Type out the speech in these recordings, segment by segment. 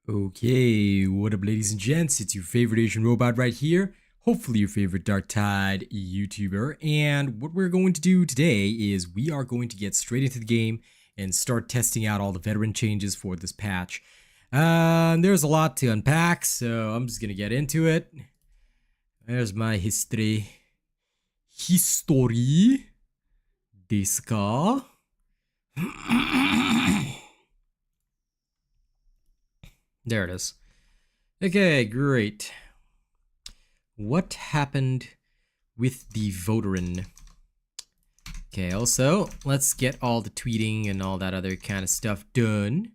Okay, what up ladies and gents, it's your favorite Asian robot right here, hopefully your favorite Darktide YouTuber, and what we're going to do today is we are going to get straight into the game and start testing out all the veteran changes for this patch. There's a lot to unpack, so I'm just gonna get into it. There's my history. History desu ka? There it is. Okay, great. What happened with the Veteran? Okay, also, let's get all the tweeting and all that other kind of stuff done.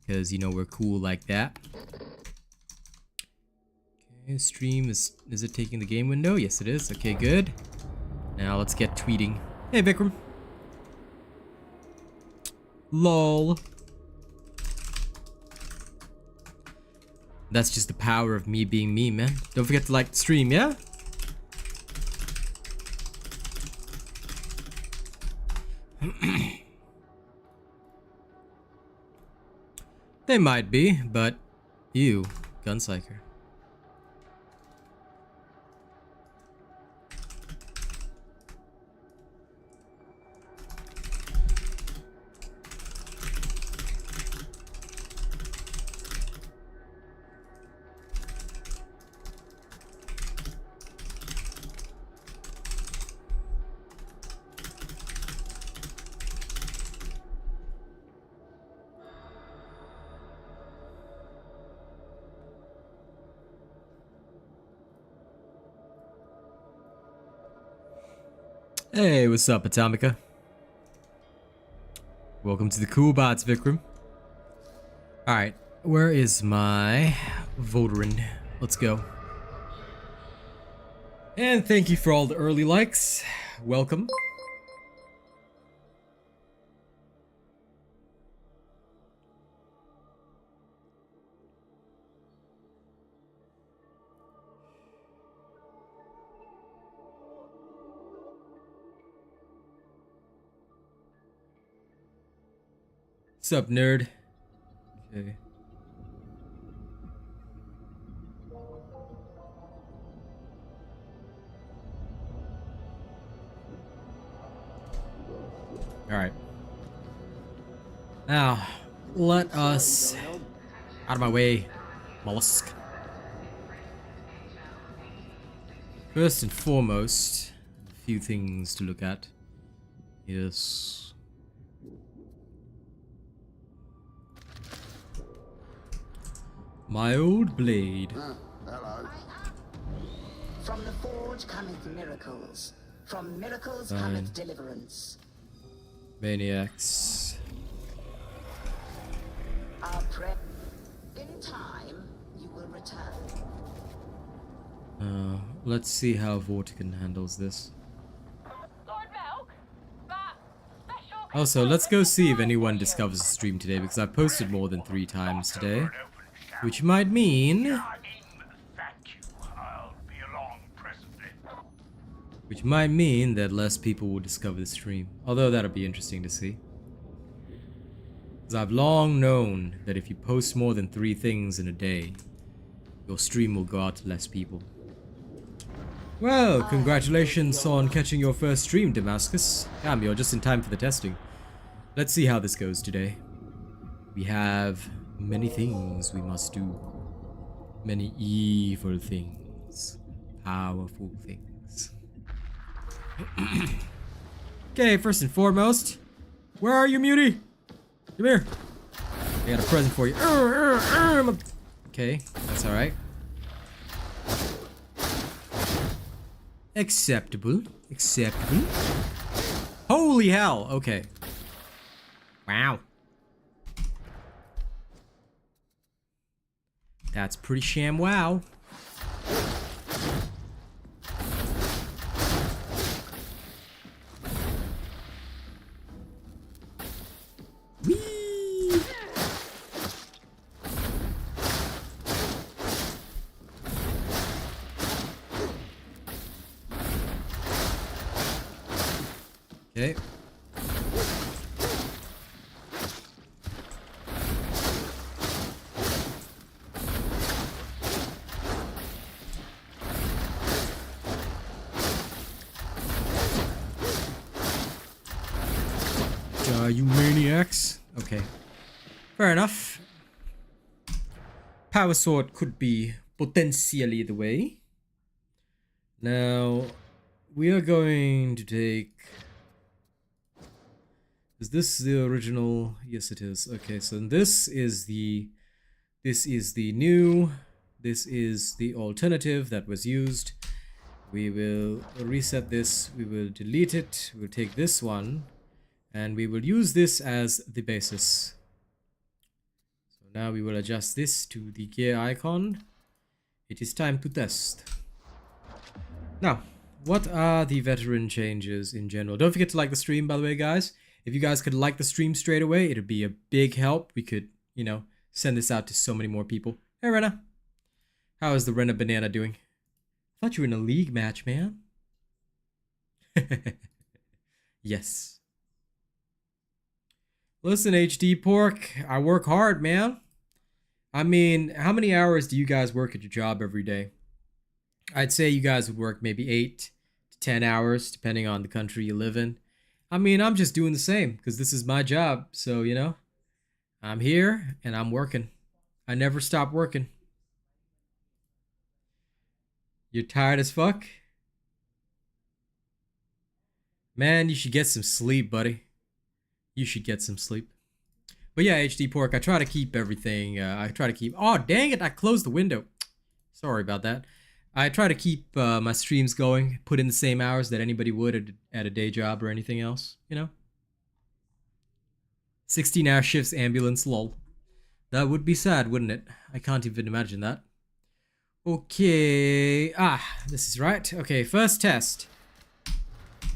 Because, you know, we're cool like that. Okay, stream, is it taking the game window? Yes, it is. Okay, good. Now let's get tweeting. Hey, Vikram. LOL. That's just the power of me being me, man. Don't forget to like the stream, yeah? They might be, but ew, guncyker. Hey, what's up, Atomica? Welcome to the Cool Bots, Vikram. Alright, where is my Veteran? Let's go. And thank you for all the early likes. Welcome. What's up, nerd? Okay. Alright. Now, let us... Out of my way, mollusk. First and foremost, a few things to look at. Yes. My old blade. Hello. From the forge cometh miracles. From miracles cometh deliverance. Maniacs. Our prayer. In time, you will return. Let's see how Vortican handles this. Also, let's go see if anyone discovers the stream today, because I've posted more than 3 times today. Which might mean... that less people will discover the stream. Although that'll be interesting to see. Because I've long known that if you post more than 3 things in a day, your stream will go out to less people. Well, congratulations on catching your first stream, Damascus. Damn, you're just in time for the testing. Let's see how this goes today. We have many things we must do. Many evil things. Powerful things. Okay, first and foremost, where are you, Mutie? Come here. I got a present for you. Okay, that's alright. Acceptable. Acceptable. Holy hell. Okay. Wow. That's pretty sham wow. Whee! Okay. You maniacs. Okay. Fair enough. Power sword could be potentially the way. Now, we are going to take... Is this the original? Yes, it is. Okay, so this is the new. This is the alternative that was used. We will reset this. We will delete it. We'll take this one, and we will use this as the basis. So now we will adjust this to the gear icon. It is time to test. Now, what are the veteran changes in general? Don't forget to like the stream, by the way, guys. If you guys could like the stream straight away, it'd be a big help. We could, you know, send this out to so many more people. Hey, Rena. How is the Rena Banana doing? I thought you were in a league match, man. Yes. Listen, HD Pork, I work hard, man. I mean, how many hours do you guys work at your job every day? I'd say you guys would work maybe 8 to 10 hours, depending on the country you live in. I mean, I'm just doing the same because this is my job. So, you know, I'm here and I'm working. I never stop working. You're tired as fuck? Man, you should get some sleep, buddy. You should get some sleep. But yeah, HD Pork, I try to keep everything. Oh, dang it. I closed the window. Sorry about that. I try to keep my streams going, put in the same hours that anybody would at a day job or anything else, you know? 16-hour shifts, ambulance, lol. That would be sad, wouldn't it? I can't even imagine that. Okay. This is right. Okay, first test.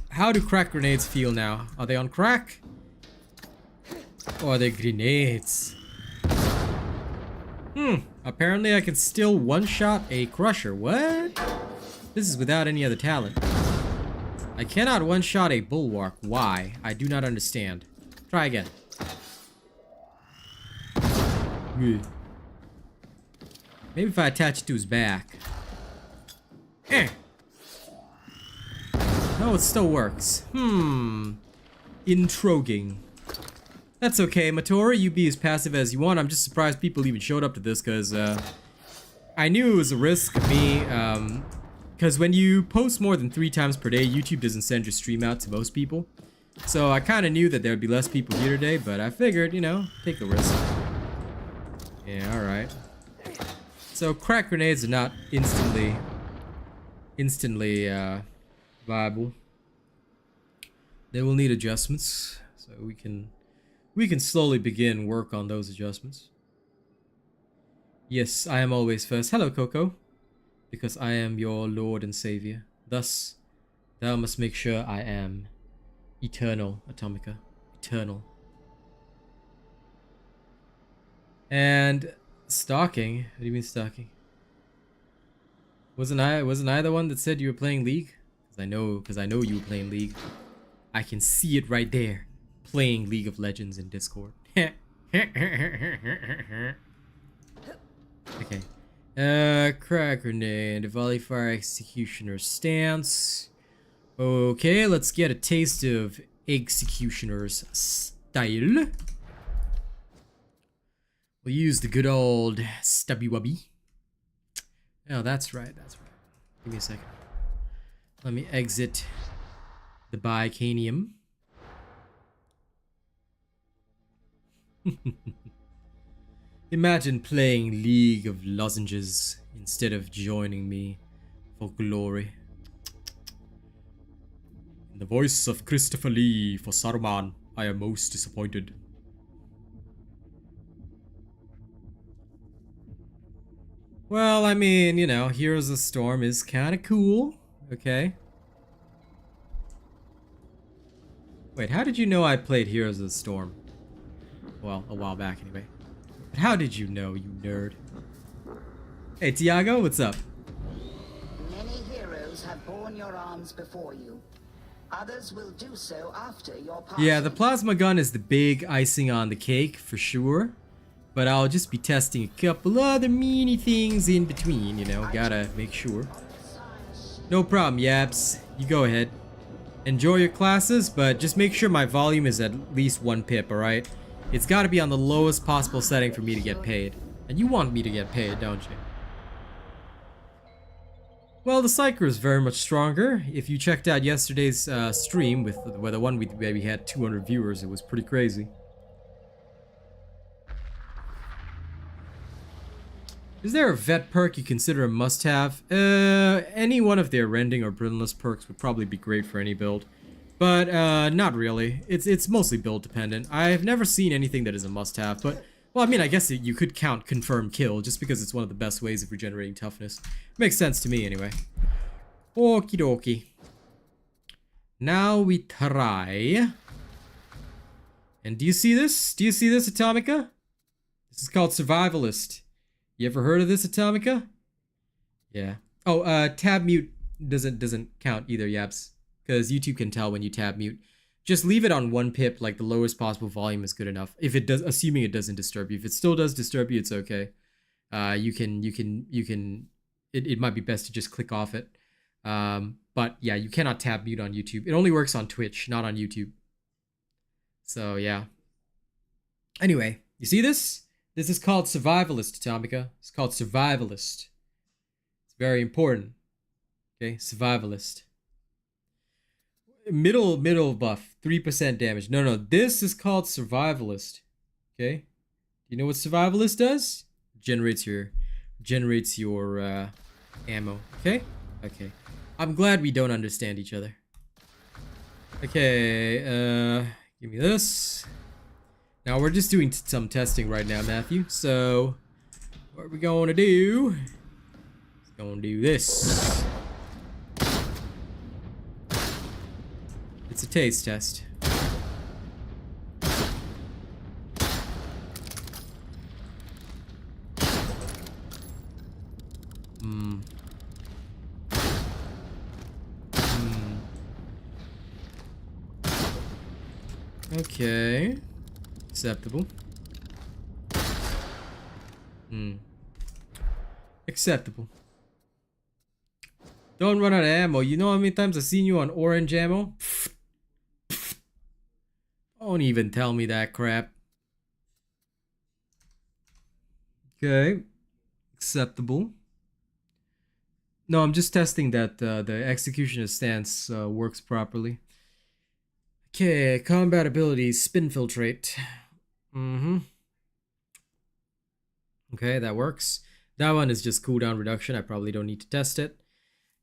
How do crack grenades feel now? Are they on crack? Or are they grenades? Apparently I can still one-shot a crusher. What? This is without any other talent. I cannot one-shot a bulwark. Why? I do not understand. Try again. Maybe if I attach it to his back. No, it still works. Intriguing. That's okay, Matori. You be as passive as you want. I'm just surprised people even showed up to this because I knew it was a risk of me. Because when you post more than 3 times per day, YouTube doesn't send your stream out to most people. So I kind of knew that there would be less people here today, but I figured, you know, take a risk. Yeah, alright. So crack grenades are not instantly viable. They will need adjustments, so we can slowly begin work on those adjustments. Yes, I am always first. Hello, Coco. Because I am your Lord and Savior. Thus, thou must make sure I am eternal, Atomica. Eternal. And stalking? What do you mean stalking? Wasn't I the one that said you were playing League? Because I know you were playing League. I can see it right there. Playing League of Legends in Discord. Okay. Crack grenade, volley fire, executioner stance. Okay, let's get a taste of executioner's style. We'll use the good old stubby wubby. Oh, that's right, that's right. Give me a second. Let me exit the bicanium. Imagine playing League of Lozenges instead of joining me for glory. In the voice of Christopher Lee for Saruman, I am most disappointed. Well, I mean, you know, Heroes of the Storm is kind of cool. Okay. Wait, how did you know I played Heroes of the Storm? Well, a while back anyway. But how did you know, you nerd? Hey, Tiago, what's up? Many heroes have borne your arms before you. Others will do so after your passing. Yeah, the plasma gun is the big icing on the cake, for sure. But I'll just be testing a couple other meany things in between, you know, gotta make sure. No problem, Yaps. You go ahead. enjoy your classes, but just make sure my volume is at least 1 pip, alright? It's gotta be on the lowest possible setting for me to get paid. And you want me to get paid, don't you? Well, the Psyker is very much stronger. If you checked out yesterday's stream with the one where we had 200 viewers, it was pretty crazy. Is there a vet perk you consider a must-have? Any one of their rending or brittleless perks would probably be great for any build. But, not really. It's mostly build dependent. I've never seen anything that is a must-have, but... Well, I mean, I guess you could count confirmed kill, just because it's one of the best ways of regenerating toughness. Makes sense to me, anyway. Okie dokie. Now we try... And do you see this? Do you see this, Atomica? This is called Survivalist. You ever heard of this, Atomica? Yeah. Oh, tab mute doesn't count either, Yaps. Because YouTube can tell when you tab mute. Just leave it on 1 pip, like the lowest possible volume is good enough. If it does, assuming it doesn't disturb you. If it still does disturb you, it's okay. It might be best to just click off it. But yeah, you cannot tab mute on YouTube. It only works on Twitch, not on YouTube. So yeah. Anyway, you see this? This is called Survivalist, Atomica. It's called Survivalist. It's very important. Okay, Survivalist. Middle buff, 3% damage. No, this is called Survivalist. Okay? You know what Survivalist does? Generates your ammo. Okay? Okay. I'm glad we don't understand each other. Okay, give me this. Now we're just doing some testing right now, Matthew. So, what we're going to do is going to do this. It's a taste test. Okay. Acceptable. Acceptable. Don't run out of ammo. You know how many times I've seen you on orange ammo? Don't even tell me that crap. Okay. Acceptable. No, I'm just testing that the executioner stance works properly. Okay, combat abilities, Spinfiltrate. Okay, that works. That one is just cooldown reduction. I probably don't need to test it.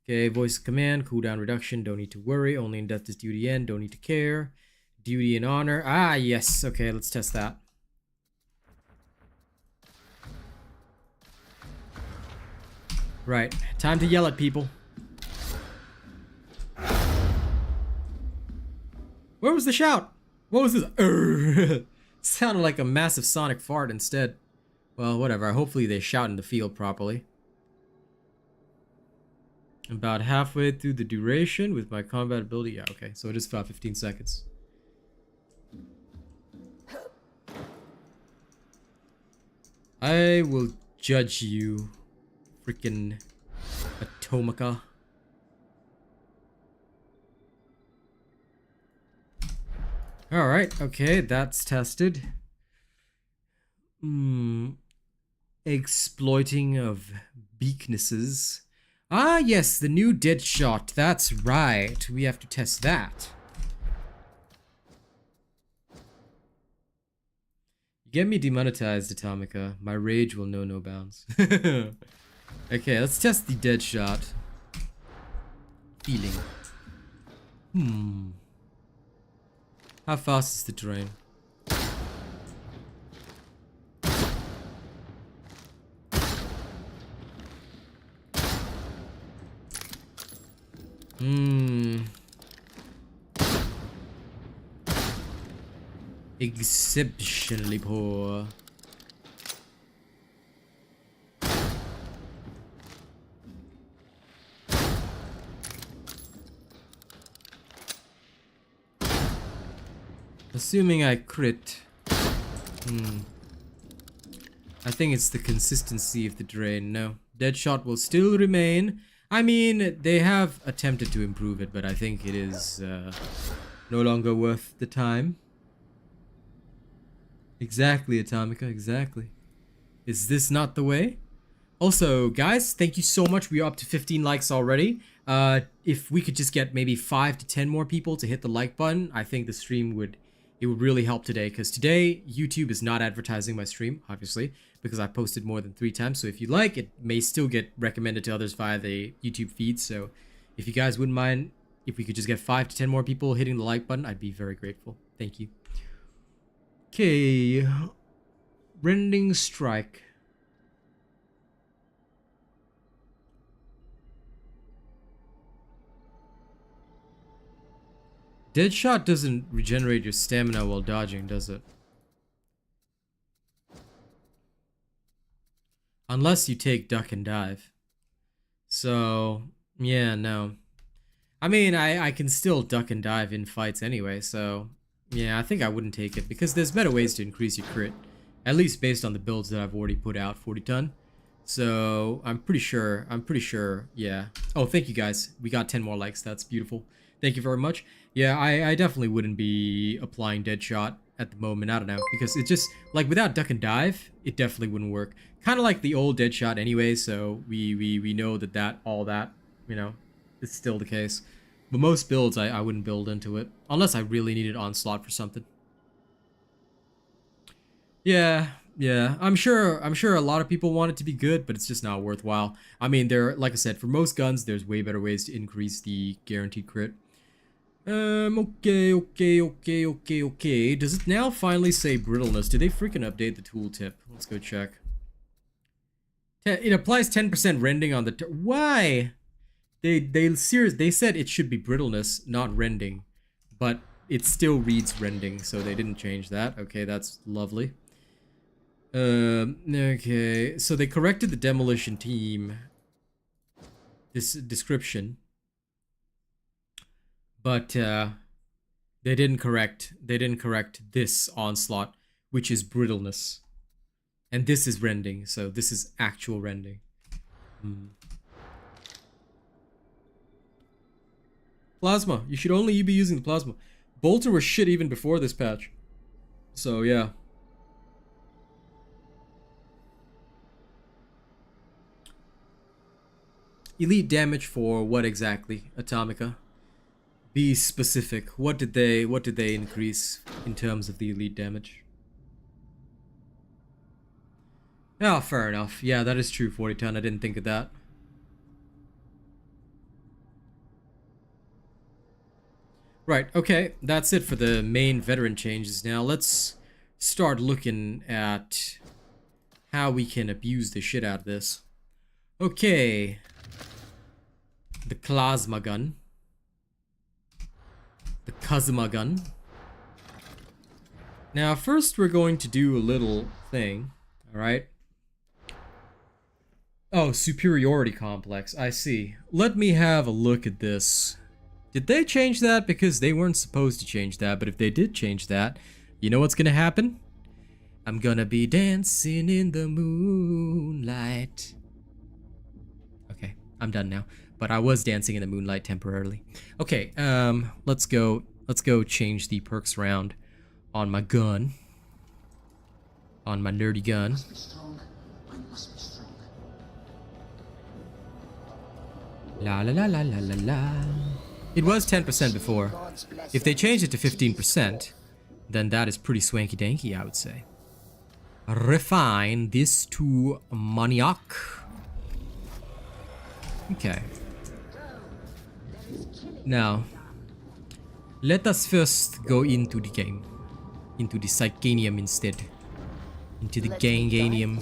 Okay, voice command, cooldown reduction. Don't need to worry. Only in death does duty end. Don't need to care. Duty and honor. Ah, yes. Okay, let's test that. Right. Time to yell at people. Where was the shout? What was this? Sounded like a massive sonic fart instead. Well, whatever. Hopefully they shout in the field properly. About halfway through the duration with my combat ability. Yeah, okay. So it is about 15 seconds. I will judge you, freaking Atomica. Alright, okay, that's tested. Exploiting of weaknesses. Ah, yes, the new Deadshot. That's right. We have to test that. Get me demonetized, Atomica. My rage will know no bounds. Okay, let's test the Deadshot. Feeling. How fast is the terrain? Exceptionally poor. Assuming I crit. I think it's the consistency of the drain. No. Deadshot will still remain. I mean, they have attempted to improve it, but I think it is no longer worth the time. Exactly, Atomica, exactly. Is this not the way? Also, guys, thank you so much. We are up to 15 likes already. If we could just get maybe 5 to 10 more people to hit the like button, I think the stream would really help today. Because today, YouTube is not advertising my stream, obviously, because I posted more than 3 times. So if you like, it may still get recommended to others via the YouTube feed. So if you guys wouldn't mind, if we could just get 5 to 10 more people hitting the like button, I'd be very grateful. Thank you. Okay. Rending Strike. Deadshot doesn't regenerate your stamina while dodging, does it? Unless you take duck and dive. So, yeah, no. I mean, I can still duck and dive in fights anyway, so... Yeah, I think I wouldn't take it, because there's better ways to increase your crit. At least based on the builds that I've already put out, 40 ton. So, I'm pretty sure, yeah. Oh, thank you guys. We got 10 more likes, that's beautiful. Thank you very much. Yeah, I definitely wouldn't be applying Deadshot at the moment. I don't know, because it just, like, without duck and dive, it definitely wouldn't work. Kind of like the old Deadshot anyway, so we know that all that, you know, is still the case. But most builds, I wouldn't build into it, unless I really needed Onslaught for something. Yeah, I'm sure a lot of people want it to be good, but it's just not worthwhile. I mean, like I said, for most guns, there's way better ways to increase the guaranteed crit. Okay. Does it now finally say brittleness? Did they freaking update the tooltip? Let's go check. It applies 10% rending on the... Why? They said it should be brittleness, not rending. But it still reads rending, so they didn't change that. Okay, that's lovely. Okay, so they corrected the demolition team... this description. But they didn't correct this onslaught, which is brittleness. And this is rending, so this is actual rending. Plasma. You should only be using the plasma. Bolter was shit even before this patch. So yeah. Elite damage for what exactly, Atomica? Be specific. What did they increase in terms of the elite damage? Oh, fair enough. Yeah, that is true, 40 ton. I didn't think of that. Right, okay. That's it for the main veteran changes. Now let's start looking at how we can abuse the shit out of this. Okay. The plasma gun. The Kazuma gun. Now, first we're going to do a little thing, alright? Oh, superiority complex, I see. Let me have a look at this. Did they change that? Because they weren't supposed to change that, but if they did change that, you know what's gonna happen? I'm gonna be dancing in the moonlight. Okay, I'm done now. But I was dancing in the moonlight temporarily. Okay, let's go change the perks around on my gun. On my nerdy gun. La la la la la la la. It was 10% before. If they changed it to 15%, then that is pretty swanky danky, I would say. Refine this to maniac. Okay. Now, let us first go into the game. Into the Psychanium instead. Into the Ganganium.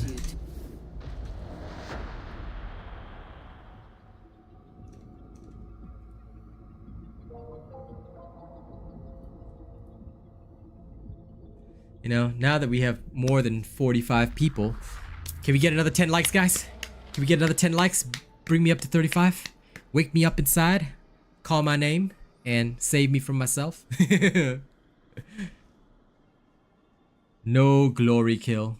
You know, now that we have more than 45 people, can we get another 10 likes, guys? Can we get another 10 likes? Bring me up to 35? Wake me up inside? Call my name? And save me from myself? No glory kill.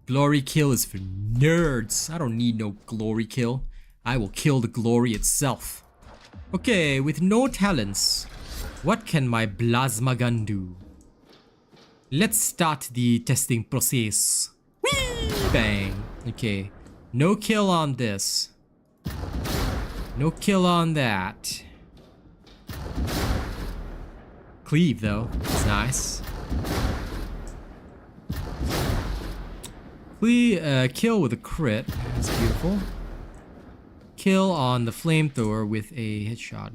Glory kill is for nerds. I don't need no glory kill. I will kill the glory itself. Okay, with no talents, what can my plasma gun do? Let's start the testing process. Whee! Bang. Okay, no kill on this. No kill on that. Cleave though, it's nice. Kill with a crit, that's beautiful. Kill on the flamethrower with a headshot.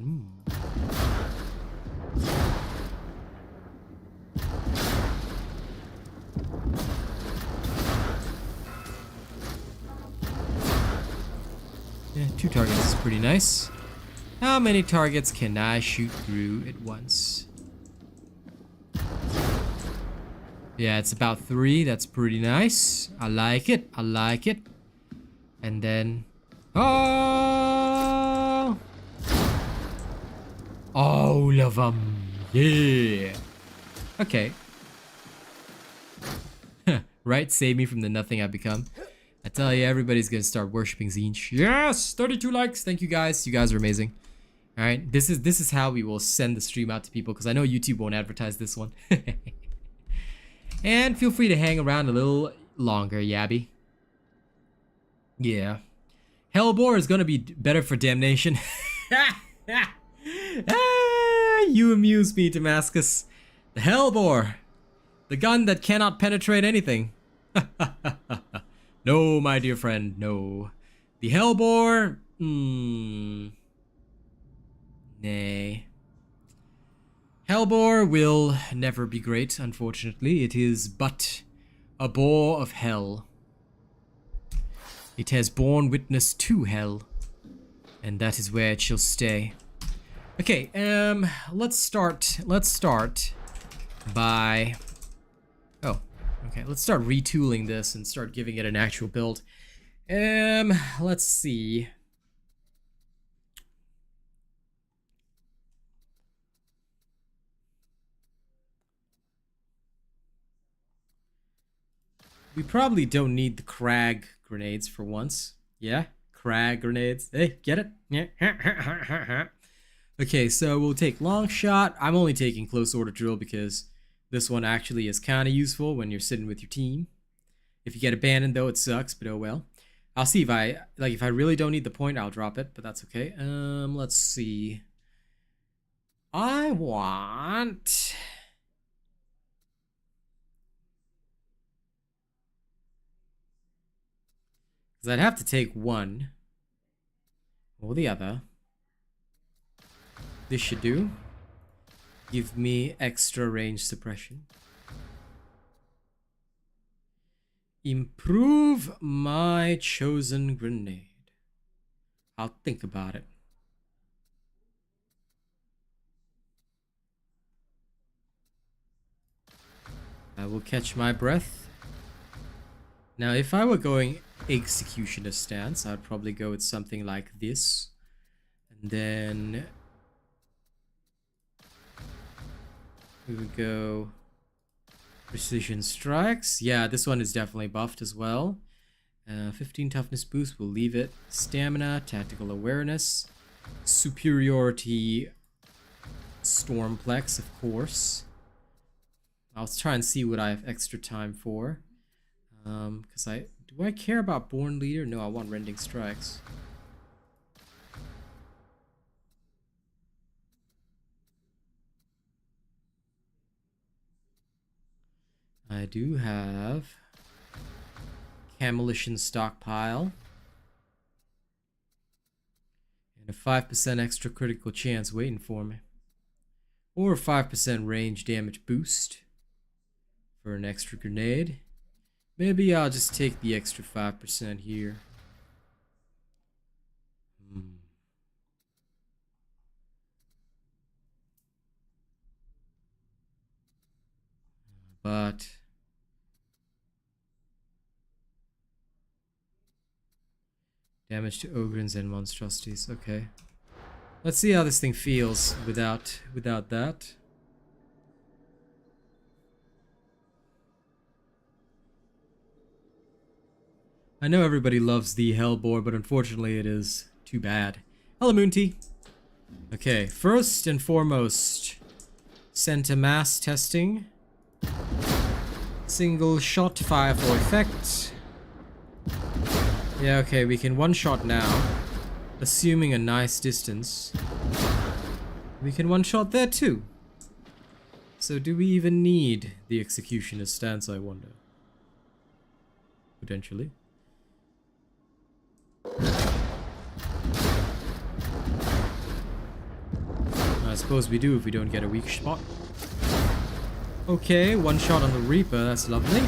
Yeah, 2 targets is pretty nice. How many targets can I shoot through at once? Yeah, it's about 3. That's pretty nice. I like it. I like it. And then... Oh! All of them. Yeah. Okay. Right? Save me from the nothing I've become. I tell you, everybody's gonna start worshipping Zinch. Yes! 32 likes. Thank you guys. You guys are amazing. Alright, this is how we will send the stream out to people, because I know YouTube won't advertise this one. And feel free to hang around a little longer, Yabby. Yeah. Hellbore is gonna be better for Damnation. You amuse me, Damascus. The Hellbore. The gun that cannot penetrate anything. No, my dear friend, no. The Hellbore... Nay. Hellbore will never be great, unfortunately. It is but a bore of hell. It has borne witness to hell, and that is where it shall stay. Okay, let's start by... Oh, okay, let's start retooling this and start giving it an actual build. Let's see. We probably don't need the Crag grenades for once. Yeah? Crag grenades. Hey, get it? Yeah. Okay, so we'll take long shot. I'm only taking close order drill because this one actually is kind of useful when you're sitting with your team. If you get abandoned though, it sucks, but oh well. I'll see if I really don't need the point, I'll drop it, but that's okay. Let's see. I want... Because I'd have to take one or the other. This should do. Give me extra range suppression. Improve my chosen grenade. I'll think about it. I will catch my breath. Now, if I were going executioner stance, I'd probably go with something like this. And then we would go precision strikes. Yeah, this one is definitely buffed as well. 15 toughness boost, we'll leave it. Stamina, tactical awareness, superiority, stormplex, of course. I'll try and see what I have extra time for. Because do I care about Born Leader? No, I want Rending Strikes. I do have Camelition Stockpile. And a 5% extra critical chance waiting for me. Or a 5% range damage boost for an extra grenade. Maybe I'll just take the extra 5% here. But damage to Ogrins and monstrosities. Okay. Let's see how this thing feels without that. I know everybody loves the Hellbore, but unfortunately it is too bad. Hello, Moonty. Okay, first and foremost, send to mass testing. Single shot, fire for effect. Yeah, okay, we can one-shot now. Assuming a nice distance. We can one-shot there too. So do we even need the Executioner's stance, I wonder? Potentially. I suppose we do if we don't get a weak spot. Okay, one shot on the Reaper, that's lovely.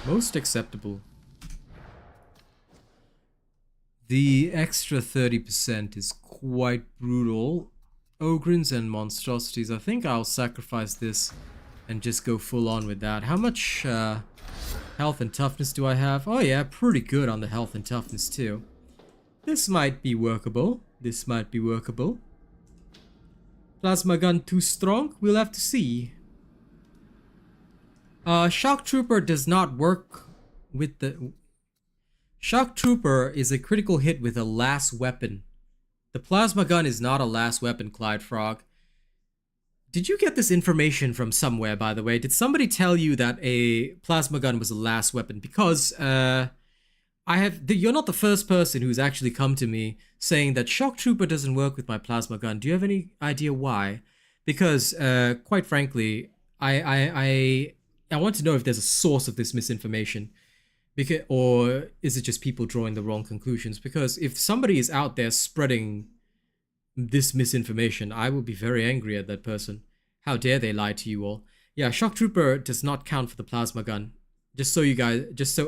Most acceptable. The extra 30% is quite brutal. Ogrins and monstrosities. I think I'll sacrifice this and just go full on with that. How much health and toughness do I have? Oh yeah, pretty good on the health and toughness too. This might be workable. This might be workable. Plasma gun too strong? We'll have to see. Shock Trooper does not work with the... Shock Trooper is a critical hit with a last weapon. The plasma gun is not a last weapon, Clyde Frog. Did you get this information from somewhere, by the way? Did somebody tell you that a plasma gun was a last weapon? Because, you're not the first person who's actually come to me saying that Shock Trooper doesn't work with my plasma gun. Do you have any idea why? Because, quite frankly, I want to know if there's a source of this misinformation. Because, or is it just people drawing the wrong conclusions? Because if somebody is out there spreading this misinformation, I will be very angry at that person. How dare they lie to you all? Yeah, Shock Trooper does not count for the plasma gun. Just so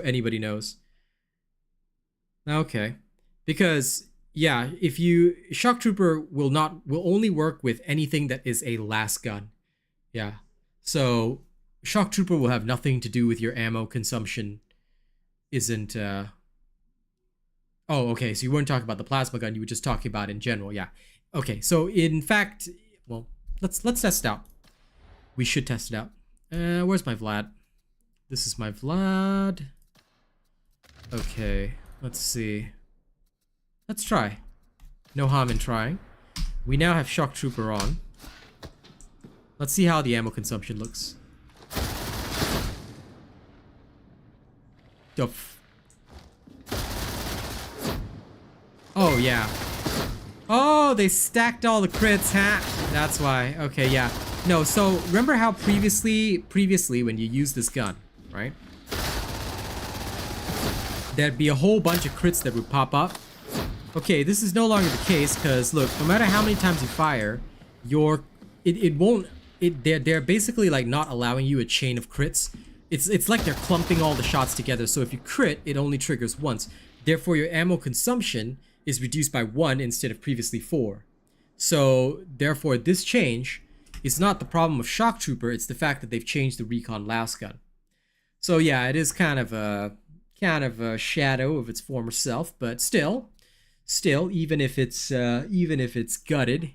anybody knows. Okay. Because, yeah, if you... Shock Trooper will only work with anything that is a lasgun. Yeah. So, Shock Trooper will have nothing to do with your ammo consumption. Isn't oh, okay, so you weren't talking about the plasma gun, you were just talking about in general. Yeah, okay, so in fact, well, let's test it out. We should test it out. Where's my Vlad? This is my Vlad. Okay, let's see. Let's try. No harm in trying. We now have Shock Trooper on. Let's see how the ammo consumption looks. Oh, yeah. Oh, they stacked all the crits, huh? That's why. Okay, yeah. No, so remember how previously when you use this gun, right? There'd be a whole bunch of crits that would pop up. Okay, this is no longer the case because look, no matter how many times you fire, they're basically like not allowing you a chain of crits. It's like they're clumping all the shots together, so if you crit, it only triggers once. Therefore, your ammo consumption is reduced by 1 instead of previously 4. So, therefore, this change is not the problem of Shock Trooper, it's the fact that they've changed the Recon lasgun. So yeah, it is kind of a shadow of its former self, but still, even if it's gutted,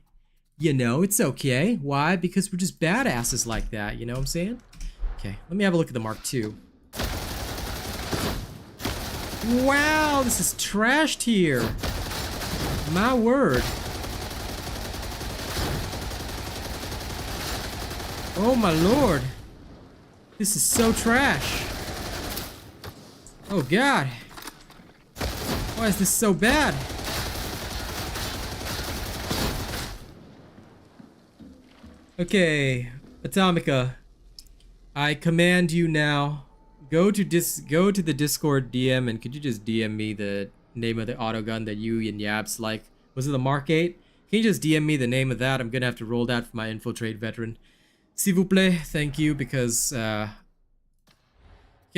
you know, it's okay. Why? Because we're just badasses like that, you know what I'm saying? Okay, let me have a look at the Mark II. Wow, this is trashed here. My word. Oh my lord. This is so trash. Oh god. Why is this so bad? Okay, Atomica. I command you now, go to the Discord DM and could you just DM me the name of the autogun that you and Yabs like? Was it the Mark 8? Can you just DM me the name of that? I'm gonna have to roll that for my Infiltrate veteran. S'il vous plaît, thank you, because okay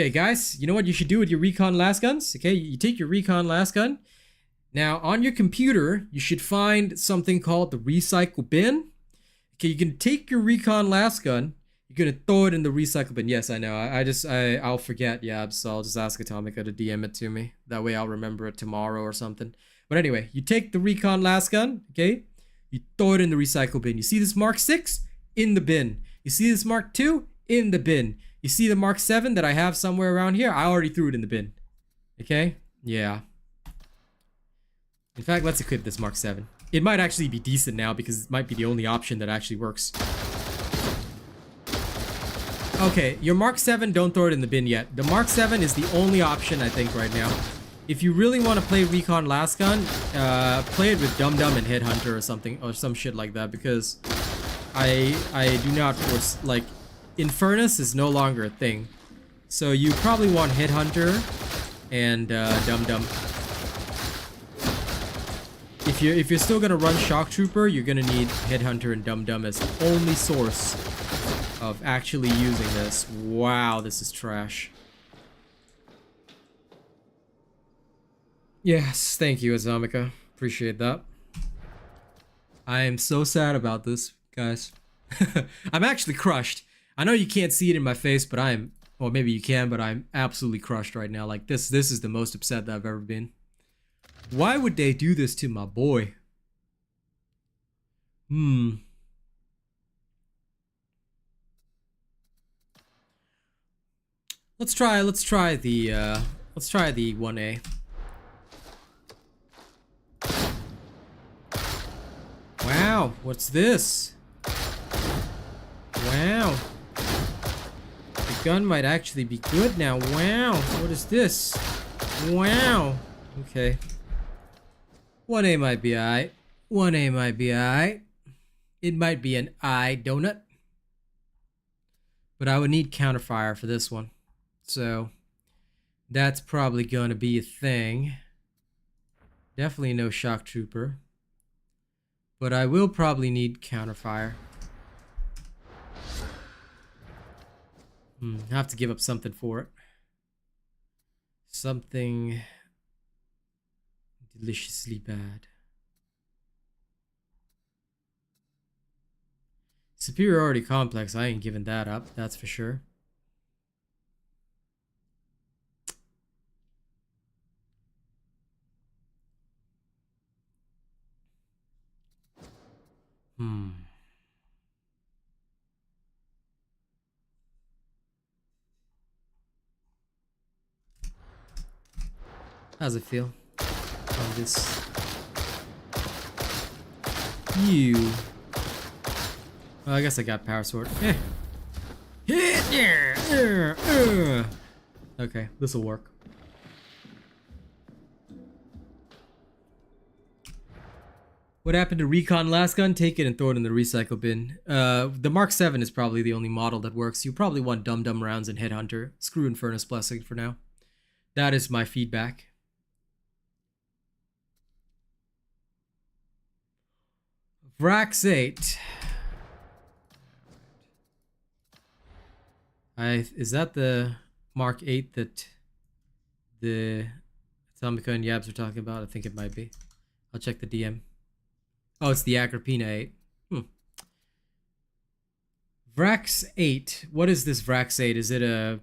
guys, you know what you should do with your Recon lasguns? Okay, you take your Recon lasgun. Now on your computer, you should find something called the recycle bin. Okay, you can take your Recon lasgun You're gonna throw it in the recycle bin. Yes, I know. I'll forget, yeah, so I'll just ask Atomica to DM it to me. That way I'll remember it tomorrow or something. But anyway, you take the Recon lasgun, okay? You throw it in the recycle bin. You see this Mark 6? In the bin. You see this Mark 2? In the bin. You see the Mark 7 that I have somewhere around here? I already threw it in the bin. Okay? Yeah. In fact, let's equip this Mark 7. It might actually be decent now because it might be the only option that actually works. Okay, your Mark 7, don't throw it in the bin yet. The Mark 7 is the only option, I think, right now. If you really want to play Recon lasgun, play it with Dum Dum and Headhunter or something, or some shit like that, because I do not force, like, Infernus is no longer a thing. So you probably want Headhunter and Dum Dum. If you're still gonna run Shock Trooper, you're gonna need Headhunter and Dum Dum as the only source of actually using this. Wow, this is trash. Yes, thank you, Atomica. Appreciate that. I am so sad about this, guys. I'm actually crushed. I know you can't see it in my face, but I'm, or maybe you can, but I'm absolutely crushed right now. Like this is the most upset that I've ever been. Why would they do this to my boy? Let's try the 1A. Wow, what's this? Wow. The gun might actually be good now. Wow, what is this? Wow. Okay. 1A might be alright. 1A might be alright. It might be an eye donut. But I would need counterfire for this one. So that's probably gonna be a thing. Definitely no shock trooper. But I will probably need counterfire. I have to give up something for it. Something deliciously bad. Superiority complex, I ain't giving that up, that's for sure. How's it feel? On this. You. Well, I guess I got power sword. Okay, this'll work. What happened to Recon lasgun? Take it and throw it in the recycle bin. The Mark 7 is probably the only model that works. You probably want Dum Dum rounds and Headhunter. Screw Infernus Blessing for now. That is my feedback. Vrax 8. Is that the Mark 8 that the Atomica and Yabs are talking about? I think it might be. I'll check the DM. Oh, it's the Agrippina 8. Vrax 8. What is this Vrax 8? Is it a...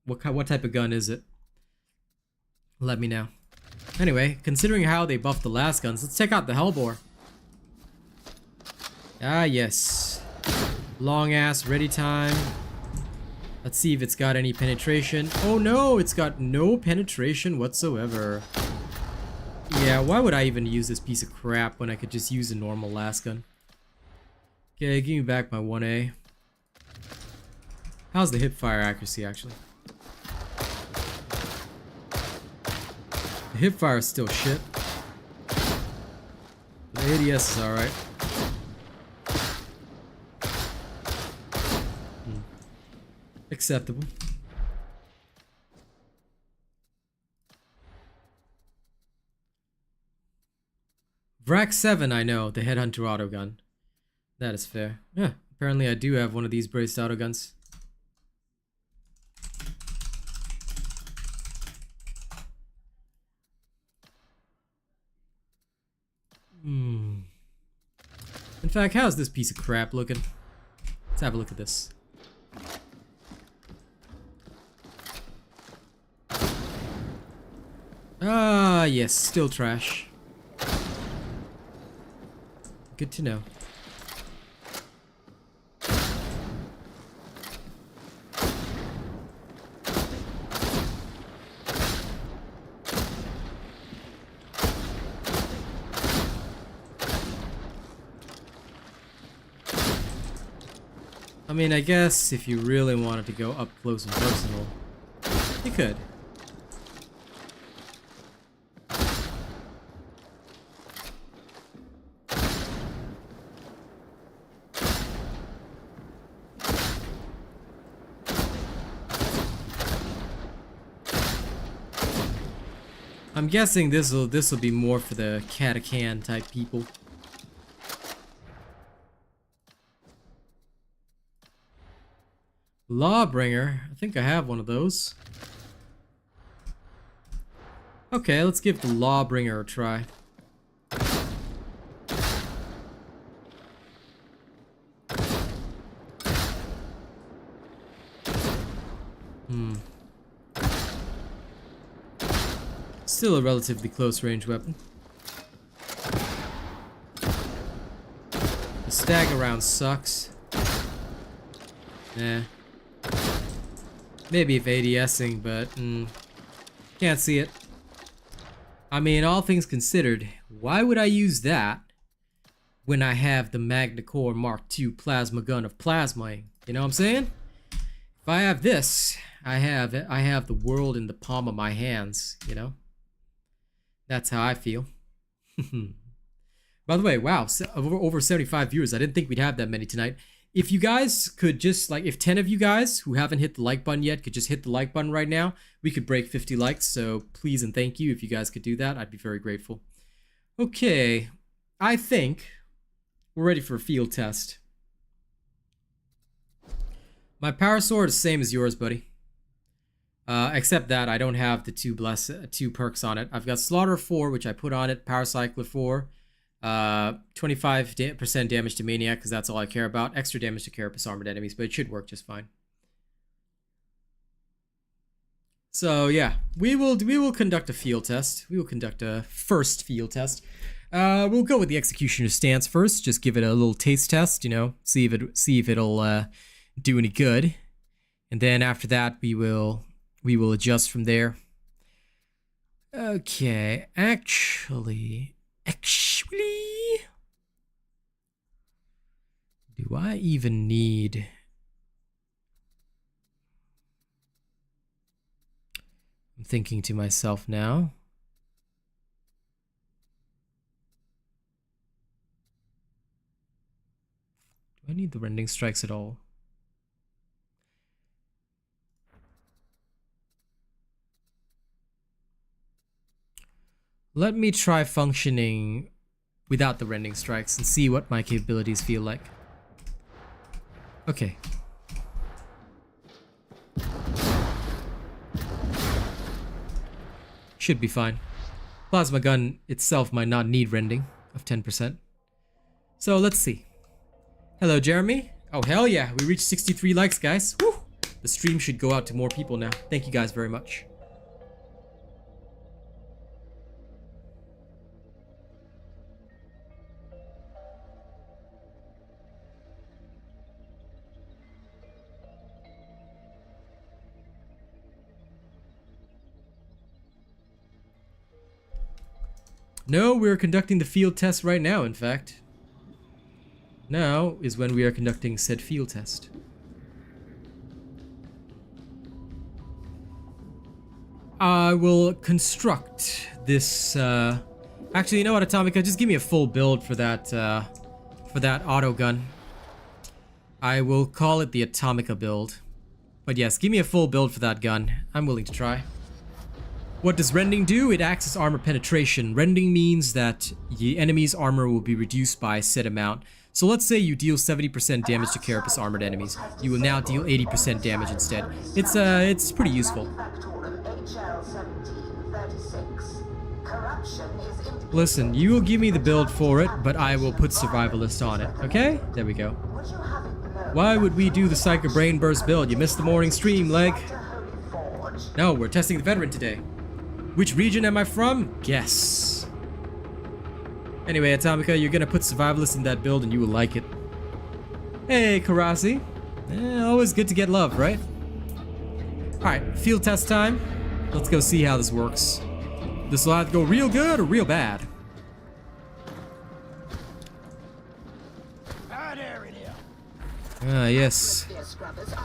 What type of gun is it? Let me know. Anyway, considering how they buffed the last guns, let's check out the Hellbore. Ah, yes. Long ass ready time. Let's see if it's got any penetration. Oh no, it's got no penetration whatsoever. Yeah, why would I even use this piece of crap when I could just use a normal lasgun? Okay, give me back my 1A. How's the hip fire accuracy actually? The hip fire is still shit. The ADS is alright. Acceptable. Vrax 7, I know, the Headhunter autogun. That is fair. Yeah, apparently I do have one of these braced autoguns. In fact, how's this piece of crap looking? Let's have a look at this. Ah, yes, still trash. Good to know. I mean, I guess if you really wanted to go up close and personal, you could. I'm guessing this'll be more for the Catacan type people. Lawbringer. I think I have one of those. Okay, let's give the Lawbringer a try. Still a relatively close range weapon. The stagger round sucks. Nah. Maybe if ADSing, but can't see it. I mean, all things considered, why would I use that when I have the Magna Core Mark II plasma gun of plasmaing? You know what I'm saying? If I have this, I have the world in the palm of my hands, you know? That's how I feel. By the way, wow, over 75 viewers. I didn't think we'd have that many tonight. If you guys could just, like, if 10 of you guys who haven't hit the like button yet could just hit the like button right now, we could break 50 likes. So please and thank you if you guys could do that. I'd be very grateful. Okay, I think we're ready for a field test. My power sword is the same as yours, buddy. Except that I don't have the two perks on it. I've got Slaughter 4, which I put on it, Power Cycler 4, 25% damage to Maniac, because that's all I care about. Extra damage to Carapace armored enemies, but it should work just fine. So yeah, we will conduct a field test. We will conduct a first field test. We'll go with the Executioner's stance first. Just give it a little taste test, you know, see if it'll do any good, and then after that we will adjust from there. Okay, actually, do I even need? I'm thinking to myself now. Do I need the rending strikes at all? Let me try functioning without the rending strikes and see what my capabilities feel like. Okay. Should be fine. Plasma gun itself might not need rending of 10%. So let's see. Hello, Jeremy. Oh, hell yeah. We reached 63 likes, guys. Woo! The stream should go out to more people now. Thank you guys very much. No, we're conducting the field test right now, in fact. Now is when we are conducting said field test. I will construct this, actually, you know what, Atomica? Just give me a full build for that auto gun. I will call it the Atomica build. But yes, give me a full build for that gun. I'm willing to try. What does rending do? It acts as armor penetration. Rending means that the enemy's armor will be reduced by a set amount. So let's say you deal 70% damage to Carapace armored enemies. You will now deal 80% damage instead. It's pretty useful. Listen, you will give me the build for it, but I will put Survivalist on it. Okay? There we go. Why would we do the Psycho Brain Burst build? You missed the morning stream, leg. No, we're testing the Veteran today. Which region am I from? Guess. Anyway, Atomica, you're gonna put Survivalist in that build and you will like it. Hey, Karasi. Always good to get love, right? Alright, field test time. Let's go see how this works. This will either go real good or real bad. Ah, yes.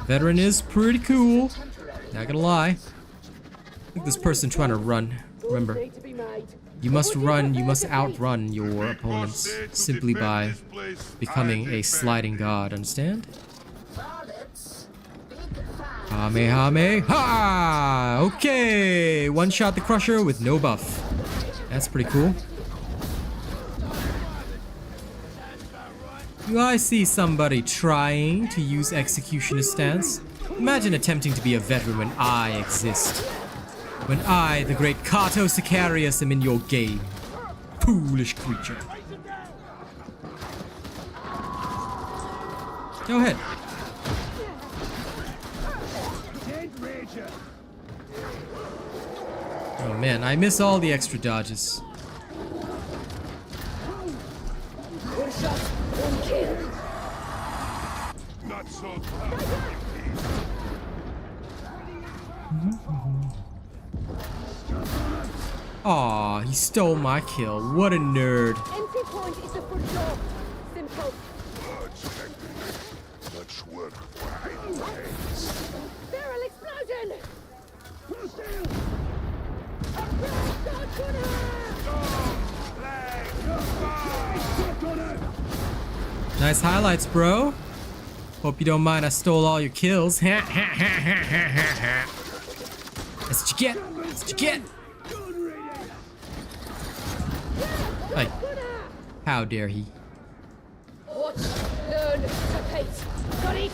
Veteran is pretty cool. Not gonna lie. Look at this person trying to run. Remember, you must run, you must outrun your opponents simply by becoming a sliding god, understand? Ha! Okay! One shot the Crusher with no buff. That's pretty cool. Do I see somebody trying to use Executioner's stance? Imagine attempting to be a veteran when I exist. When I, the great Kato Sicarius, am in your game. Foolish creature. Go ahead. Oh man, I miss all the extra dodges. Not so Aw, he stole my kill. What a nerd. Entry point is the front door. Simple. much work. Barrel explosion! Nice highlights, bro. Hope you don't mind I stole all your kills. That's what you get. That's what you get. Hey. How dare he? Watch, learn, repeat. Got it?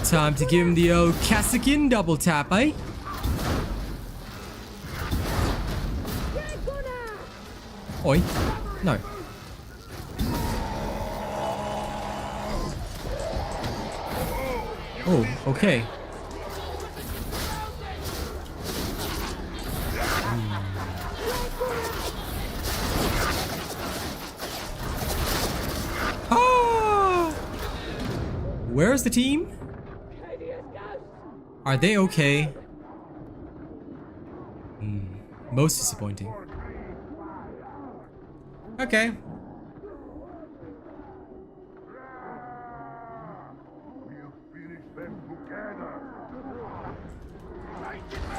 Time to give him the old Cassikin double tap, eh? Oi. No. Oh, okay. Ah! Where's the team? Are they okay? Most disappointing. Okay.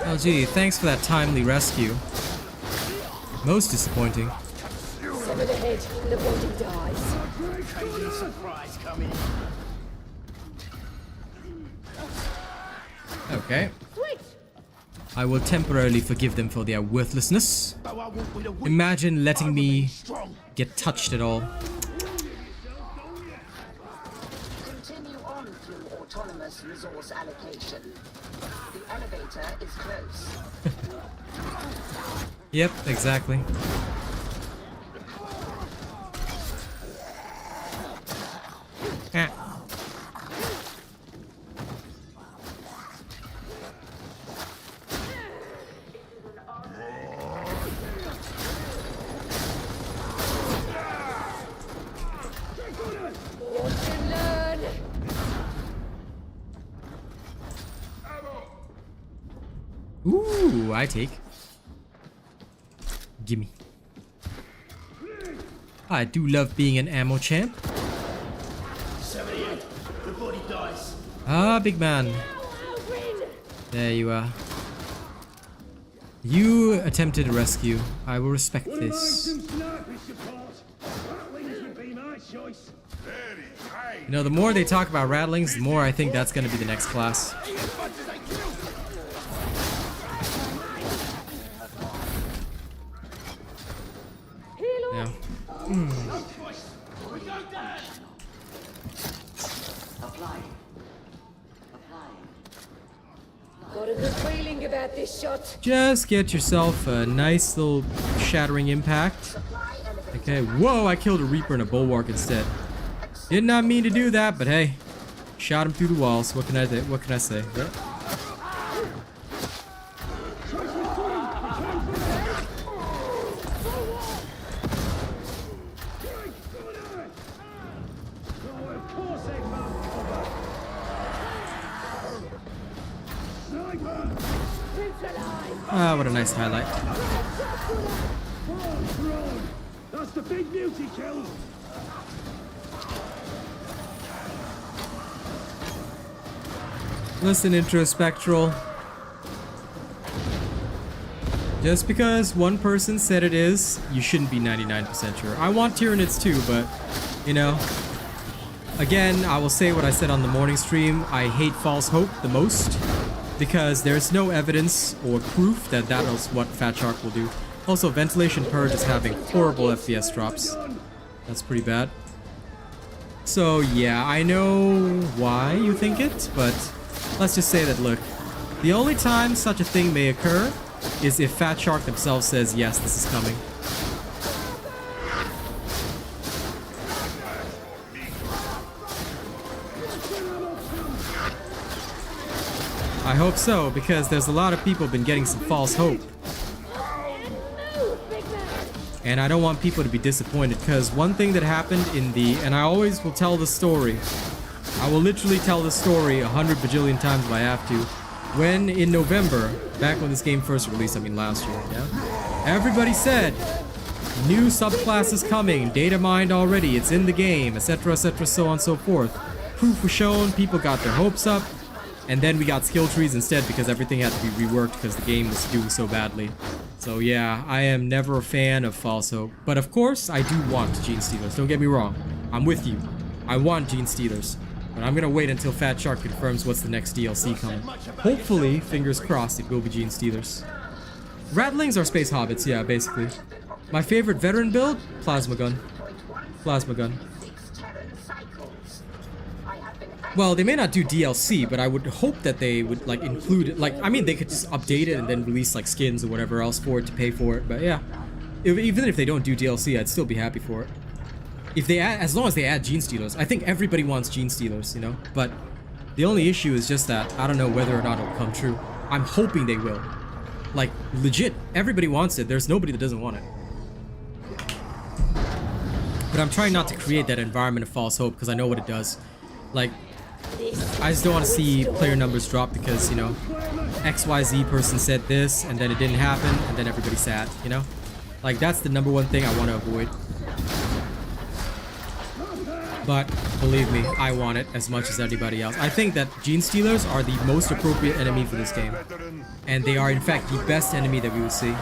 Oh gee, thanks for that timely rescue. Most disappointing. Sever the head, the body dies. Surprise coming. Okay. Switch! I will temporarily forgive them for their worthlessness. Imagine letting me get touched at all. Continue on through autonomous resource allocation. The elevator is close. Yep, exactly. Ah. Watch and learn! Ooh, I take. Gimme. I do love being an ammo champ. 78. The body dies. Ah, big man. There you are. You attempted a rescue. I will respect this. You know, the more they talk about rattlings, the more I think that's gonna be the next class. Yeah. Got a good feeling about this shot. Just get yourself a nice little shattering impact. Okay, whoa, I killed a Reaper and a Bulwark instead. Did not mean to do that, but hey. Shot him through the walls. What can I do? What can I say? Yeah. Ah, what a nice highlight. That's the big beauty kill. Listen, introspectral. Just because one person said it is, you shouldn't be 99% sure. I want Tyranids too, but, you know. Again, I will say what I said on the morning stream. I hate false hope the most, because there's no evidence or proof that that is what Fat Shark will do. Also, Ventilation Purge is having horrible FPS drops. That's pretty bad. So yeah, I know why you think it, but let's just say that, look, the only time such a thing may occur is if Fat Shark themselves says, yes, this is coming. I hope so, because there's a lot of people been getting some false hope. And I don't want people to be disappointed, because one thing that happened in the... And I always will tell the story. I will literally tell the story 100 bajillion times if I have to. When in November, back when this game first released, I mean last year, yeah? Everybody said, new subclasses coming, data mined already, it's in the game, etc, so on and so forth. Proof was shown, people got their hopes up. And then we got skill trees instead because everything had to be reworked because the game was doing so badly. So yeah, I am never a fan of false hope. But of course, I do want Gene Stealers. Don't get me wrong. I'm with you. I want Gene Stealers. But I'm gonna wait until Fat Shark confirms what's the next DLC coming. Hopefully, fingers crossed, it will be Gene Stealers. Rattlings are space hobbits, yeah, basically. My favorite veteran build? Plasma gun. Plasma gun. Well, they may not do DLC, but I would hope that they would, like, include it. Like, I mean, they could just update it and then release, like, skins or whatever else for it to pay for it. But yeah, even if they don't do DLC, I'd still be happy for it. If they add, as long as they add Gene Stealers. I think everybody wants Gene Stealers, you know? But the only issue is just that I don't know whether or not it'll come true. I'm hoping they will. Like, legit, everybody wants it. There's nobody that doesn't want it. But I'm trying not to create that environment of false hope because I know what it does. Like, I just don't want to see player numbers drop because, you know, XYZ person said this and then it didn't happen and then everybody's sad, you know? Like, that's the number one thing I want to avoid. But believe me, I want it as much as anybody else. I think that Gene Stealers are the most appropriate enemy for this game. And they are, in fact, the best enemy that we would see.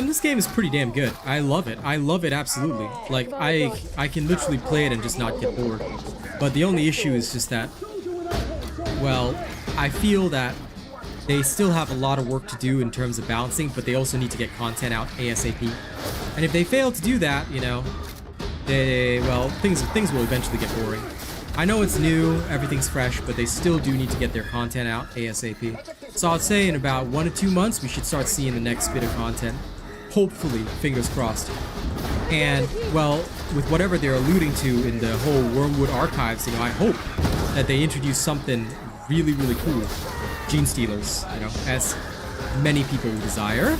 This game is pretty damn good. I love it. I love it absolutely. Like, I can literally play it and just not get bored. But the only issue is just that, well, I feel that they still have a lot of work to do in terms of balancing, but they also need to get content out ASAP. And if they fail to do that, you know, well, things will eventually get boring. I know it's new, everything's fresh, but they still do need to get their content out ASAP. So I'd say in about 1 to 2 months, we should start seeing the next bit of content. Hopefully, fingers crossed. And, well, with whatever they're alluding to in the whole Wormwood archives, you know, I hope that they introduce something really, really cool. Gene Stealers, you know, as many people desire.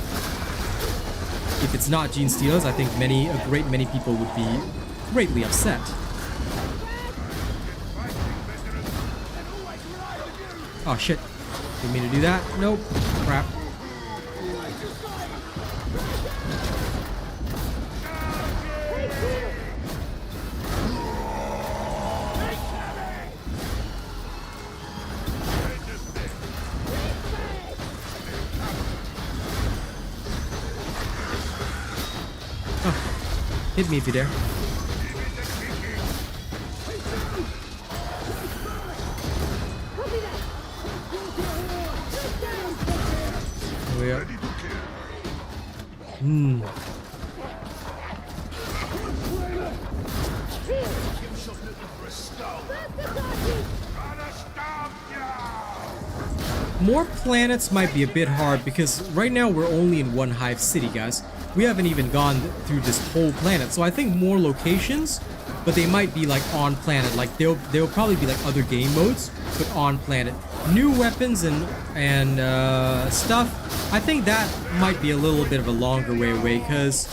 If it's not Gene Stealers, I think a great many people would be greatly upset. Oh shit. Didn't mean to do that. Nope. Crap. Oh. Hit me if you dare. More planets might be a bit hard because right now we're only in one hive city, guys. We haven't even gone through this whole planet, so I think more locations, but they might be like on planet. Like they'll probably be like other game modes, but on planet. New weapons and stuff. I think that might be a little bit of a longer way away because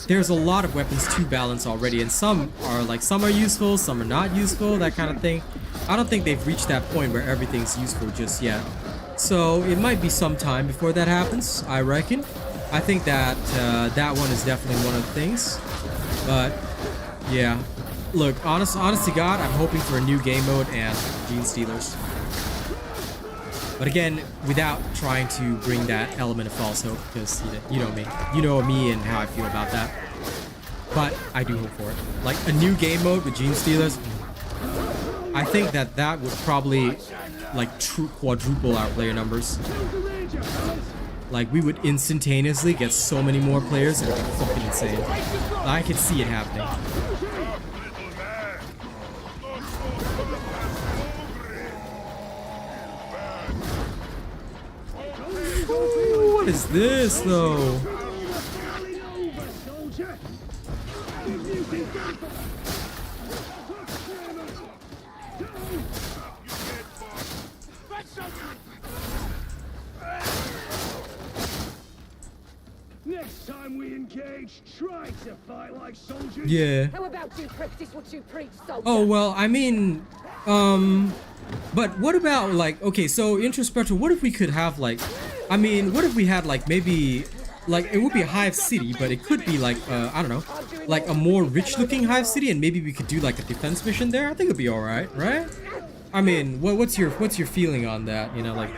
there's a lot of weapons to balance already, and some are useful, some are not useful, that kind of thing. I don't think they've reached that point where everything's useful just yet. So it might be some time before that happens, I reckon. I think that that one is definitely one of the things. But yeah, look, honest to God, I'm hoping for a new game mode and Gene Stealers. But again, without trying to bring that element of false hope, because you know me and how I feel about that. But I do hope for it. Like a new game mode with Gene Stealers, I think that would probably like quadruple our player numbers. Like we would instantaneously get so many more players. It would be fucking insane. I could see it happening. Ooh, what is this though? Next time we engage, try to fight like soldiers. Yeah. How about you practice what you preach, soldier? Oh, well, I mean, but what about like, okay, so introspective, what if we could have like, I mean, what if we had like maybe, like it would be a hive city, but it could be like, I don't know, like a more rich looking hive city, and maybe we could do like a defense mission there. I think it'd be all right, right? I mean, what's your feeling on that? You know, like,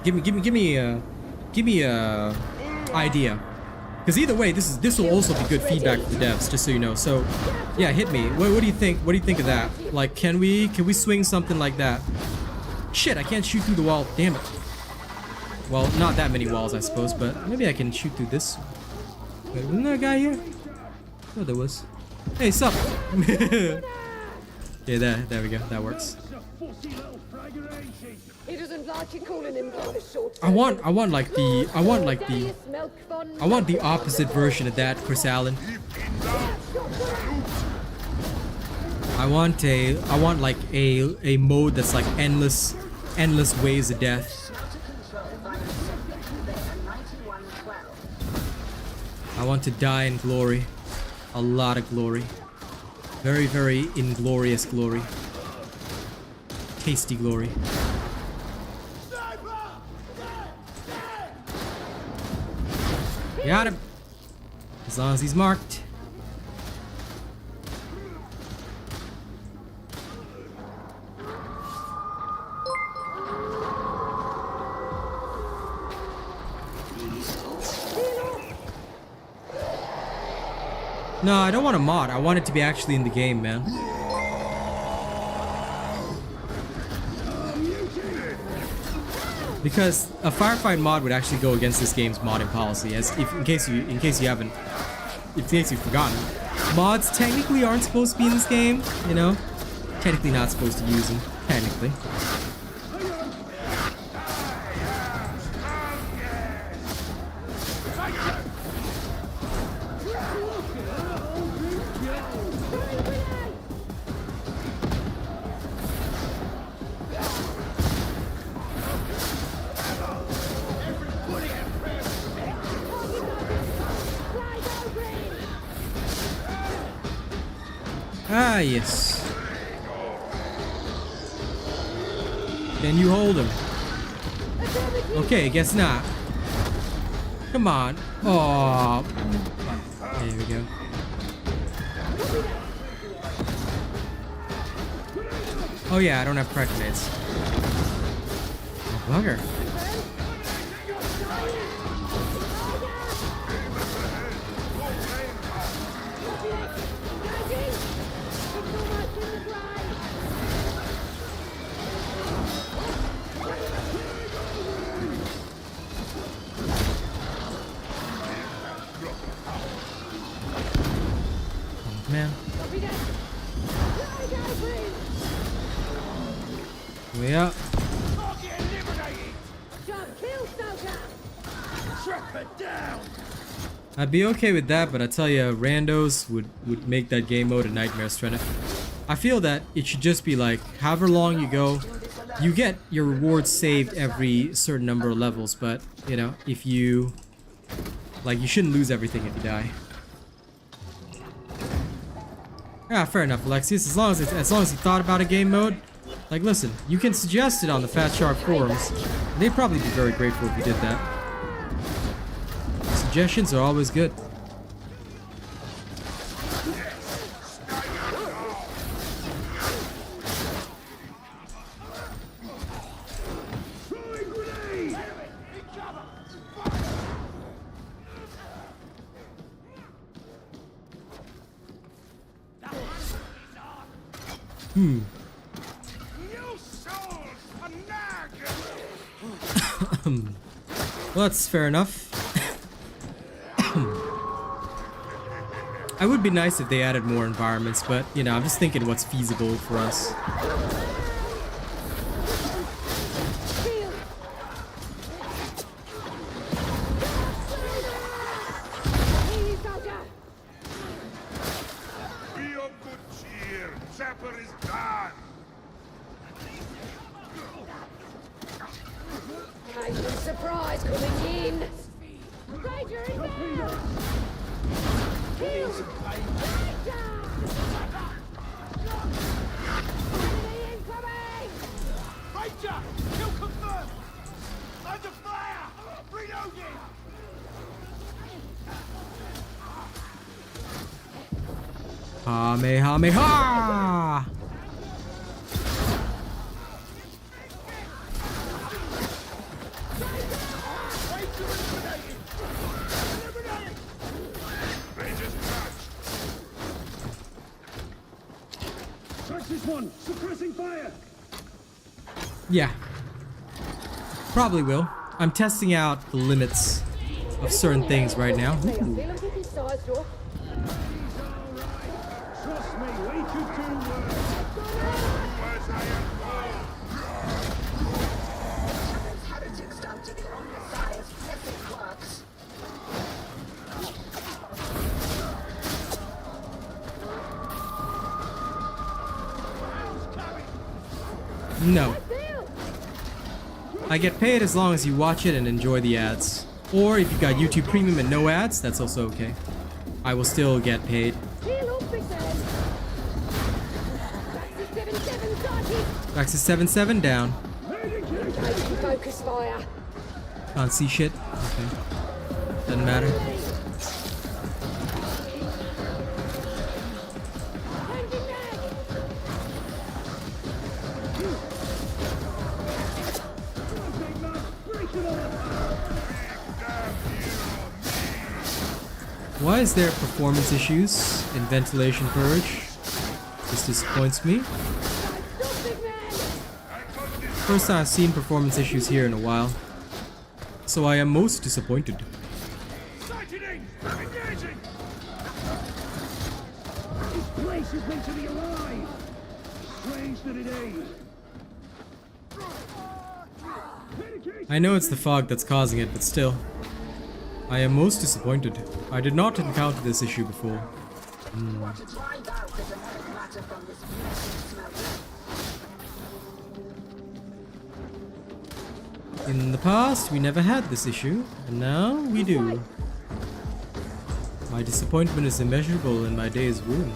give me a idea. Because either way, this will also be good feedback for the devs, just so you know. So, yeah, hit me. What do you think? What do you think of that? Like, can we swing something like that? Shit, I can't shoot through the wall. Damn it. Well, not that many walls, I suppose, but maybe I can shoot through this. Wait, wasn't there a guy here? Oh, there was. Hey, sup? Yeah, there we go. That works. He doesn't like you calling him kind of short. I want the opposite version of that, Chris Allen. I want like a mode that's like endless ways of death. I want to die in glory. A lot of glory. Very, very inglorious glory. Tasty glory. Got him. As long as he's marked. No, I don't want a mod. I want it to be actually in the game, man. Because a firefight mod would actually go against this game's modding policy, as if in case you've forgotten. Mods technically aren't supposed to be in this game, you know? Technically not supposed to use them. Technically. Ah, yes. Can you hold him? Okay, guess not. Come on. Oh. There we go. Oh yeah, I don't have prejudice. Oh, bugger. Man. Way up. I'd be okay with that, but I tell you, randos would make that game mode a nightmare strength. I feel that it should just be like, however long you go, you get your rewards saved every certain number of levels, but, you know, if you... like, you shouldn't lose everything if you die. Yeah, fair enough, Alexius. As long as you thought about a game mode, Like, listen, you can suggest it on the Fat Shark forums. They'd probably be very grateful if you did that. Suggestions are always good. Well, that's fair enough. I would be nice if they added more environments, but, you know, I'm just thinking what's feasible for us. Be of good cheer. Zapper is done. Major surprise coming in. Ranger inbound. Kill. Ranger. Enemy incoming. Ranger! Kill confirmed! Under fire! Reloading! Kamehameha! Touch this one. Suppressing fire. Yeah. Probably will. I'm testing out the limits of certain things right now. Feel them kicking sides, Joe. Trust me, we could do worse. As I am Heretics don't take on the size if it works. No. I get paid as long as you watch it and enjoy the ads. Or if you got YouTube Premium and no ads, that's also okay. I will still get paid. Heal up, big man. Back to 7-7, Sergeant. Back to 7-7 down. Taking focus fire. Can't see shit. Okay. Doesn't matter. Hanging back. Why is there performance issues in Ventilation Purge? This disappoints me. Stop, big man. First time I've seen performance issues here in a while. So I am most disappointed. Sightening! Engaging! This place is meant to be alive! Strange that it ain't. I know it's the fog that's causing it, but still. I am most disappointed. I did not encounter this issue before. What to drive out the demonic matter from this beautiful smoke. In the past, we never had this issue, and now we do. My disappointment is immeasurable and my day is ruined.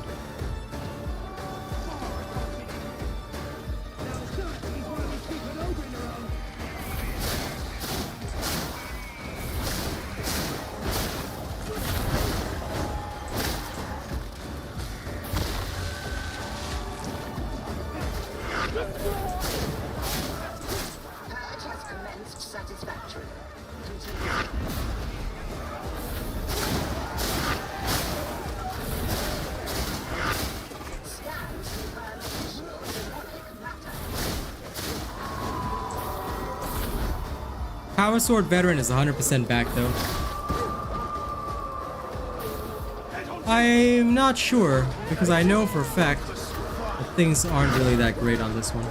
Purge has commenced satisfactory. Continue. Scans confirm additional demonic matter. Power Sword Veteran is 100% back though. I'm not sure, because I know for a fact that things aren't really that great on this one.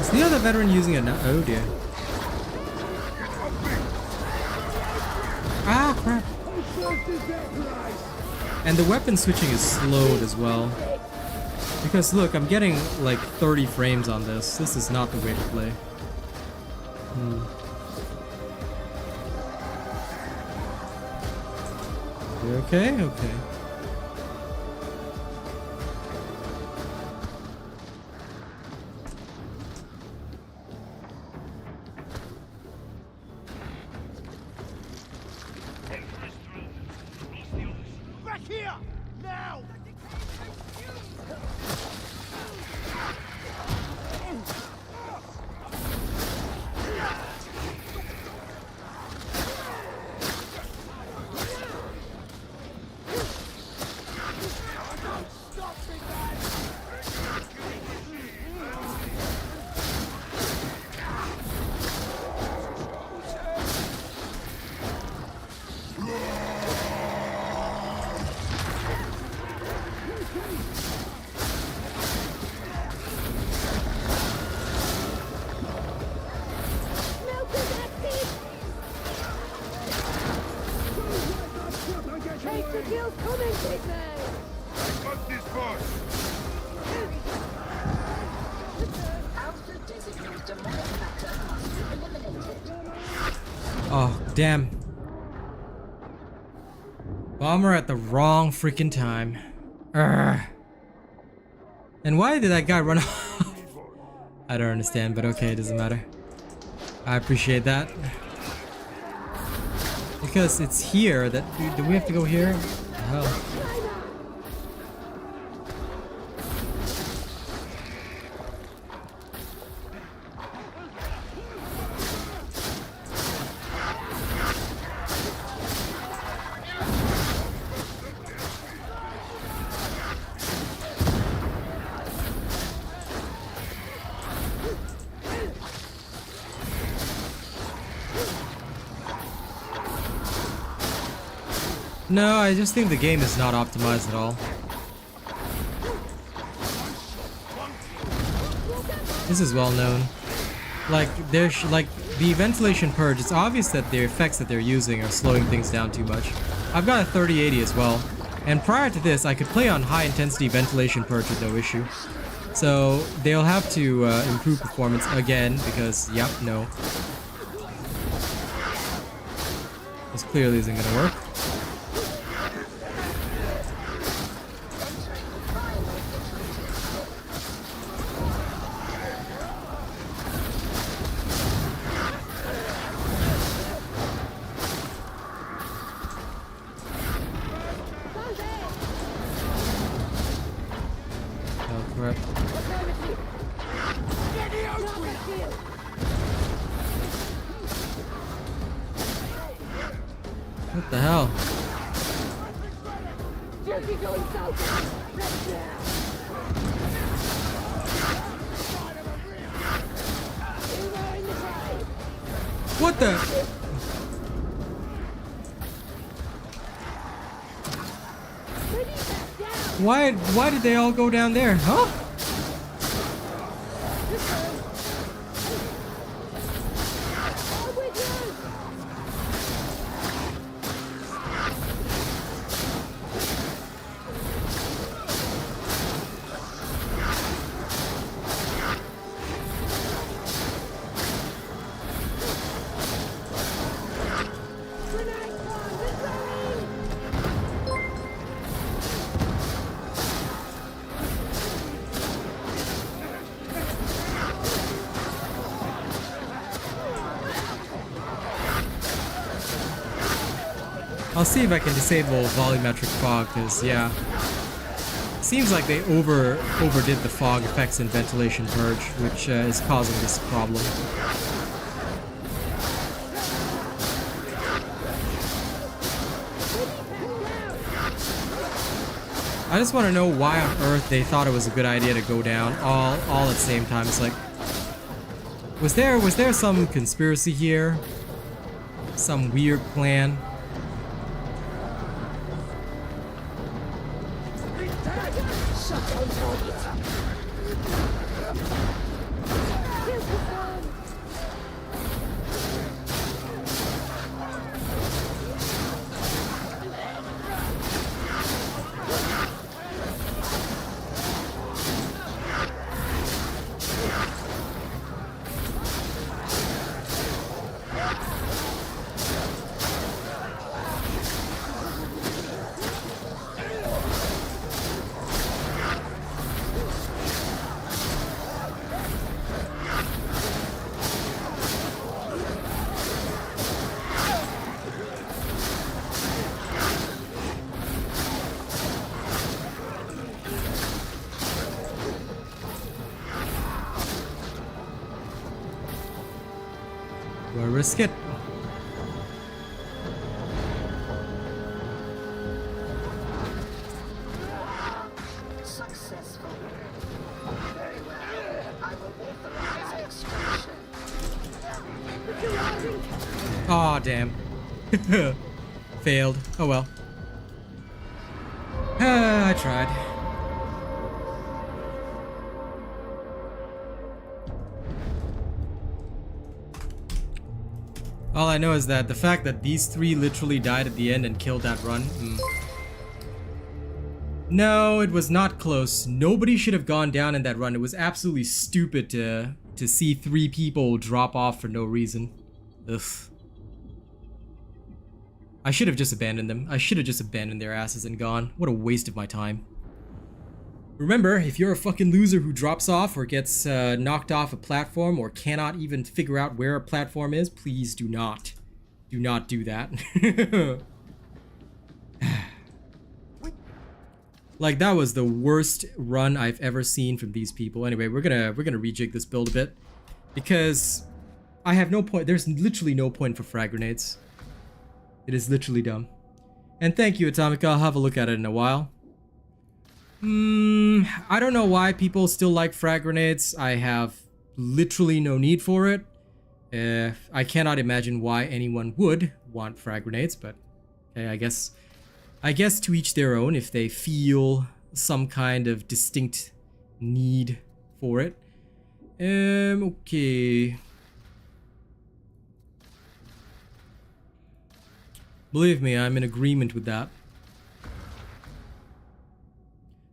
Is the other veteran using a oh dear. Ah, crap. And the weapon switching is slowed as well. Because look, I'm getting like 30 frames on this. This is not the way to play. Okay, okay. Damn. Bomber at the wrong freaking time. Urgh. And why did that guy run off? I don't understand, but okay, it doesn't matter. I appreciate that. Because it's here that... Do we have to go here? What the hell? No, I just think the game is not optimized at all. This is well known. Like, like the ventilation purge, it's obvious that the effects that they're using are slowing things down too much. I've got a 3080 as well, and prior to this, I could play on high intensity ventilation purge with no issue. So they'll have to improve performance again because, yep, no. This clearly isn't gonna work. What the hell? What the? Why did they all go down there? Huh? I'll see if I can disable volumetric fog, because yeah, seems like they overdid the fog effects in ventilation purge, which is causing this problem. I just want to know why on earth they thought it was a good idea to go down all at the same time. It's like, was there some conspiracy here? Some weird plan? We'll risk it. Successful. Very well. I will authorize extraction. Aw, damn. Failed. Oh well. I tried. All I know is that the fact that these three literally died at the end and killed that run. No, it was not close. Nobody should have gone down in that run. It was absolutely stupid to see three people drop off for no reason. Ugh. I should have just abandoned them. I should have just abandoned their asses and gone. What a waste of my time. Remember, if you're a fucking loser who drops off or gets knocked off a platform or cannot even figure out where a platform is, please do not. Do not do that. Like, that was the worst run I've ever seen from these people. Anyway, we're gonna rejig this build a bit because I have no point. There's literally no point for frag grenades. It is literally dumb. And thank you, Atomica. I'll have a look at it in a while. I don't know why people still like frag grenades. I have literally no need for it. I cannot imagine why anyone would want frag grenades, but okay, I guess to each their own if they feel some kind of distinct need for it. Okay. Believe me, I'm in agreement with that.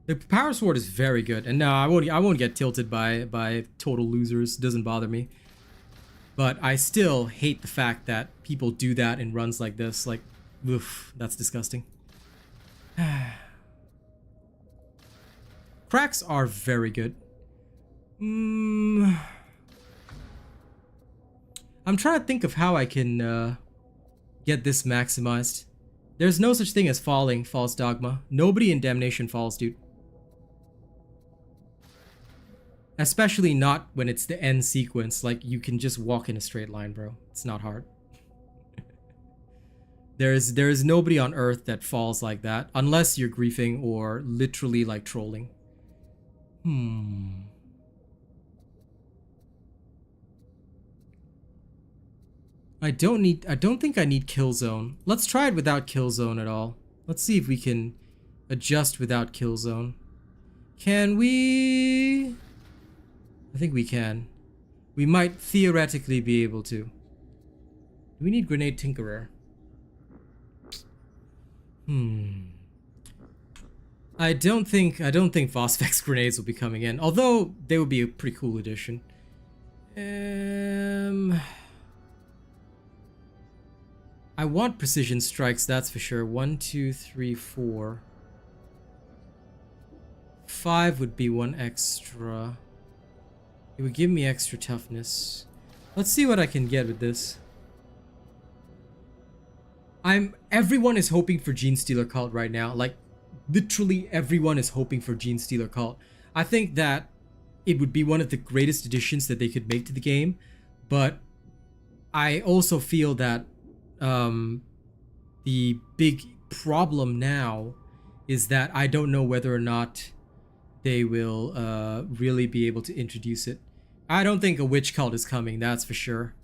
The power sword is very good, and no, I won't get tilted by total losers. It doesn't bother me. But I still hate the fact that people do that in runs like this. Like, oof, that's disgusting. Cracks are very good. I'm trying to think of how I can get this maximized. There's no such thing as falling, false dogma. Nobody in Damnation falls, dude. Especially not when it's the end sequence. Like, you can just walk in a straight line, bro. It's not hard. There is nobody on Earth that falls like that, unless you're griefing or literally like trolling. I don't think I need kill zone. Let's try it without kill zone at all. Let's see if we can adjust without kill zone. Can we? I think we can. We might theoretically be able to. Do we need grenade tinkerer? I don't think Phosphex grenades will be coming in, although they would be a pretty cool addition. I want precision strikes, that's for sure. 1, 2, 3, 4. 5 would be one extra. It would give me extra toughness. Let's see what I can get with this. Everyone is hoping for Gene Stealer Cult right now. Like, literally everyone is hoping for Gene Stealer Cult. I think that it would be one of the greatest additions that they could make to the game, but I also feel that the big problem now is that I don't know whether or not they will really be able to introduce it. I don't think a witch cult is coming, that's for sure.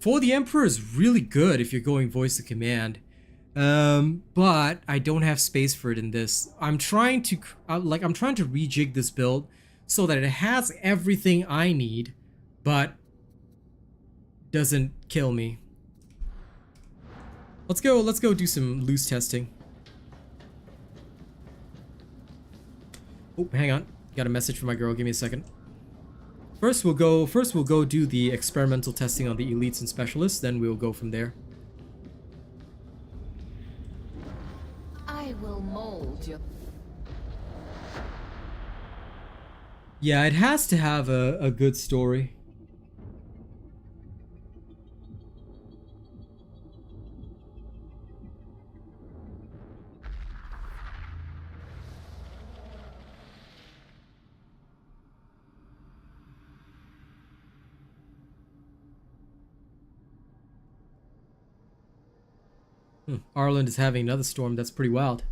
For the Emperor is really good if you're going voice to command, but I don't have space for it in this. I'm trying to rejig this build so that it has everything I need, but doesn't kill me. Let's go do some loose testing. Oh, hang on. Got a message from my girl. Give me a second. First we'll go do the experimental testing on the elites and specialists, then we'll go from there. I will mold you. Yeah, it has to have a good story. Ireland is having another storm. That's pretty wild.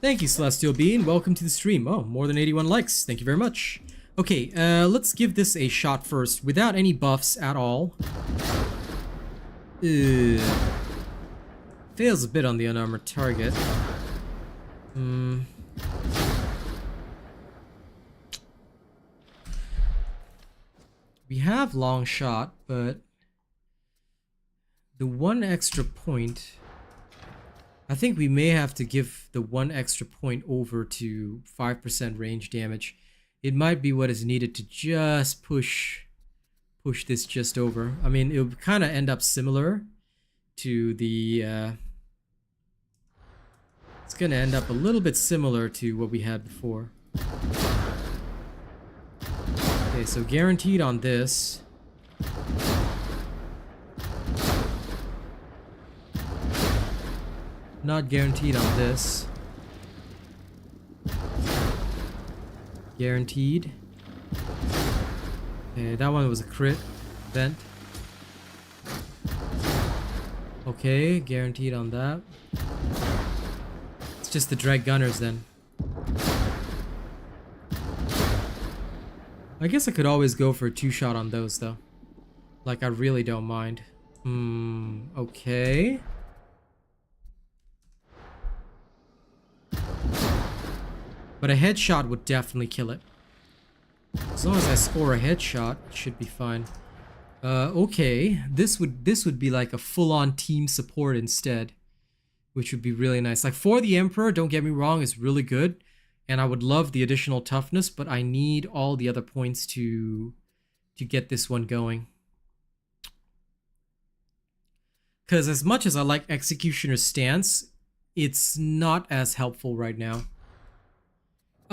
Thank you, Celestial Being. Welcome to the stream. Oh, more than 81 likes. Thank you very much. Okay, let's give this a shot first, without any buffs at all. Fails a bit on the unarmored target. We have long shot, but the one extra point, I think we may have to give the one extra point over to 5% range damage. It might be what is needed to just push this just over. I mean, it'll kind of end up similar to the... it's gonna end up a little bit similar to what we had before. Okay, so guaranteed on this. Not guaranteed on this. Guaranteed. Okay, that one was a crit event. Okay, guaranteed on that. It's just the drag gunners then. I guess I could always go for a 2-shot on those though. Like, I really don't mind. Okay. But a headshot would definitely kill it. As long as I score a headshot, it should be fine. Okay, this would be like a full-on team support instead, which would be really nice. Like, for the Emperor, don't get me wrong, is really good, and I would love the additional toughness, but I need all the other points to get this one going. Because as much as I like Executioner's stance, it's not as helpful right now.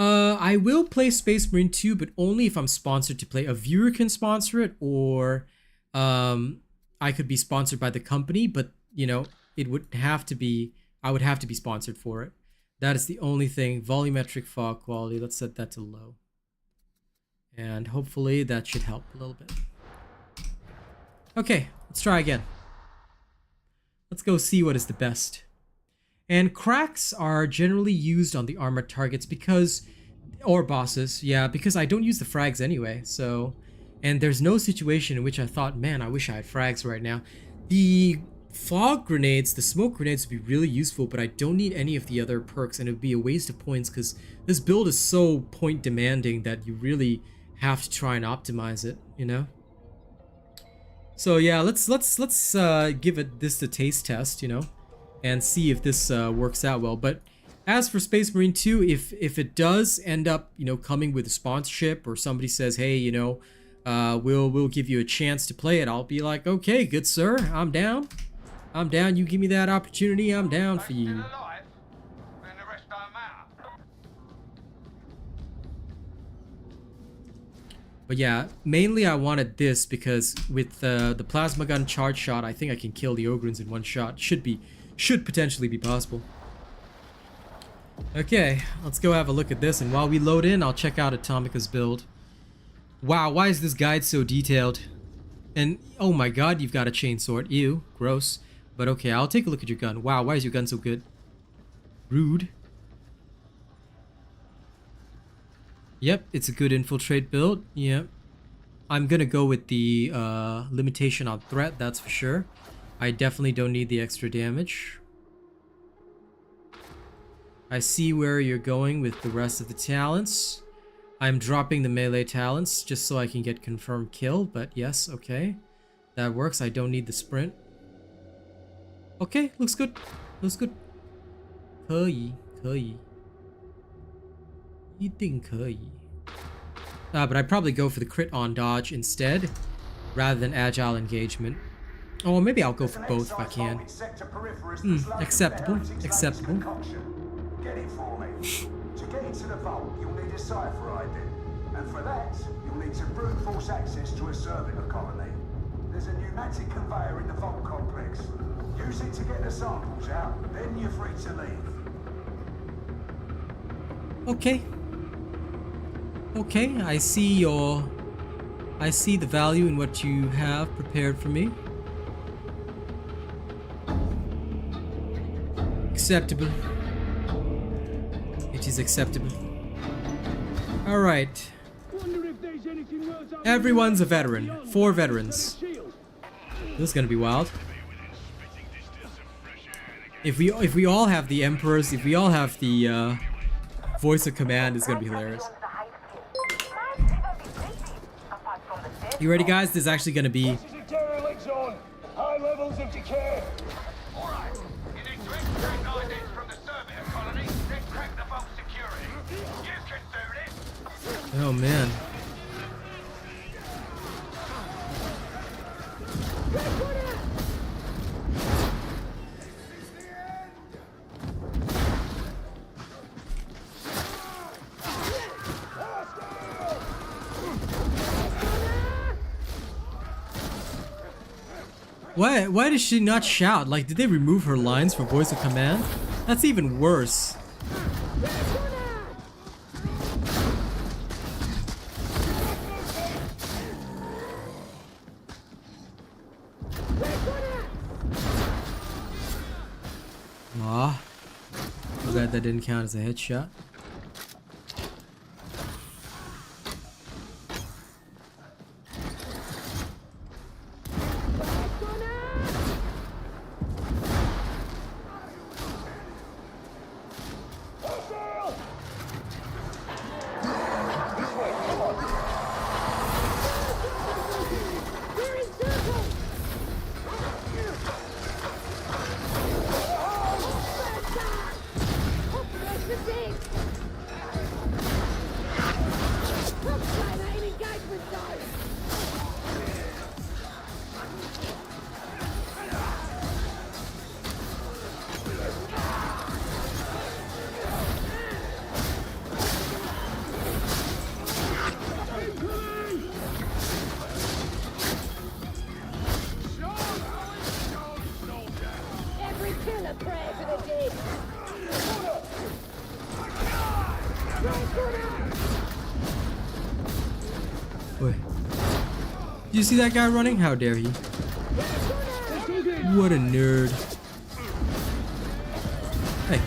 I will play Space Marine 2, but only if I'm sponsored to play. A viewer can sponsor it, or I could be sponsored by the company, but, you know, it would have to be, I would have to be sponsored for it. That is the only thing. Volumetric fog quality, let's set that to low. And hopefully that should help a little bit. Okay, let's try again. Let's go see what is the best. And cracks are generally used on the armored targets because, or bosses, yeah, because I don't use the frags anyway, so, and there's no situation in which I thought, man, I wish I had frags right now. The fog grenades, the smoke grenades would be really useful, but I don't need any of the other perks, and it would be a waste of points because this build is so point demanding that you really have to try and optimize it, you know? So yeah, let's give it this the taste test, you know? And see if this works out well. But as for Space Marine 2, if it does end up, you know, coming with a sponsorship, or somebody says, hey, you know, we'll give you a chance to play it, I'll be like, okay, good sir, I'm down. I'm down. You give me that opportunity, I'm down for you. But yeah, mainly I wanted this because with the plasma gun charge shot, I think I can kill the Ogrins in one shot. Should potentially be possible. Okay, let's go have a look at this, and while we load in, I'll check out Atomica's build. Wow, why is this guide so detailed? And oh my god, you've got a chainsword. Ew, gross. But okay, I'll take a look at your gun. Wow, why is your gun so good? Rude. Yep, it's a good infiltrate build. Yep. I'm gonna go with the limitation on threat, that's for sure. I definitely don't need the extra damage. I see where you're going with the rest of the talents. I'm dropping the melee talents just so I can get confirmed kill, but yes, okay. That works, I don't need the sprint. Okay, looks good. Looks good. 可以，可以。一定可以。But I'd probably go for the crit on dodge instead, rather than agile engagement. Oh, maybe I'll go for both if I can. Acceptable. Acceptable. Get it for me. To get into the vault, you'll need a cipher ID. And for that, you'll need to brute force access to a servitor colony. There's a pneumatic conveyor in the vault complex. Use it to get the samples out, then you're free to leave. Okay. Okay, I see the value in what you have prepared for me. Acceptable. It is acceptable. Alright. Everyone's a veteran. 4 veterans. This is gonna be wild. If we all have the Emperors, if we all have the voice of command, it's gonna be hilarious. You ready, guys? This is actually gonna be high levels of decay. Alright, you need to extract IDs from the servitor colony, then crack the vault security. You can do this! Oh man. Why does she not shout? Like, did they remove her lines for voice of command? That's even worse. Aw. Too bad that didn't count as a headshot. Wait. Did you see that guy running? How dare he? What a nerd. Hey.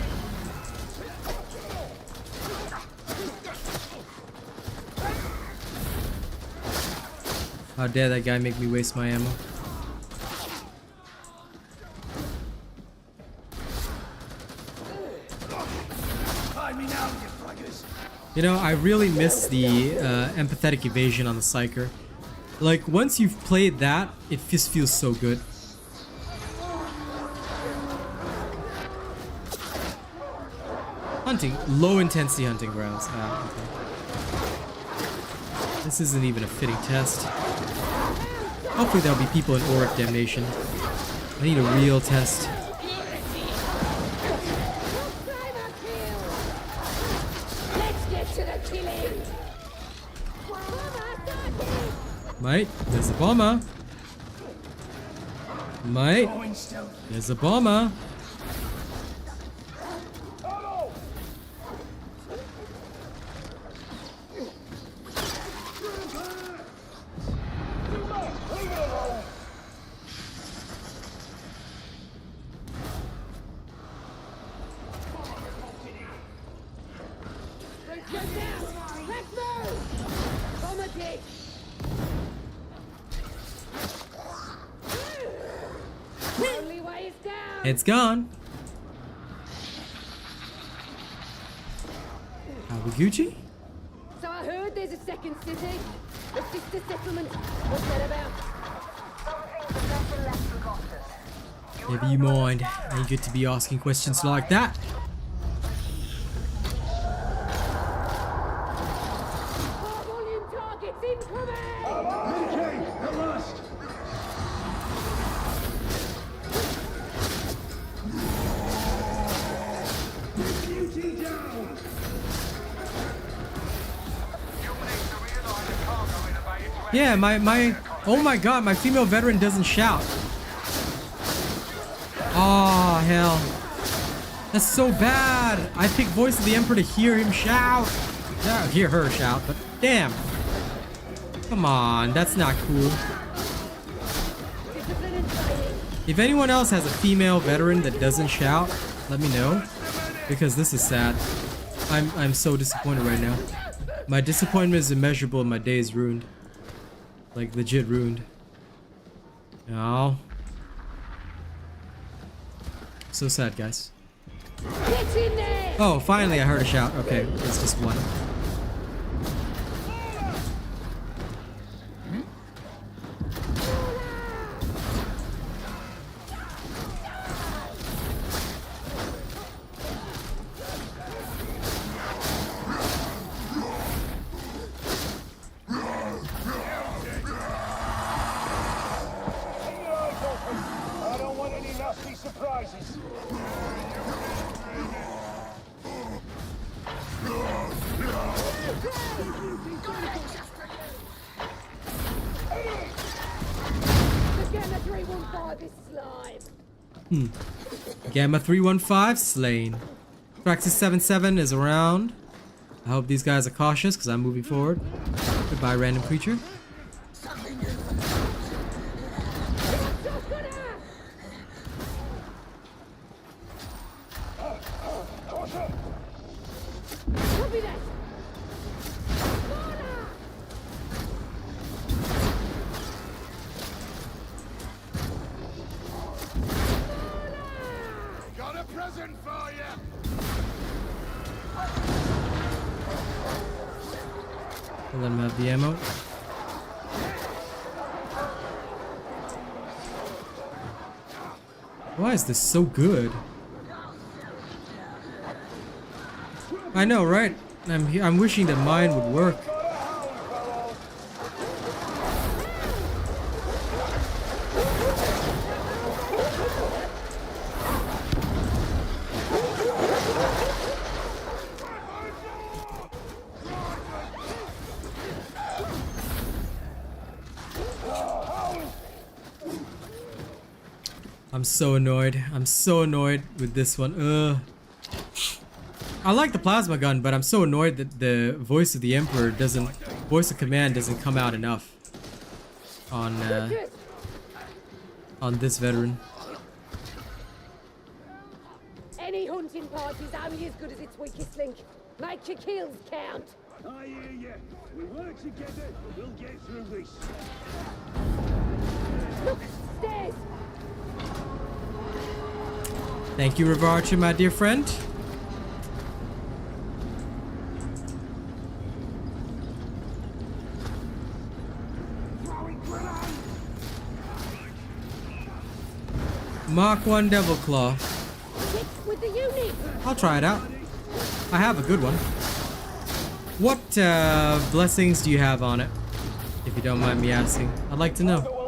How dare that guy make me waste my ammo? You know, I really miss the empathetic evasion on the Psyker. Like, once you've played that, it just feels so good. Hunting. Low intensity hunting grounds. Ah, okay. This isn't even a fitting test. Hopefully there'll be people in Oric Damnation. I need a real test. Mate, there's a bomber. Mate, there's a bomber. It's gone. Are we Gucci? So I heard there's a second city. The sister settlement. What's that about? Never you mind. Ain't good to be asking questions like that. Volume targets incoming! Okay, at last. Yeah, oh my god, my female veteran doesn't shout. Oh, hell. That's so bad. I picked Voice of the Emperor to hear him shout. Yeah, hear her shout, but damn. Come on, that's not cool. If anyone else has a female veteran that doesn't shout, let me know. Because this is sad. I'm so disappointed right now. My disappointment is immeasurable and my day is ruined. Like, legit ruined. Oh. So sad, guys. Oh, finally I heard a shout. Okay, it's just one. Gamma 315 is slime. Gamma 315 slain. Praxis 77 is around. I hope these guys are cautious because I'm moving forward. Goodbye, random creature. Copy that. Got a present for you. I'll let him have the ammo. Why is this so good? I know, right? I'm wishing that mine would work. I'm so annoyed. I'm so annoyed with this one. I like the plasma gun, but I'm so annoyed that the voice of the Emperor doesn't, voice of command doesn't come out enough on this veteran. Any hunting party's only as good as its weakest link. Make your kills count. I hear you. We work together, we'll get through this. Look, stairs. Thank you, Rivarcha, my dear friend. Mark 1 Devil Claw. Stick with the unit. I'll try it out. I have a good one. What blessings do you have on it? If you don't mind me asking. I'd like to know.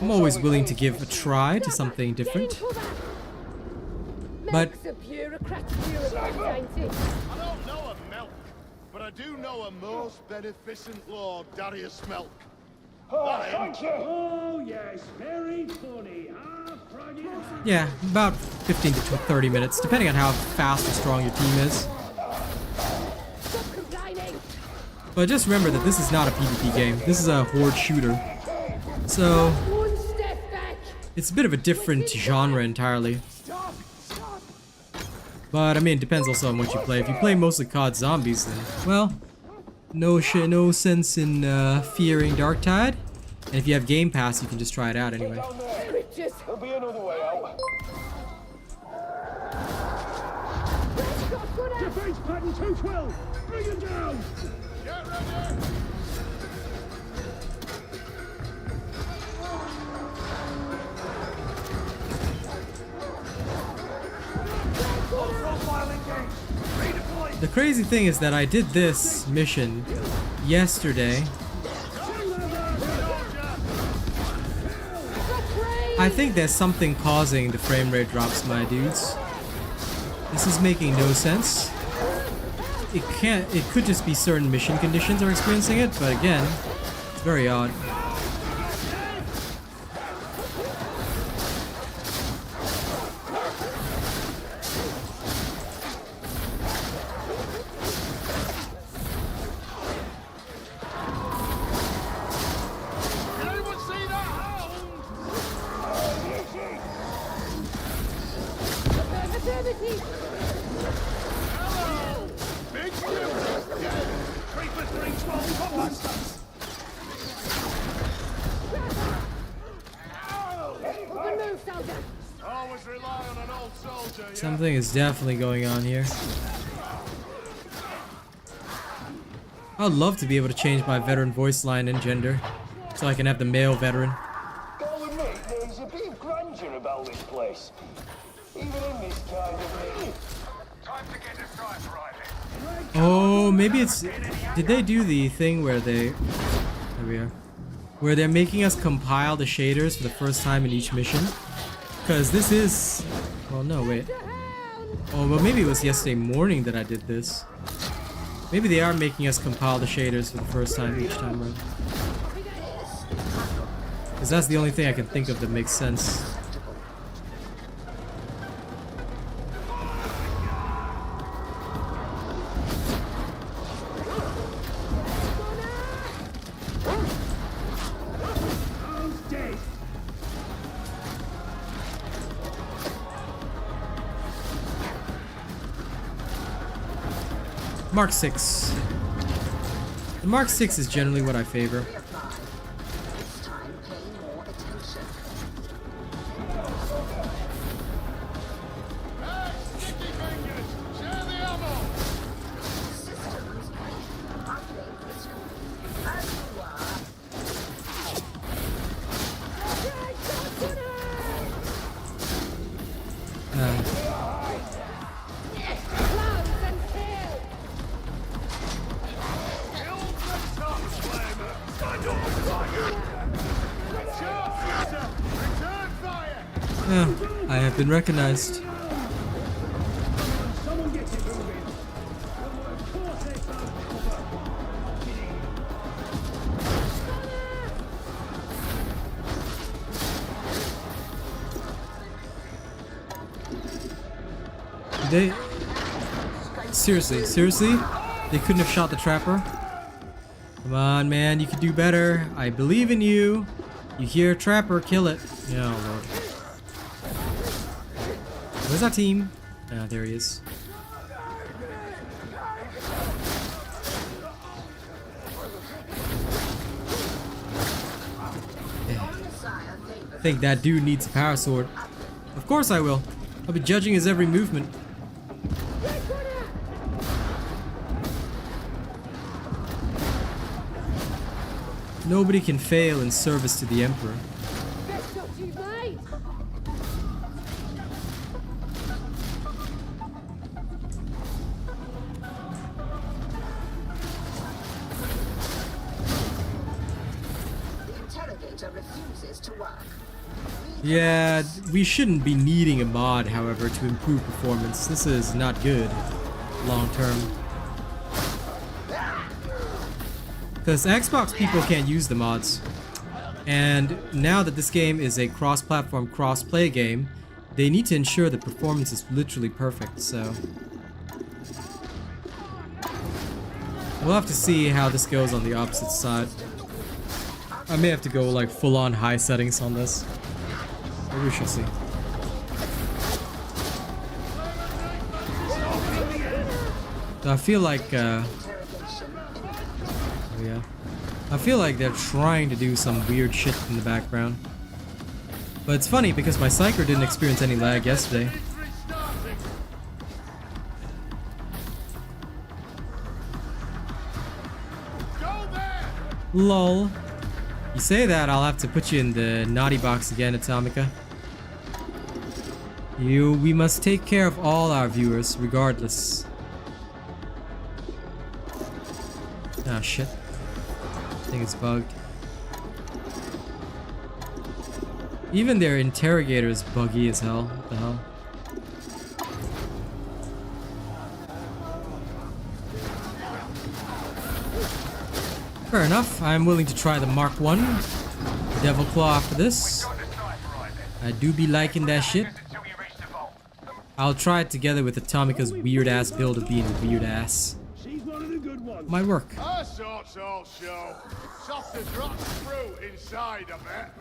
I'm always willing to give a try to something different. But Milk's a bureaucrat ain't it? I don't know of milk, but I do know a most beneficent lord, Darius Milk. Oh, thank you. Oh, yes, very funny. yeah, about 15 to 30 minutes, depending on how fast or strong your team is. Stop complaining. But just remember that this is not a PvP game. This is a horde shooter. So One step back. it's a bit of a different genre entirely. But I mean, it depends also on what you play. If you play mostly COD zombies, then well, no sense in fearing Darktide. And if you have Game Pass, you can just try it out anyway. Scriptures. There'll be another way out. Defense pattern 212. Bring him down. Get ready! The crazy thing is that I did this mission yesterday. I think there's something causing the frame rate drops, my dudes. This is making no sense. It could just be certain mission conditions are experiencing it, but again, it's very odd. Did anyone see that hound? Affirmativity. Hello! Big difference! Creeper 312 combat stance. Up and move, soldier. Always rely on an old soldier, yeah? Something is definitely going on here. I'd love to be able to change my veteran voice line and gender, so I can have the male veteran. Go with me, there's a bit of grandeur about this place. Even in this kind of Time to get the guys right. Oh, maybe it's... Did they do the thing where they... There we are. Where they're making us compile the shaders for the first time in each mission? Because this is... Well, no, wait. Oh, well, maybe it was yesterday morning that I did this. Maybe they are making us compile the shaders for the first time each time around. Because that's the only thing I can think of that makes sense. Mark 6. The Mark 6 is generally what I favor. This time, pay more attention. Hey, sticky fingers! Share the ammo! Systems brief. Update this week. As you are. Close and kill! Kill the top flamer! Sharpshooter! Return fire! I have been recognized. They seriously, they couldn't have shot the trapper. Come on, man, you can do better. I believe in you. You hear a trapper, kill it. Oh lord. Where's our team? Ah, there he is. I think that dude needs a power sword. Of course I will. I'll be judging his every movement. Nobody can fail in service to the Emperor. That's not too late! The interrogator refuses to work. Yeah, we shouldn't be needing a mod, however, to improve performance. This is not good long term. Because Xbox people can't use the mods. And now that this game is a cross-platform, cross-play game, they need to ensure the performance is literally perfect, so... we'll have to see how this goes on the opposite side. I may have to go like full-on high settings on this. But we shall see. I feel like, yeah. I feel like they're trying to do some weird shit in the background. But it's funny because my Psyker didn't experience any lag yesterday. LOL. You say that, I'll have to put you in the naughty box again, Atomica. We must take care of all our viewers, regardless. Ah, shit. I think it's bugged. Even their interrogator is buggy as hell. What the hell? Fair enough. I'm willing to try the Mark 1 Devil Claw after this. I do be liking that shit. I'll try it together with Atomica's weird ass build of being a weird ass. Might work. Our sorts all show. Soft as rotten fruit inside, I bet.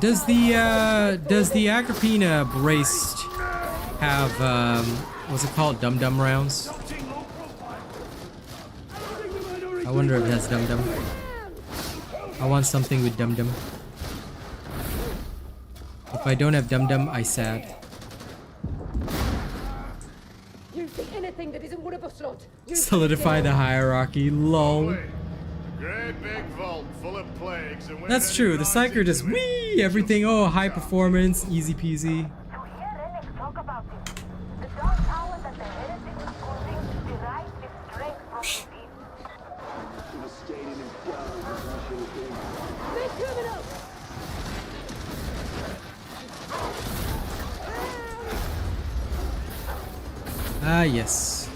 Does the Agrippina braced have what's it called? Dum Dum rounds? I wonder if it has Dum Dum. I want something with Dum Dum. If I don't have Dum Dum, I sad. You see anything that isn't one of us lot? Solidify the hierarchy, lol. Great big vault full of plagues, and when That's true, the Psyker just whee everything, oh high performance, easy peasy. Talk about this. The dark power that the heretic is causing derives its strength from within. They're criminals! Ah yes.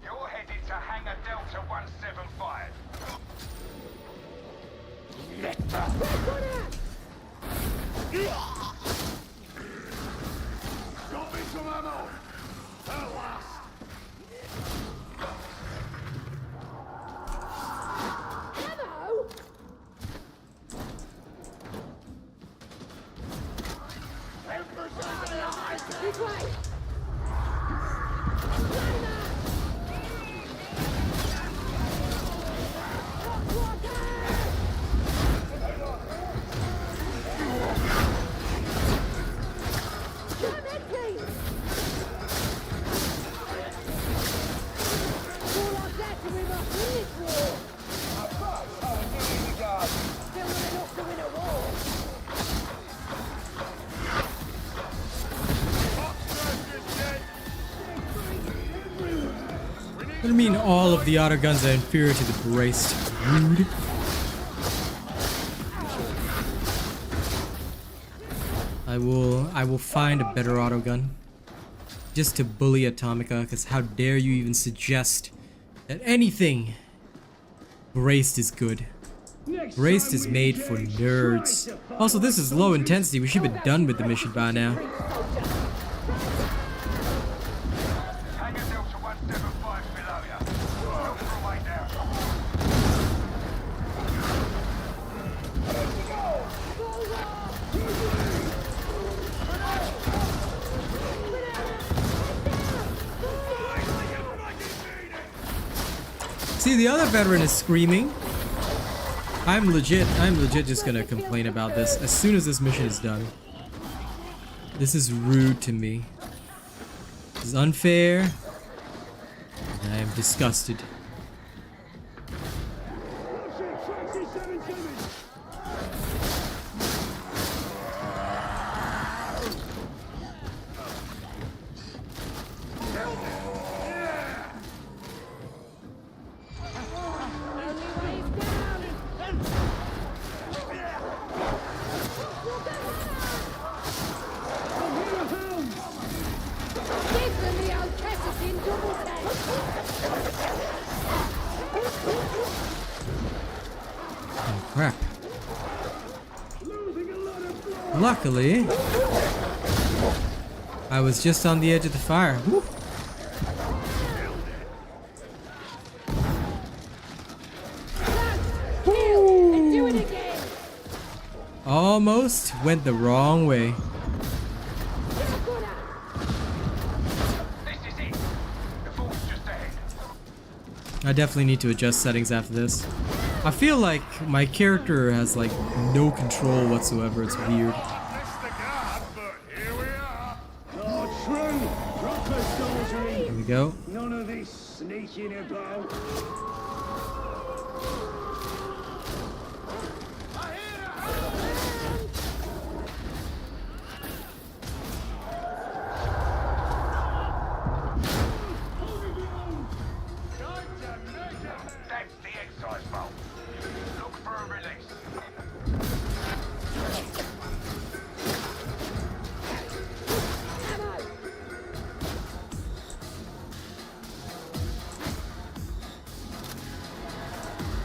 You're headed to Hangar Delta 175. Got me some ammo! At last! This way! What do you mean all of the auto guns are inferior to the braced? Rude. I will find a better auto gun. Just to bully Atomica, because how dare you even suggest that anything braced is good. Braced is made for nerds. Also, this is low intensity. We should be done with the mission by now. Hangar Delta 175 below ya. Look for a way down. See, the other veteran is screaming. I'm legit just gonna complain about this as soon as this mission is done. This is rude to me. This is unfair. And I am disgusted. Crap. Luckily, I was just on the edge of the fire. Woo. Almost went the wrong way. This is it. The fort's just ahead. I definitely need to adjust settings after this. I feel like my character has like no control whatsoever. It's weird. Missed the guard, but here we are. Oh, true. Proper soldiering. Here we go. None of this sneaking about. That's the excise vault. Look for a release.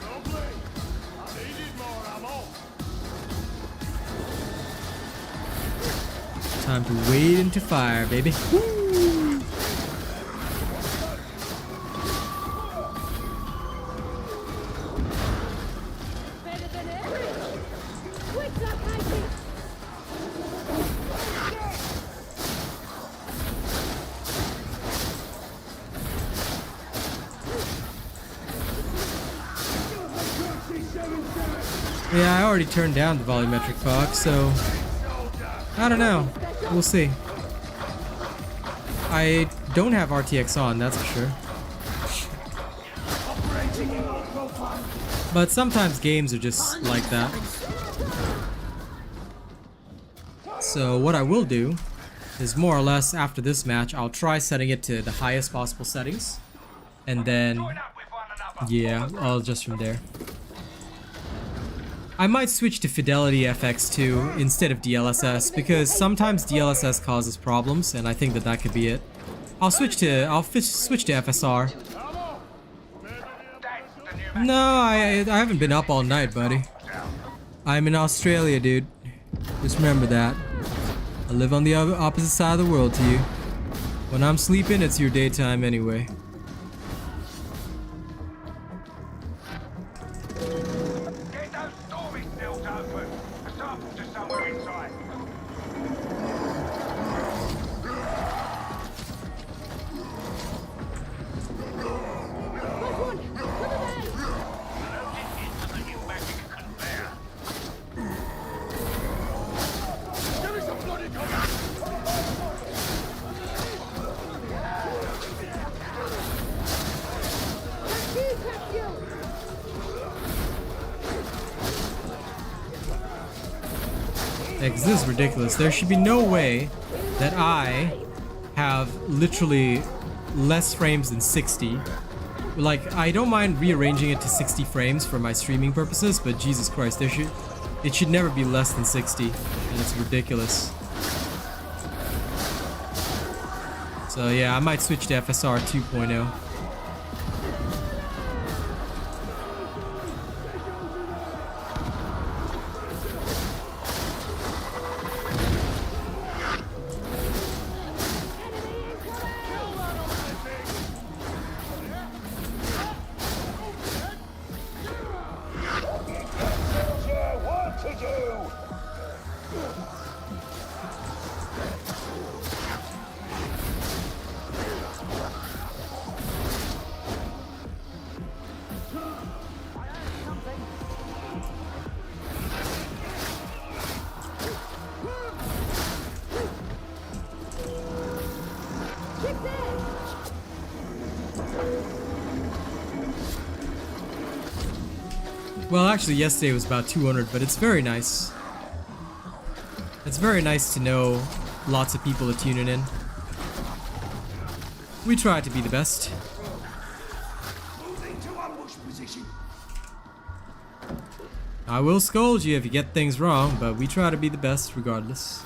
Lovely. I needed more ammo. Time to wade into fire, baby. Woo! Better than ever. Quick, Darktide. Yeah, I already turned down the volumetric fog, so I don't know. We'll see. I don't have RTX on, that's for sure. But sometimes games are just like that. So what I will do is more or less after this match, I'll try setting it to the highest possible settings. And then, Join up with one another. yeah, I'll adjust from there. I might switch to Fidelity FX2 instead of DLSS because sometimes DLSS causes problems and I think that that could be it. I'll switch to FSR. No, I haven't been up all night, buddy. I'm in Australia, dude. Just remember that. I live on the opposite side of the world to you. When I'm sleeping, it's your daytime anyway. Get those storage cells open. The samples are somewhere inside. This is ridiculous. There should be no way that I have literally less frames than 60. Like, I don't mind rearranging it to 60 frames for my streaming purposes, but Jesus Christ, it should never be less than 60, and it's ridiculous. So yeah, I might switch to FSR 2.0. Well, actually, yesterday was about 200, but it's very nice. It's very nice to know lots of people are tuning in. We try to be the best. I will scold you if you get things wrong, but we try to be the best regardless.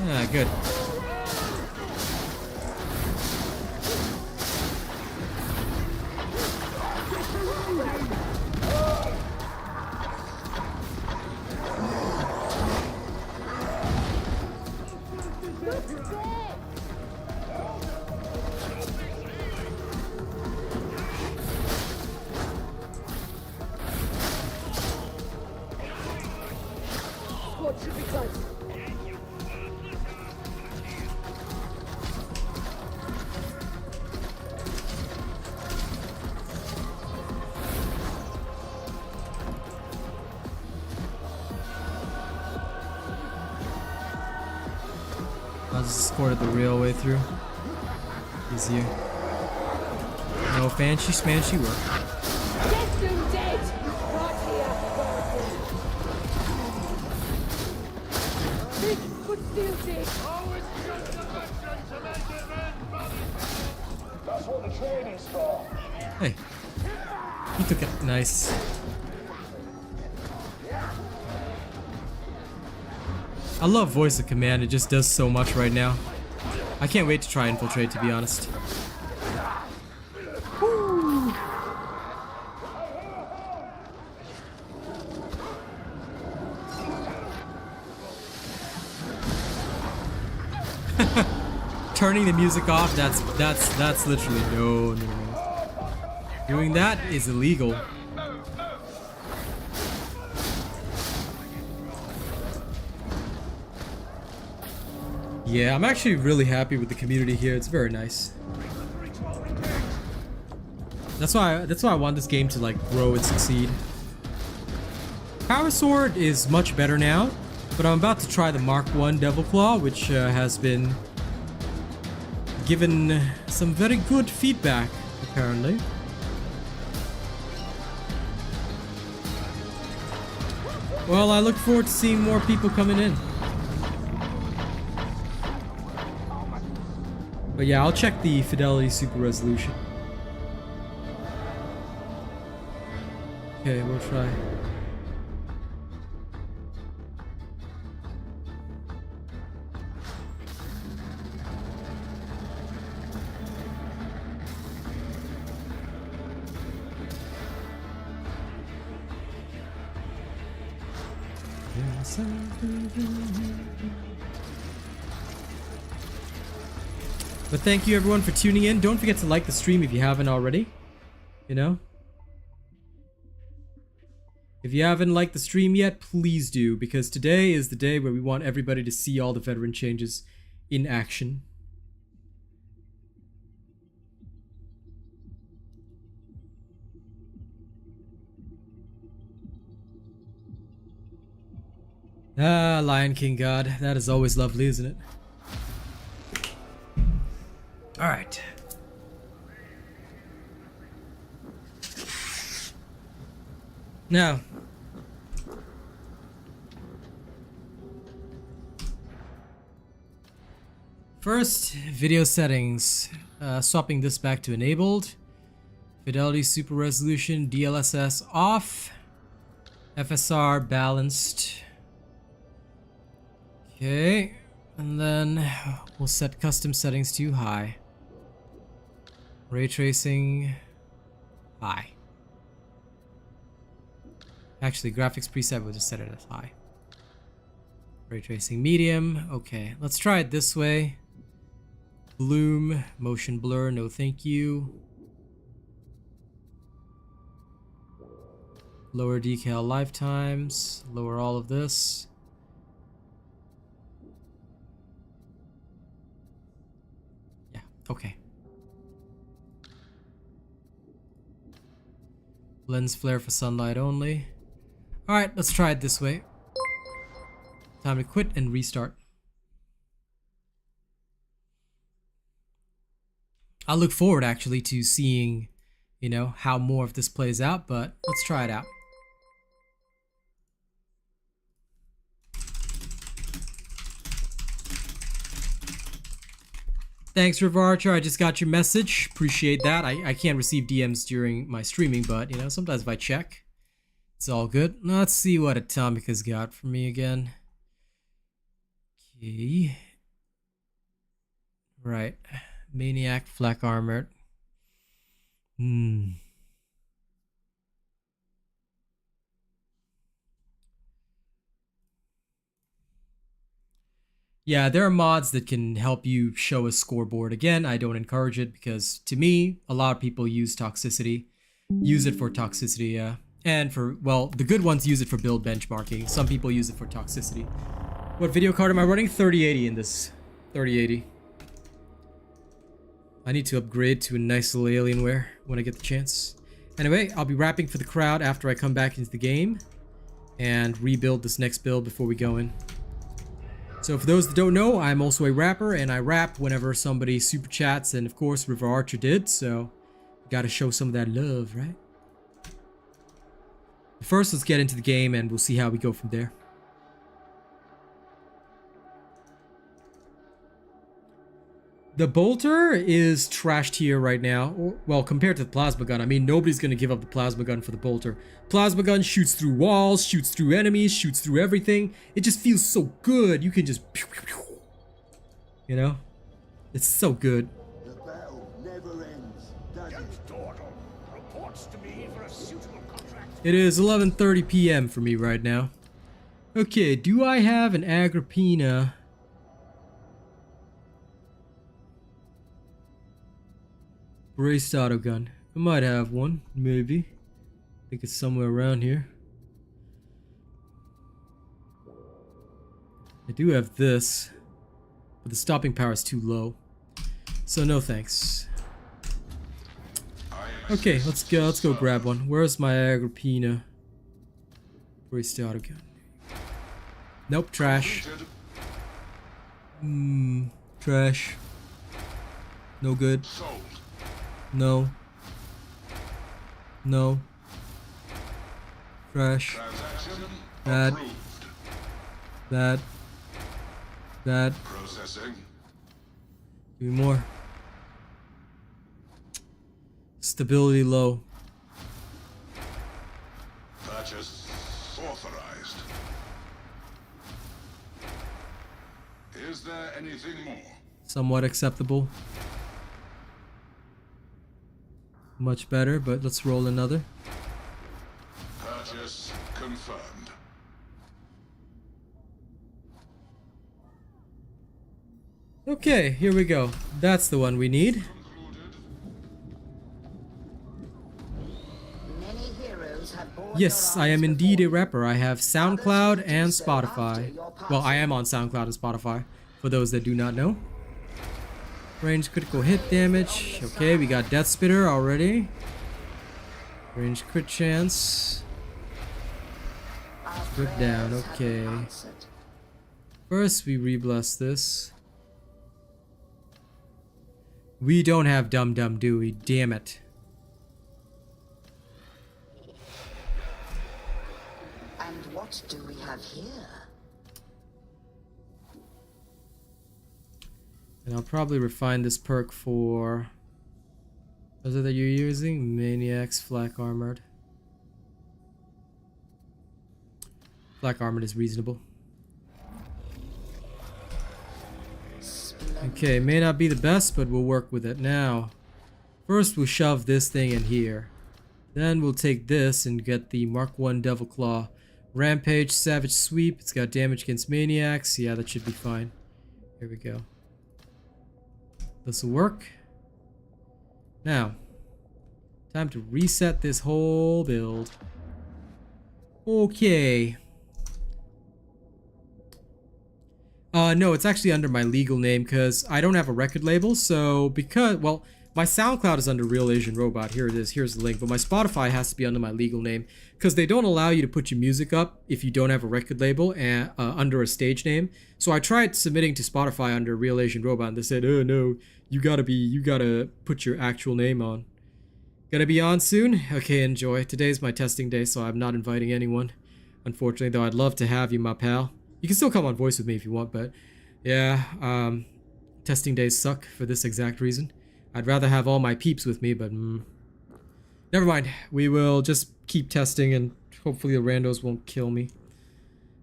Yeah, good. Squad should be close. I'll just escort it the real way through. Easier. No fancy smanchy work. Get them dead! Right here, Big foot steel dig. Always just a mission to make it end, buddy. That's what the training's for. Hey. He took it. Nice. I love voice of command. It just does so much right now. I can't wait to try Infiltrate, to be honest. Woo. Turning the music off, that's literally no. Doing that is illegal. Yeah, I'm actually really happy with the community here. It's very nice. That's why I want this game to like grow and succeed. Power Sword is much better now, but I'm about to try the Mark 1 Devil Claw, which has been given some very good feedback, apparently. Well, I look forward to seeing more people coming in. But yeah, I'll check the fidelity super resolution. Okay, we'll try. But thank you everyone for tuning in. Don't forget to like the stream if you haven't already. You know? If you haven't liked the stream yet, please do, because today is the day where we want everybody to see all the veteran changes in action. Ah, Lion King God. That is always lovely, isn't it? Alright. Now. First, video settings. Swapping this back to enabled. Fidelity super resolution, DLSS off. FSR balanced. Okay, and then we'll set custom settings to high. Ray tracing, high. Actually, graphics preset, we'll just set it as high. Ray tracing medium, okay. Let's try it this way. Bloom, motion blur, no thank you. Lower decal lifetimes, lower all of this. Okay. Lens flare for sunlight only. Alright, let's try it this way. Time to quit and restart. I look forward actually to seeing, you know, how more of this plays out, but let's try it out. Thanks, River Archer. I just got your message. Appreciate that. I can't receive DMs during my streaming, but, you know, sometimes if I check, it's all good. Let's see what Atomic has got for me again. Okay. Right. Maniac, flak armor. Yeah, there are mods that can help you show a scoreboard. Again, I don't encourage it because to me, a lot of people use toxicity. Use it for toxicity, yeah. And for, well, the good ones use it for build benchmarking. Some people use it for toxicity. What video card am I running? 3080 in this. 3080. I need to upgrade to a nice little Alienware when I get the chance. Anyway, I'll be rapping for the crowd after I come back into the game and rebuild this next build before we go in. So for those that don't know, I'm also a rapper, and I rap whenever somebody super chats, and of course River Archer did, so gotta show some of that love, right? First, let's get into the game and we'll see how we go from there. The bolter is trashed here right now. Well, compared to the plasma gun, I mean, nobody's gonna give up the plasma gun for the bolter. Plasma gun shoots through walls, shoots through enemies, shoots through everything. It just feels so good. You can just, you know, it's so good. The battle never ends, does it? Reports to me for a suitable contract. It is 11:30 p.m. for me right now. Okay, do I have an Agrippina? Braced autogun. I might have one, maybe. I think it's somewhere around here. I do have this, but the stopping power is too low. So no thanks. Okay, let's go grab one. Where's my Agrippina? Braced autogun. Nope, trash. Trash. No good. No. No. Trash. Bad. Bad. Bad. Processing. Give me more. Stability low. Purchase authorized. Is there anything more? Somewhat acceptable. Much better, but let's roll another. Purchase confirmed. Okay, here we go. That's the one we need. Many heroes have borne Yes, your I am arms indeed a before you. rapper. I have Others SoundCloud will do and so after Spotify. your Well, I passing. am on SoundCloud and Spotify, for those that do not know. Range critical hit damage. Okay, we got Death Spitter already. Range crit chance. Our Good down, prayers have okay. been answered. First, we re-bless this. We don't have Dum Dum, do we? Damn it. And what do we have here? And I'll probably refine this perk for... What is it that you're using? Maniacs, Flak Armored. Flak Armored is reasonable. Okay, may not be the best, but we'll work with it. Now, first we'll shove this thing in here. Then we'll take this and get the Mark 1 Devil Claw. Rampage, Savage Sweep. It's got damage against Maniacs. Yeah, that should be fine. Here we go. This will work. Now, time to reset this whole build. Okay. No, it's actually under my legal name because I don't have a record label. So well, my SoundCloud is under RealAsianRobot. Here it is. Here's the link. But my Spotify has to be under my legal name because they don't allow you to put your music up if you don't have a record label and under a stage name. So I tried submitting to Spotify under RealAsianRobot and they said, "Oh no, you gotta put your actual name on." Gonna be on soon? Okay, enjoy. Today's my testing day, so I'm not inviting anyone. Unfortunately, though, I'd love to have you, my pal. You can still come on voice with me if you want, but yeah, testing days suck for this exact reason. I'd rather have all my peeps with me, but never mind. We will just keep testing and hopefully the randos won't kill me.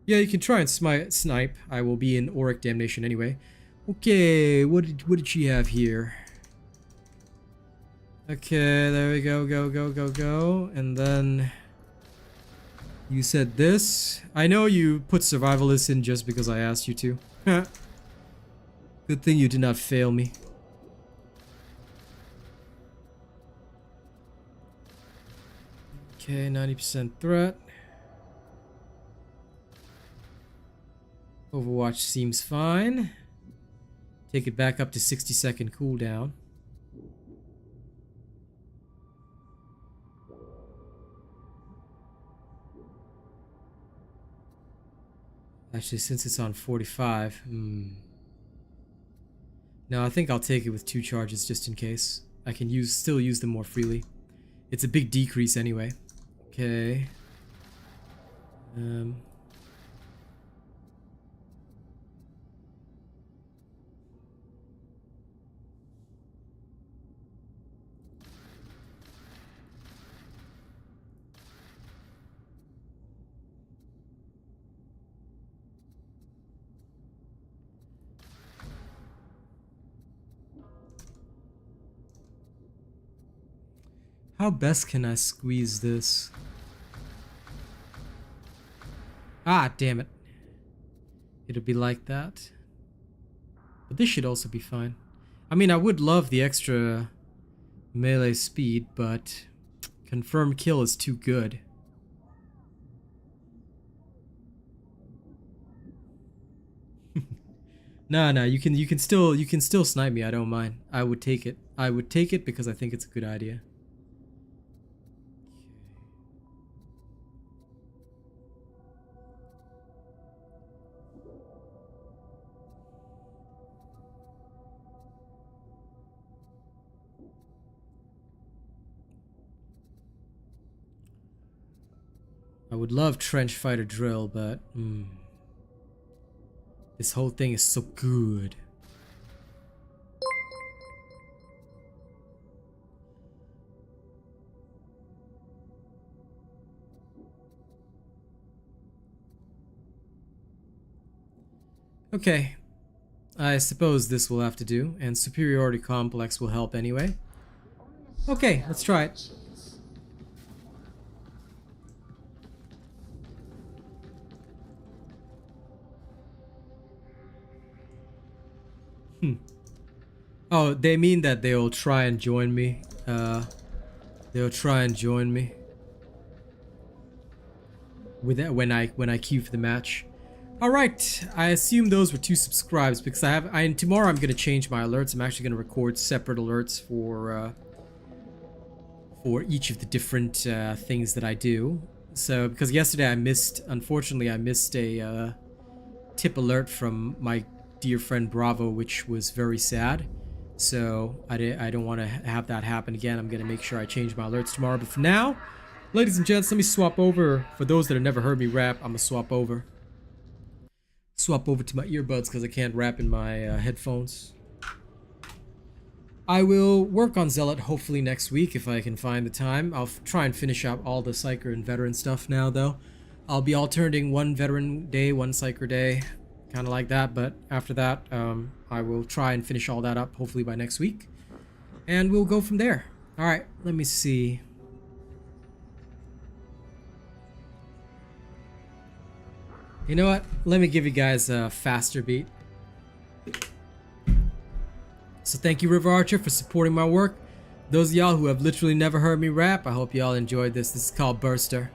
Yeah, you can try and snipe. I will be in Oric Damnation anyway. Okay, what did she have here? Okay, there we go, go. And then you said this. I know you put survivalist in just because I asked you to. Good thing you did not fail me. Okay, 90% threat. Overwatch seems fine. Take it back up to 60-second cooldown. Actually, since it's on 45, no, I think I'll take it with 2 charges just in case. I can still use them more freely. It's a big decrease anyway. Okay. How best can I squeeze this? Ah, damn it. It'll be like that. But this should also be fine. I mean, I would love the extra melee speed, but confirmed kill is too good. No, you can still snipe me. I don't mind. I would take it. I would take it because I think it's a good idea. I would love trench fighter drill, but this whole thing is so good. Okay. I suppose this will have to do, and superiority complex will help anyway. Okay, let's try it. Oh, they mean that they'll try and join me. They'll try and join me with that when I queue for the match. All right, I assume those were 2 subscribes because tomorrow I'm gonna change my alerts. I'm actually gonna record separate alerts for each of the different things that I do. So because yesterday unfortunately I missed a tip alert from my dear friend Bravo, which was very sad. So I don't want to have that happen again. I'm gonna make sure I change my alerts tomorrow. But for now, ladies and gents, let me swap over. For those that have never heard me rap, I'm gonna swap over to my earbuds because I can't rap in my headphones. I will work on Zealot hopefully next week if I can find the time. I'll try and finish up all the Psyker and Veteran stuff now though. I'll be alternating 1 Veteran day, 1 Psyker day, kind of like that. But after that, I will try and finish all that up hopefully by next week. And we'll go from there. Alright, let me see. You know what? Let me give you guys a faster beat. So thank you, River Archer, for supporting my work. Those of y'all who have literally never heard me rap, I hope y'all enjoyed this. This is called Burster.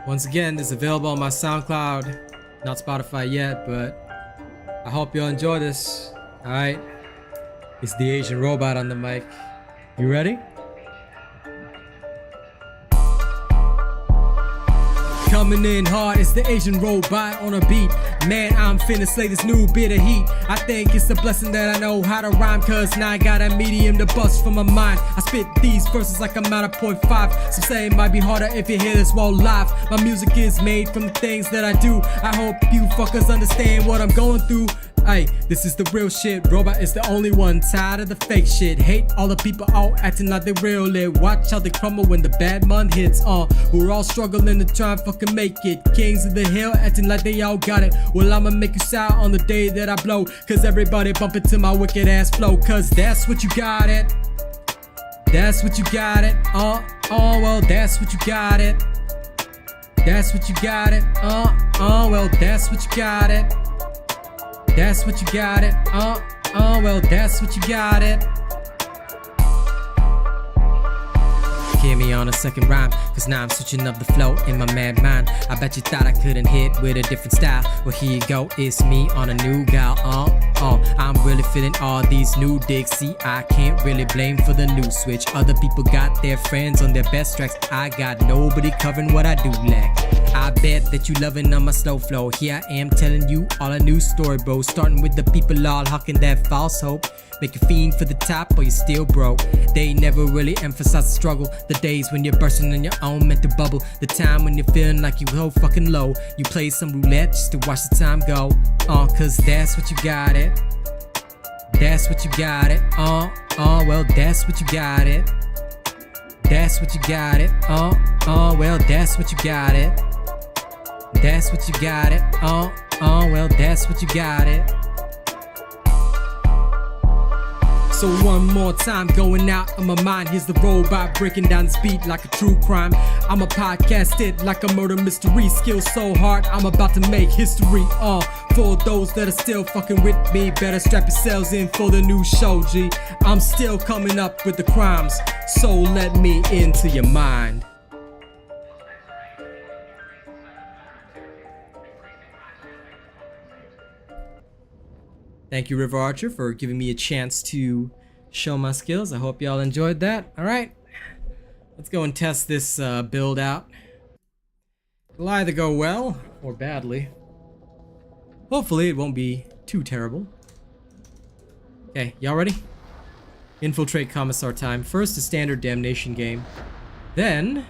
Once again, this is available on my SoundCloud. Not Spotify yet, but I hope y'all enjoy this. Alright. It's the Asian robot on the mic. You ready? Coming in hard, it's the Asian robot on a beat. Man, I'm finna slay this new bit of heat. I think it's a blessing that I know how to rhyme, cause now I got a medium to bust from my mind. I spit these verses like I'm out of 0.5. Some say it might be harder if you hear this while live. My music is made from the things that I do. I hope you fuckers understand what I'm going through. Ay, this is the real shit. Robot is the only one. Tired of the fake shit. Hate all the people out acting like they real lit. Watch how they crumble when the bad month hits. We're all struggling to try and fucking make it. Kings of the hill acting like they all got it. Well, I'ma make you sound on the day that I blow. Cause everybody bump into my wicked ass flow. Cause that's what you got it. That's what you got it. Well, that's what you got it. That's what you got it. Well, that's what you got it. That's what you got it. Well, that's what you got it. Hear me on a second rhyme, cause now I'm switching up the flow in my mad mind. I bet you thought I couldn't hit with a different style. Well, here you go, it's me on a new gal. I'm really feeling all these new digs. See, I can't really blame for the new switch. Other people got their friends on their best tracks. I got nobody covering what I do lack. I bet that you loving on my slow flow. Here I am telling you all a new story, bro. Starting with the people all hawking that false hope. Make you fiend for the top or you still broke. They never really emphasize the struggle. The days when you're bursting in your own mental bubble. The time when you're feeling like you so fucking low. You play some roulette just to watch the time go. Cause that's what you got it. That's what you got it. Well, that's what you got it. That's what you got it. Well, that's what you got it. That's what you got it. Well, that's what you got it. So one more time going out of my mind. Here's the robot breaking down this beat like a true crime. I'm a podcast it like a murder mystery. Skill so hard, I'm about to make history. For those that are still fucking with me, better strap yourselves in for the new show, G. I'm still coming up with the crimes, so let me into your mind. Thank you, River Archer, for giving me a chance to show my skills. I hope y'all enjoyed that. All right, let's go and test this build out. It'll either go well or badly. Hopefully, it won't be too terrible. Okay, y'all ready? Infiltrate Commissar time. First, a standard Damnation game. Then,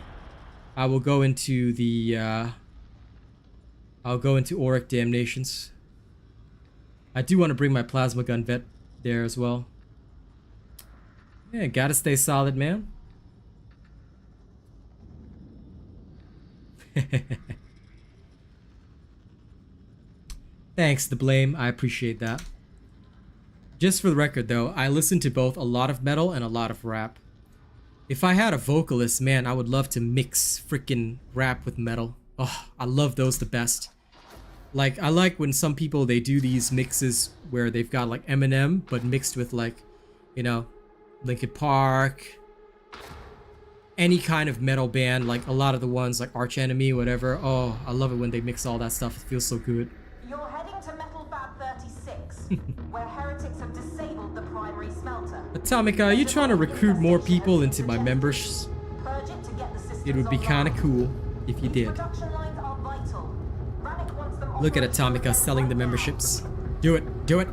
I will go into the. I'll go into Oric Damnations. I do want to bring my plasma gun vet there as well. Yeah, gotta stay solid, man. Thanks, The Blame. I appreciate that. Just for the record, though, I listen to both a lot of metal and a lot of rap. If I had a vocalist, man, I would love to mix freaking rap with metal. Oh, I love those the best. Like, I like when some people, they do these mixes where they've got like Eminem, but mixed with like, you know, Linkin Park, any kind of metal band, like a lot of the ones like Arch Enemy, whatever. Oh, I love it when they mix all that stuff. It feels so good. You're heading to Metal Fab 36, where heretics have disabled the primary smelter. Atomica, are you trying to recruit more people into my members? Purge it to get the systems It would be kind of cool if you did. Production lines are vital. Rannick wants them Look at Atomica selling the memberships. Do it, do it.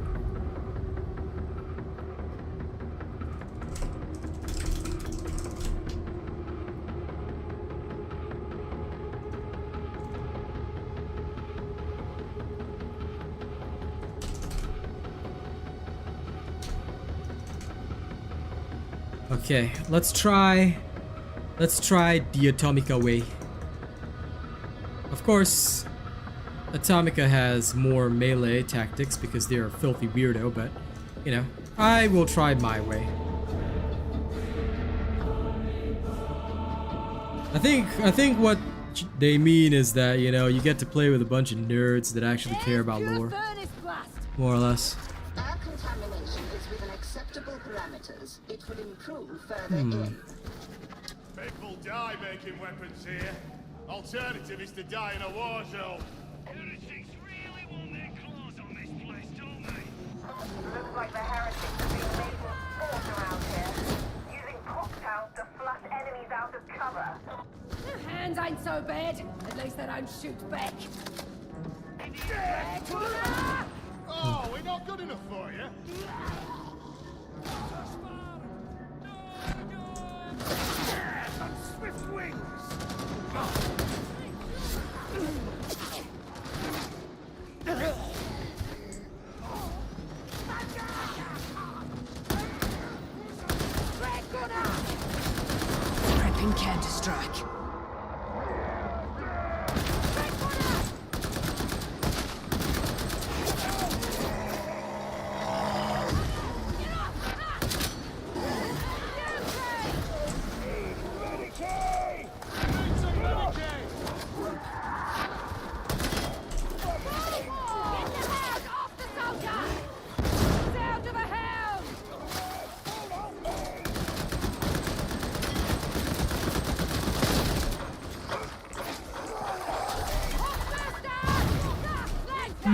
Okay, let's try the Atomica way. Of course, Atomica has more melee tactics because they're a filthy weirdo, but, you know, I will try my way. I think what they mean is that, you know, you get to play with a bunch of nerds that actually care about lore. More or less. Air contamination is within acceptable parameters. It would improve further in. People die making weapons here. Alternative is to die in a war zone. Heretics really want their claws on this place, don't they? Looks like the heretics are being made to sport around here, using cocktails to flush enemies out of cover. Their hands ain't so bad. At least they don't shoot back. Oh, we're not good enough for you. Swift wings! Prepping counter-strike.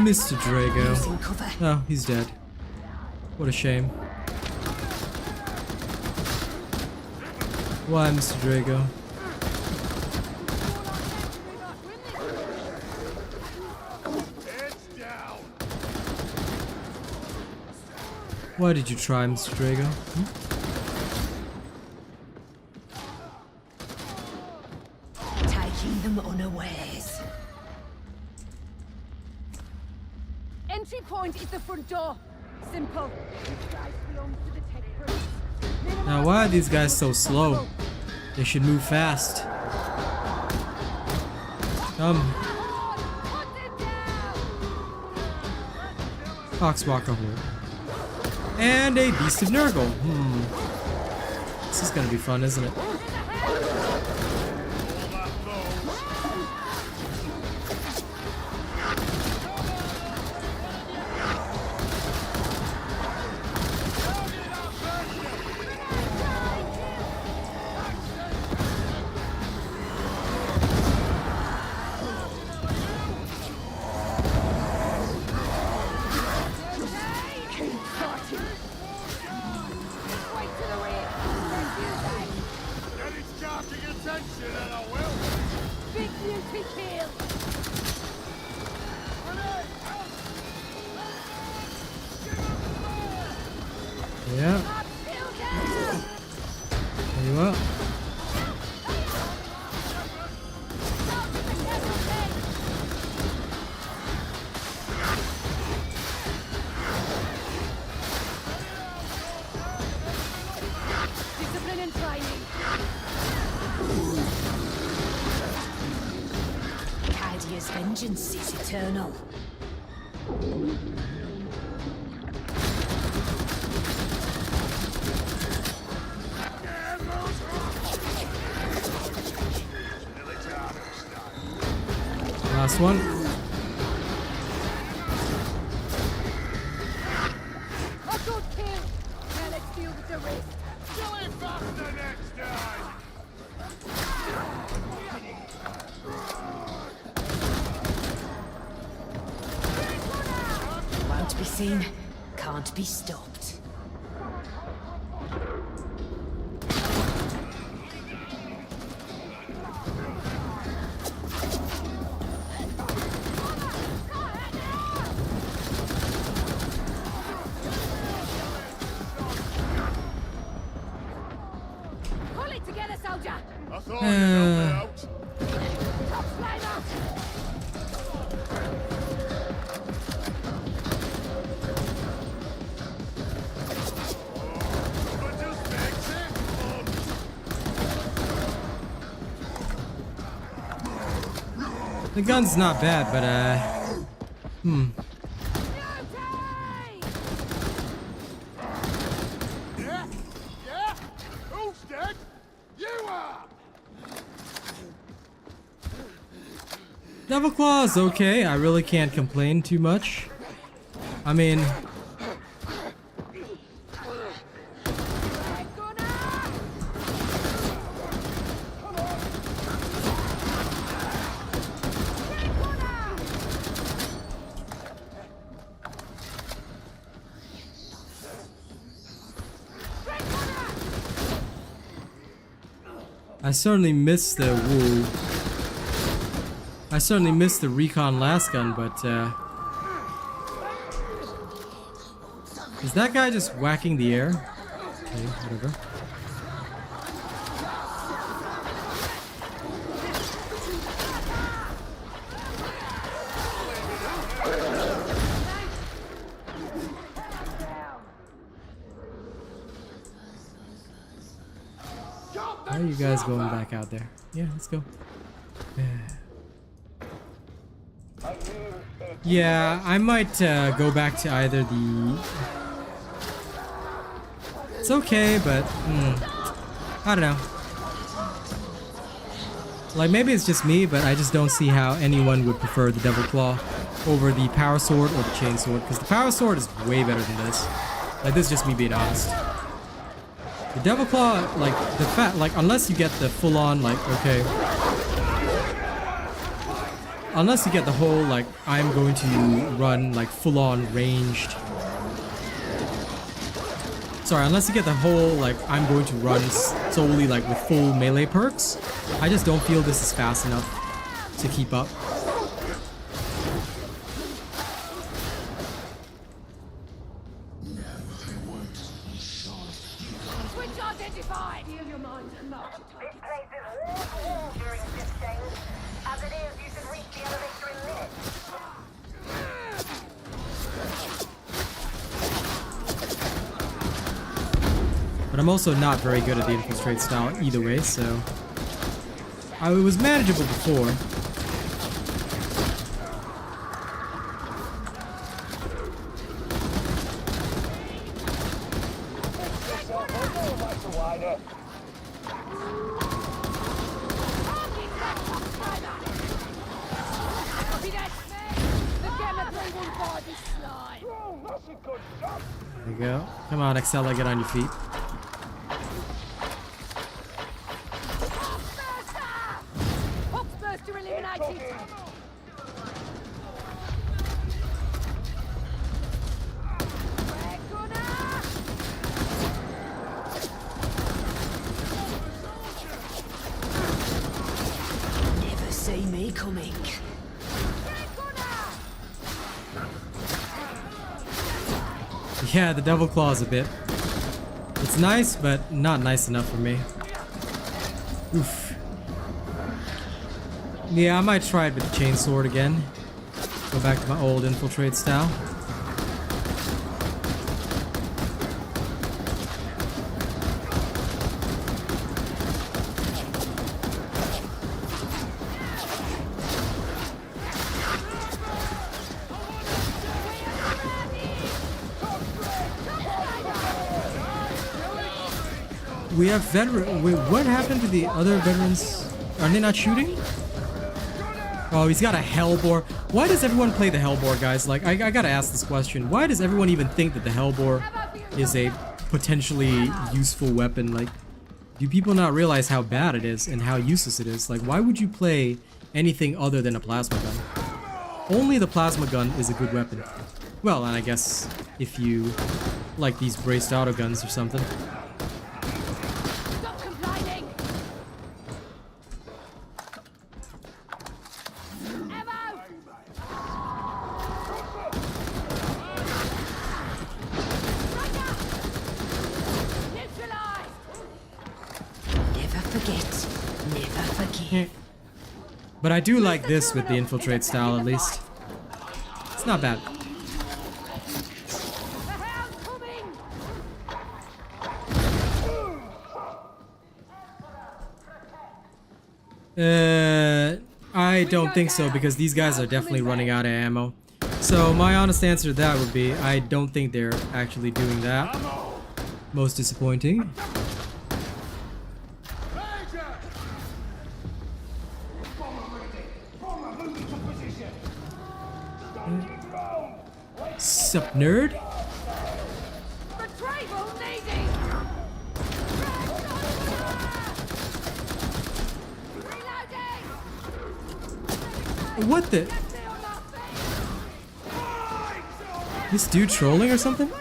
Mr. Drago. Oh, he's dead. What a shame. Why, Mr. Drago? Why did you try, Mr. Drago? Taking them unawares. Entry point is the front door. Simple. You guys belong to the tech group. Now, why are these guys so slow? They should move fast. Come. Foxwalker hole. And a Beast of Nurgle. This is gonna be fun, isn't it? Yeah. There you are. Discipline and training. Cadia's vengeance is eternal. Last one. A good kill. Now let's deal with the rest. Kill him faster next time! Won't be seen, can't be stopped. Pull it together, soldier. I thought you'd help me out. Top slider. But just makes it fun. The gun's not bad, but Yeah? Yeah? Who's dead? You are! Devil Claw's okay. I really can't complain too much. I mean, I certainly missed the I certainly missed the Recon lasgun, but is that guy just whacking the air? Okay, whatever. How are you guys going back out there? Yeah, let's go. Yeah, I might go back to either the... It's okay, but... I don't know. Like, maybe it's just me, but I just don't see how anyone would prefer the Devil Claw over the Power Sword or the Chain Sword, because the Power Sword is way better than this. Like, this is just me being honest. The Devil Claw, like, unless you get the full-on, like, okay... Unless you get the whole, like, I'm going to run, like, full-on ranged... Sorry, unless you get the whole, like, I'm going to run solely, like, with full melee perks, I just don't feel this is fast enough to keep up. Switch identified. Heal your mind and march. This place is wall-to-wall during this change. As it is, you should reach the elevator in minutes. But I'm also not very good at the Infiltrate style either way, so... it was manageable before. Copy that. The Gamma 315 is slime. There you go. Come on, Excella, get on your feet. Burster eliminated. Never see me coming. Yeah, the Devil Claw's a bit. It's nice, but not nice enough for me. Oof. Yeah, I might try it with the Chain Sword again. Go back to my old Infiltrate style. We have veteran. Wait, what happened to the other veterans? Are they not shooting? Oh, he's got a Hellbore. Why does everyone play the Hellbore, guys? Like, I gotta ask this question. Why does everyone even think that the Hellbore is a potentially useful weapon? Like, do people not realize how bad it is and how useless it is? Like, why would you play anything other than a plasma gun? Only the plasma gun is a good weapon. Well, and I guess if you like these braced auto guns or something. Stop complaining! Ammo! Striker! Neutralized! Never forget. Never forget. But I do like this with the Infiltrate style, at least. It's not bad. The hound's coming! I don't think so, because these guys are definitely running out of ammo. So my honest answer to that would be, I don't think they're actually doing that. Most disappointing. Sup, nerd? Retrieval needed! Reloading! What the? This dude trolling or something?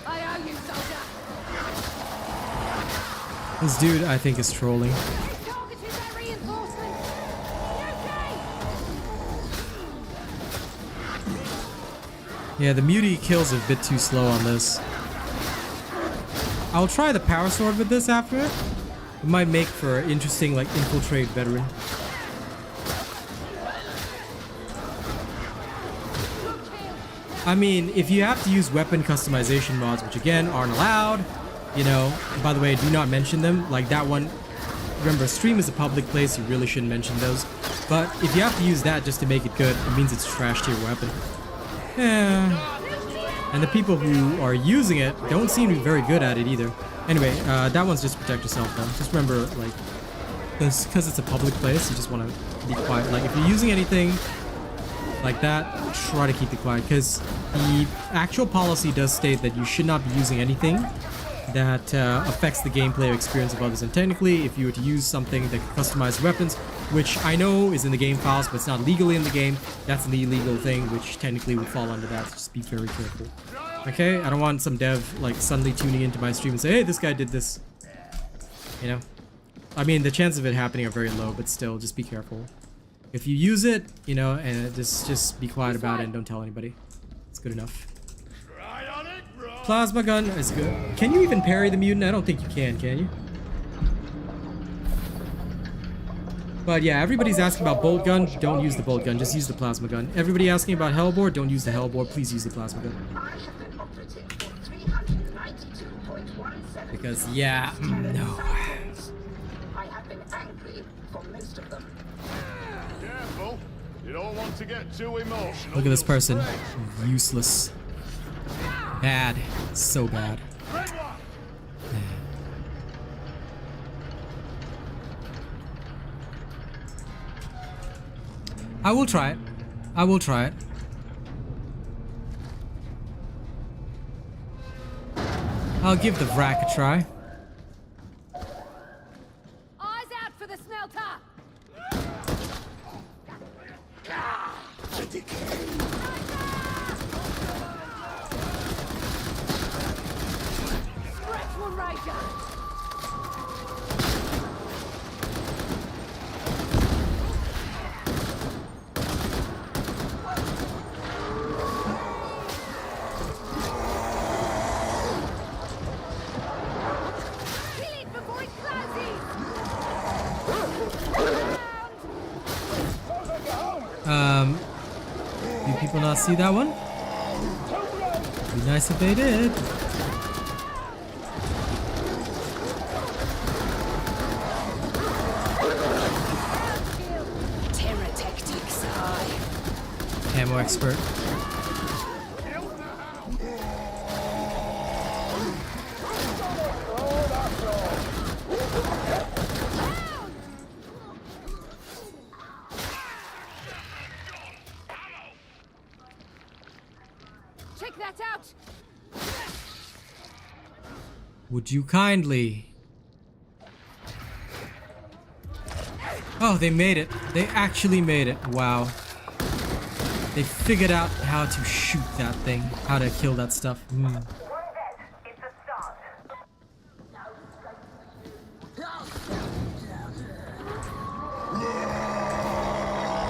I owe you, soldier! This dude, I think, is trolling. Targeted their reinforcements! Yeah, the Muty kills a bit too slow on this. I'll try the Power Sword with this after it. It might make for an interesting, like, Infiltrate veteran. I mean, if you have to use weapon customization mods, which again aren't allowed, you know, by the way, do not mention them. Like that one, remember, stream is a public place, you really shouldn't mention those. But if you have to use that just to make it good, it means it's trash to your weapon. Yeah. And the people who are using it don't seem to be very good at it either. Anyway, that one's just protect yourself though. Just remember, like, because it's a public place, you just want to be quiet. Like, if you're using anything like that, try to keep it quiet, because the actual policy does state that you should not be using anything that affects the gameplay experience of others. And technically, if you were to use something that can customize weapons, which I know is in the game files, but it's not legally in the game, that's an illegal thing, which technically would fall under that. So just be very careful. Okay, I don't want some dev like suddenly tuning into my stream and say, hey, this guy did this. You know? I mean, the chances of it happening are very low, but still, just be careful. If you use it, you know, and just be quiet about it and don't tell anybody. It's good enough. Plasma gun is good. Can you even parry the mutant? I don't think you can you? But yeah, everybody's asking about bolt gun. Don't use the bolt gun, just use the plasma gun. Everybody asking about hellbore, don't use the hellbore, please use the plasma gun. Because yeah, no. I have been angry for most of them. Careful. You don't want to get too emotional. Look at this person. Useless. Bad. So bad. I will try it. I will try it. I'll give the Vrac a try. Eyes out for the smelter! Stretch one, Ranger! Do people not see that one? Be nice if they did. Terror tactics high. ammo expert. Check that out. Would you kindly? Oh, they made it. They actually made it. Wow. They figured out how to shoot that thing, how to kill that stuff. One dead. It's a start.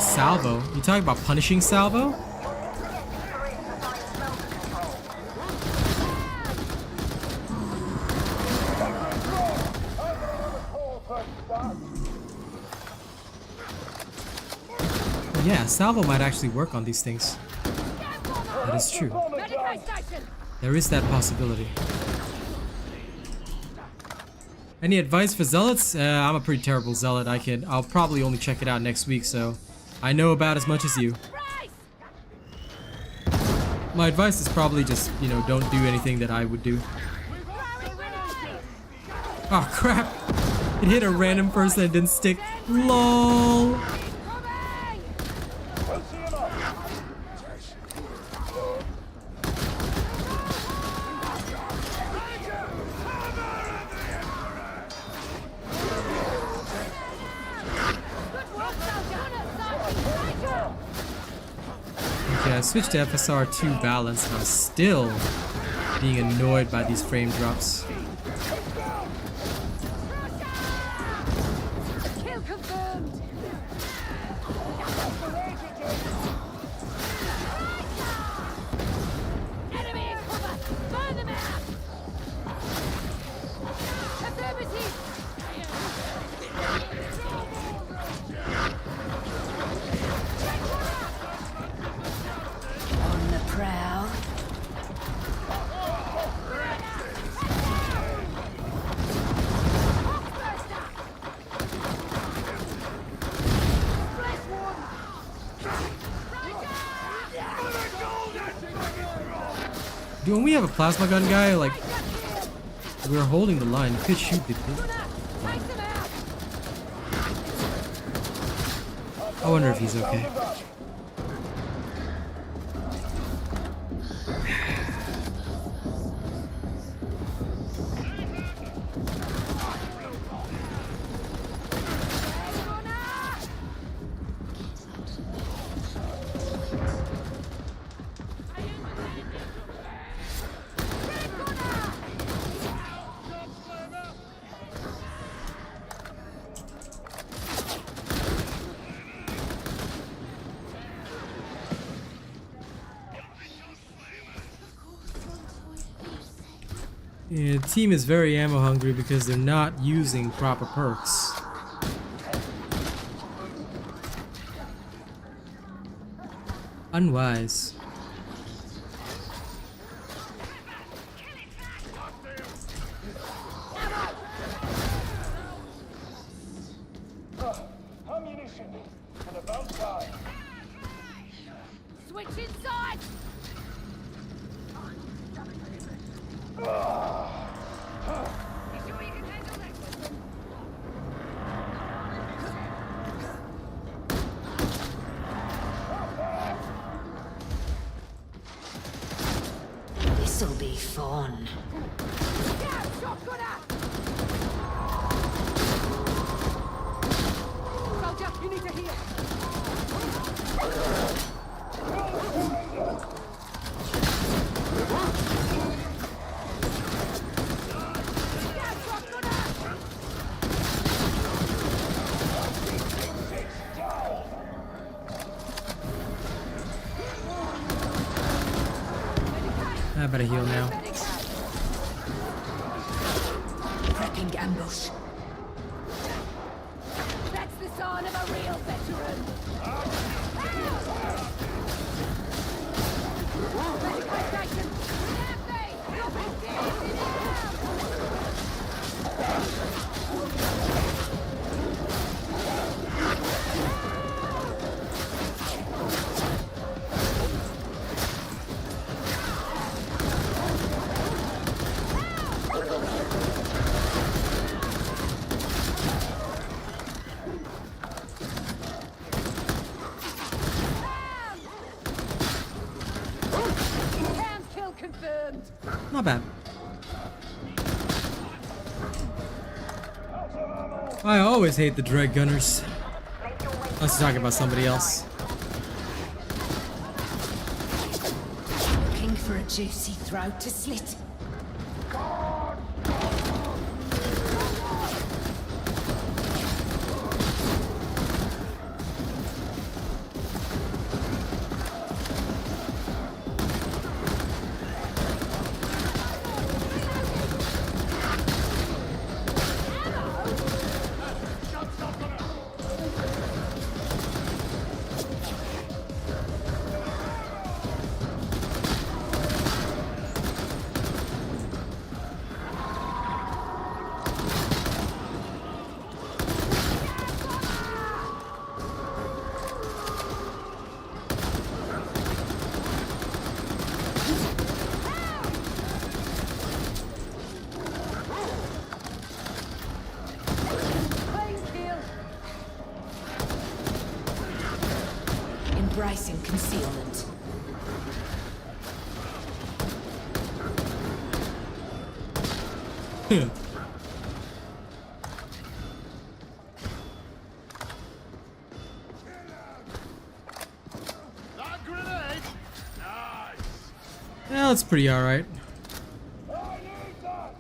Salvo? You talking about punishing Salvo? Yeah, Salvo might actually work on these things. That is true. There is that possibility. Any advice for zealots? I'm a pretty terrible zealot. I'll probably only check it out next week, so I know about as much as you. My advice is probably just, you know, don't do anything that I would do. Oh crap! It hit a random person and didn't stick. LOL! I switched to FSR 2 balance and I'm still being annoyed by these frame drops. Kill confirmed. Enemy in cover. Burn them out. Affirmative. On the prowl. Dude, when we have a plasma gun guy, like, we're holding the line. You could shoot the kid. I wonder if he's okay. Yeah, the team is very ammo hungry because they're not using proper perks. Unwise. Ammunition. And about time. Switch inside. This'll be fun. Down, shotgunner. Soldier, you need to heal. I better heal now. Prepping ambush. That's the sign of a real veteran. Medication. Not bad. I always hate the drag gunners. Unless you're talking about somebody else. Looking for a juicy throat to slit. Embracing concealment. That grenade! Nice! Yeah, that's pretty alright. I need that!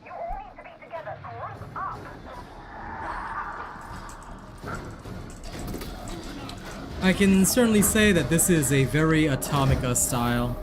You all need to be together. Group up. I can certainly say that this is a very Atomica style.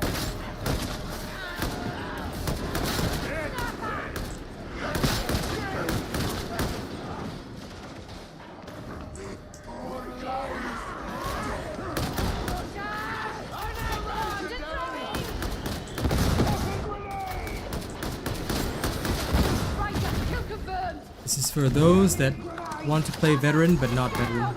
This is for those that want to play veteran but not veteran.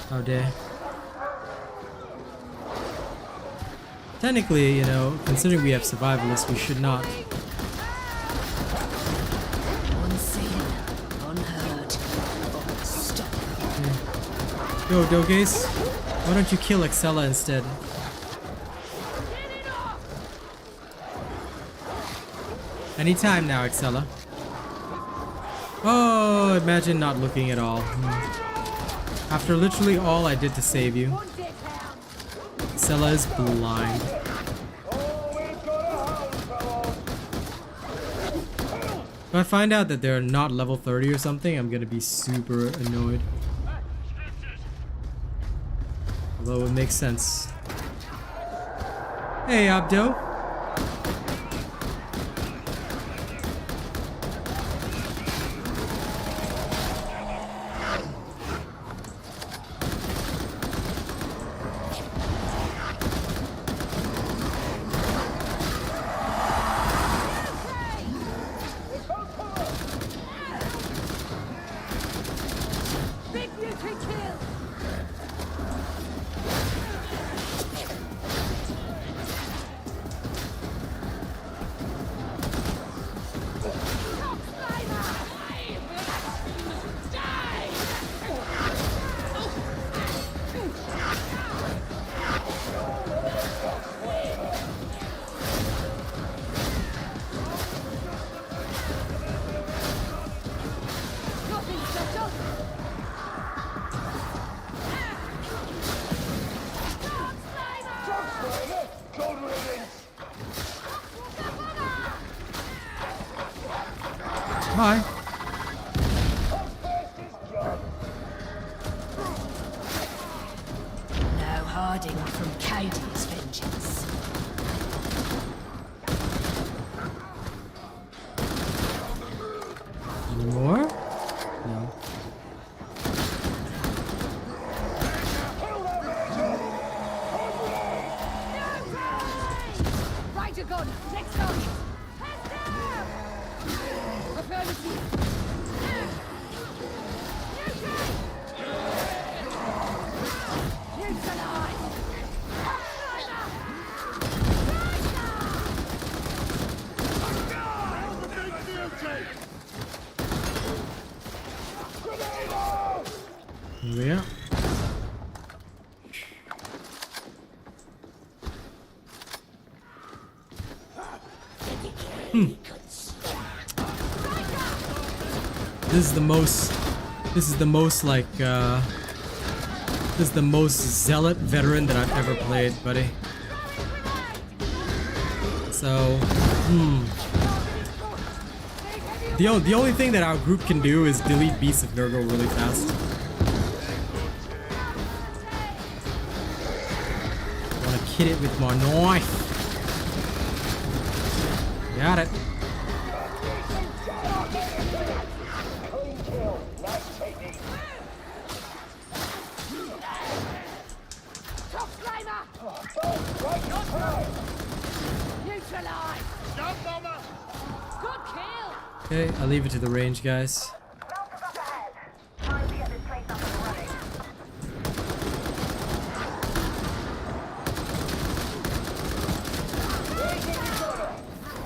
How dare. Technically, you know, considering we have survivalists, we should not. Unseen, unheard. Stop. Yo, Dogace, why don't you kill Excella instead? Anytime now, Excella. Oh, imagine not looking at all. After literally all I did to save you. Excella is blind. If I find out that they're not level 30 or something, I'm gonna be super annoyed. Although it makes sense. Hey, Abdo. Hi. No hiding from Cadia's vengeance. Any more? No. Right, you're gone. Next target. Head down! Prepare to see. Neutralize! Yeah. This is the most like this is the most zealot veteran that I've ever played, buddy. So, the only thing that our group can do is delete Beasts of Nurgle really fast. I wanna kid it with my knife. Got it. Clean kill. Nice technique. Top flamer! Right on time. Neutralize! Stop, bomber! Good kill! Okay, I'll leave it to the range, guys. Melters up ahead. Time to get this place up and running.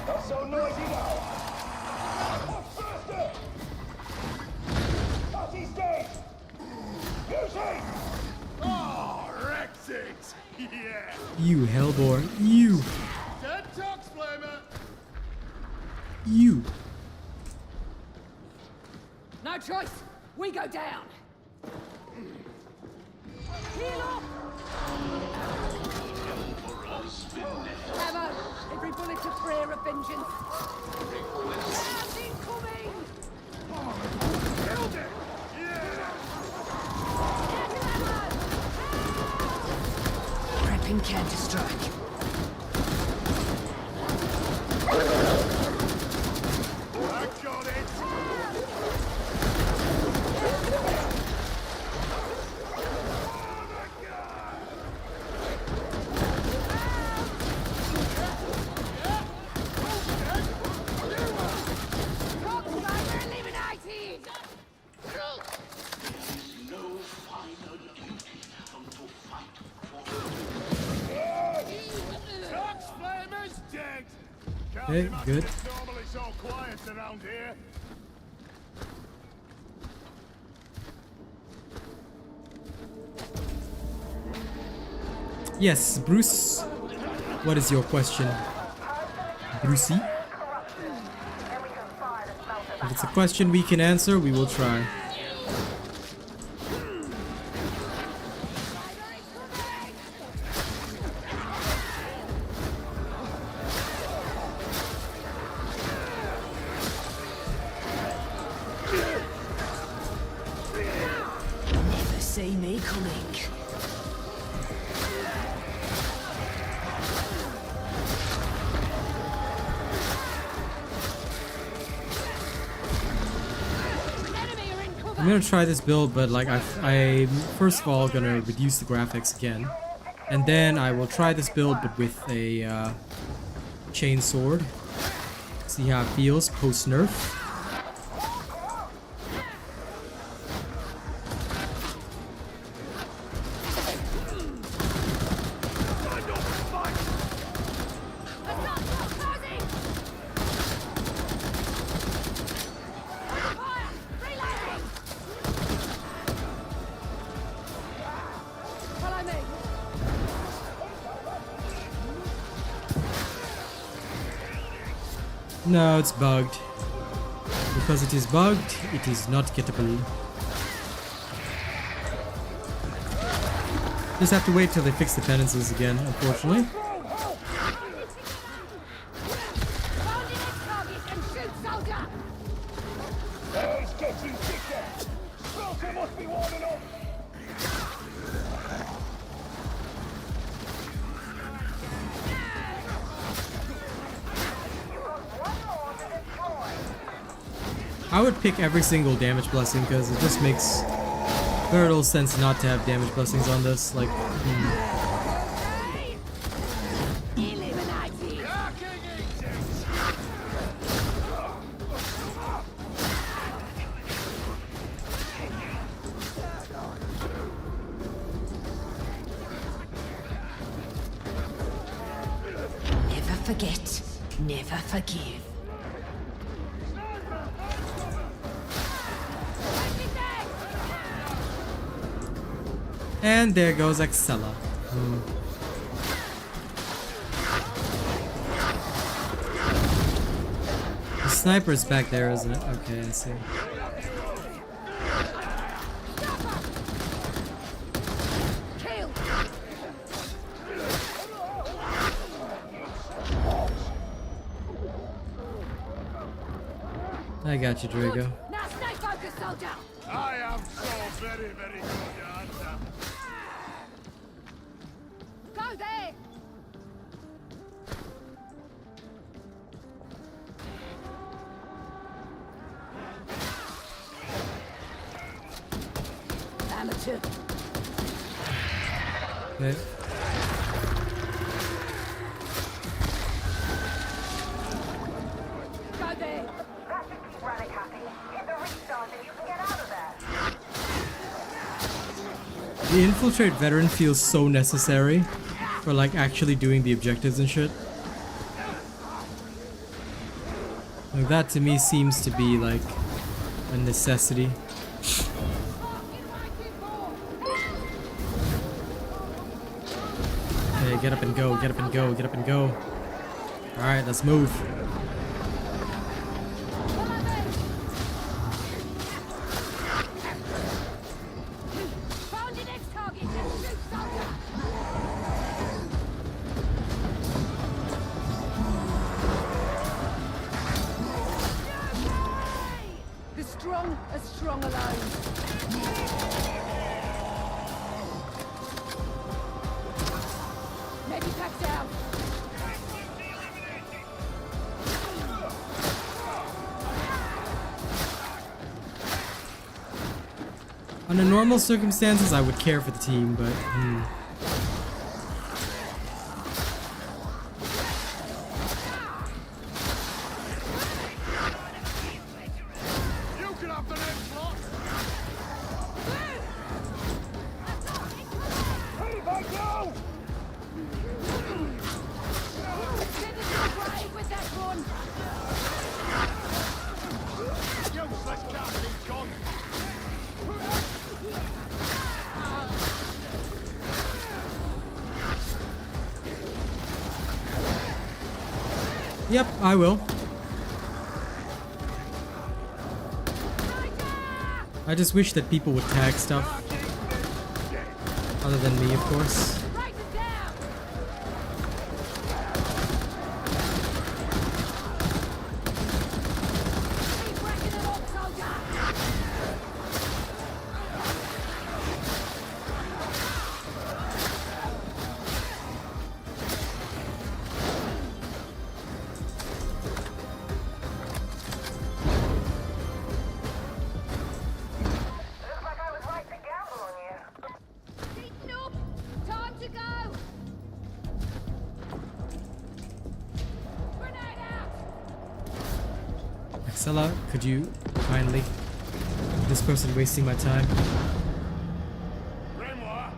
Not so noisy now. Faster! Party's dead. Music! Oh, Rexit! Yeah! You Hellbore, you, Dead talks, flamer! you. No choice! We go down! Heal up! Hammer! Every bullet a prayer of vengeance! Gas incoming! Killed it! Yeah! Prepping counter-strike. I got it! Rock fire eliminated! Talks, flamer's dead! Can't Okay, imagine good. it's normally so quiet around here. Yes, Bruce. What is your question, Brucey? Then we can fire the smelter If back it's a question we can answer, we will try. Never see me coming. Enemy are in cover! I'm gonna try this build, but like I'm first of all gonna reduce the graphics again, and then I will try this build, but with a chain sword. See how it feels post nerf. Follow me! No, it's bugged. Because it is bugged, it is not gettable. Just have to wait till they fix the penances again, unfortunately. Find the next target and shoot, soldier! It's getting thicker. Smelter must be warming up. I would pick every single damage blessing because it just makes very little sense not to have damage blessings on this. Like, Eliminated! Never forget, never forgive. And there goes Excella. The sniper's back there, isn't it? Okay, I see. I got you, Drago. Now stay focused, soldier. I am so very, very good, your answer. Go there. Amateur. Okay. Go there. That should keep Relic happy. Hit the restart and you can get out of there. The Infiltrate veteran feels so necessary for like actually doing the objectives and shit. Like that to me seems to be like a necessity. Okay, get up and go, get up and go, get up and go. Alright, let's move. Found your next target. Let's shoot, soldier. The strong are strong alone. Medipack down. Under normal circumstances, I would care for the team, but You can have the next lot. Hey, back down! Send us to the grave with that one. Useless casting gun. yep, I will. I just wish that people would tag stuff. Other than me, of course. Write it down. Keep breaking it up, soldier. Looks like I was right to gamble on you. Beaten up. Time to go. Grenade out. Excella, could you kindly? This person wasting my time. Grimoire.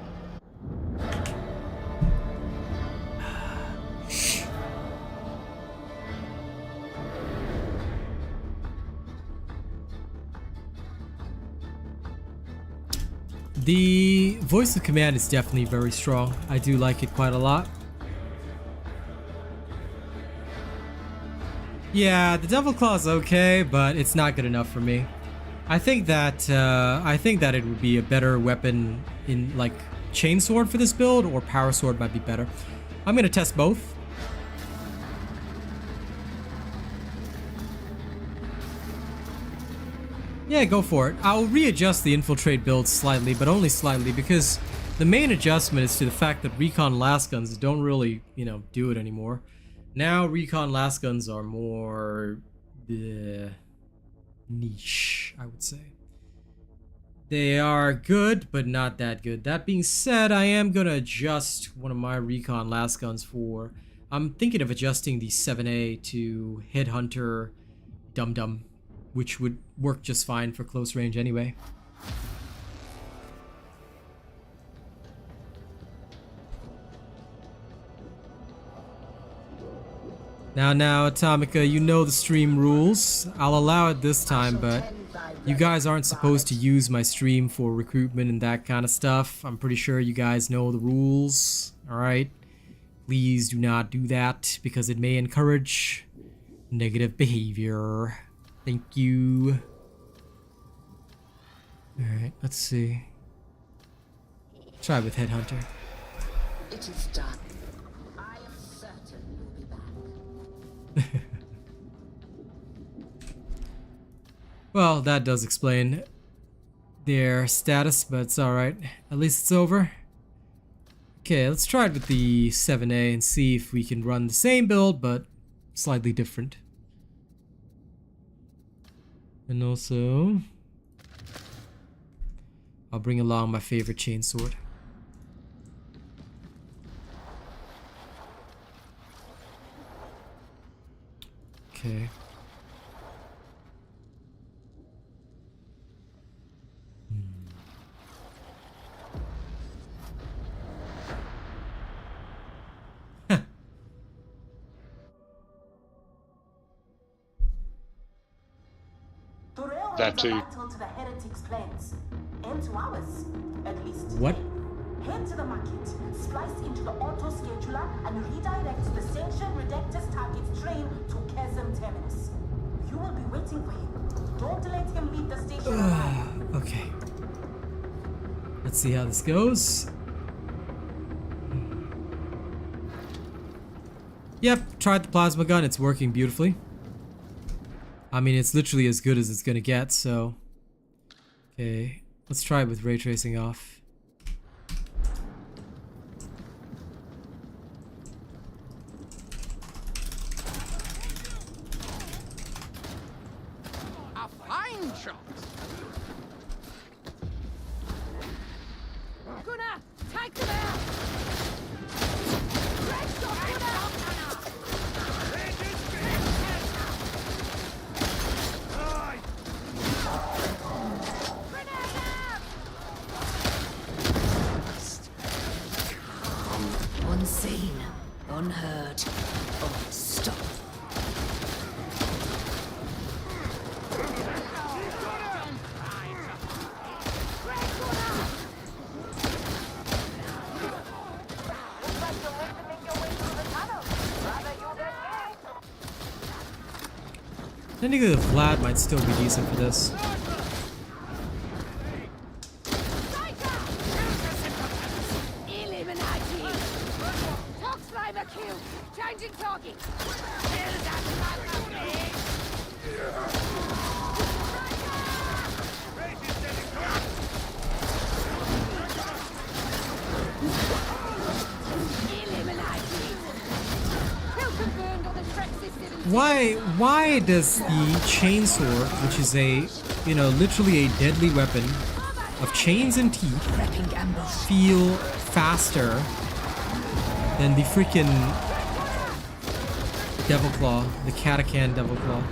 The voice of command is definitely very strong. I do like it quite a lot. Yeah, the Devil Claw is okay, but it's not good enough for me. I think that it would be a better weapon in like chainsword for this build, or power sword might be better. I'm gonna test both. Yeah, go for it. I'll readjust the Infiltrate build slightly, but only slightly, because the main adjustment is to the fact that Recon lasguns don't really, you know, do it anymore. Now Recon lasguns are more niche, I would say. They are good, but not that good. That being said, I am gonna adjust one of my Recon lasguns for... I'm thinking of adjusting the 7A to Headhunter Dum Dum, which would work just fine for close range anyway. Now, Atomica, you know the stream rules. I'll allow it this time, but You guys aren't supposed to use my stream for recruitment and that kind of stuff. I'm pretty sure you guys know the rules. Alright? Please do not do that because it may encourage negative behavior. Thank you. Alright, let's see. Try with Headhunter. It is done. I am certain you'll be back. Well, that does explain their status, but it's alright. At least it's over. Okay, let's try it with the 7A and see if we can run the same build, but slightly different. And also, I'll bring along my favorite chainsword. Okay. That too. To the heretics' plans and to ours, at least. What? Head to the market, splice into the auto scheduler, and redirect the Sanction Redactus target's train to Chasm Terminus. You will be waiting for him. Don't let him leave the station alive. Okay. Let's see how this goes. Yep, tried the plasma gun. It's working beautifully. I mean, it's literally as good as it's gonna get, so... Okay, let's try it with ray tracing off. A fine shot! Gunnar, take them out! Red shot, Gunnar! Unseen, unheard, unstoppable. Technically, the Vlad might still be decent for this. Changing target. Why does the chainsword, which is a, you know, literally a deadly weapon of chains and teeth, feel faster than the freaking Devil Claw, the Catacan Devil Claw?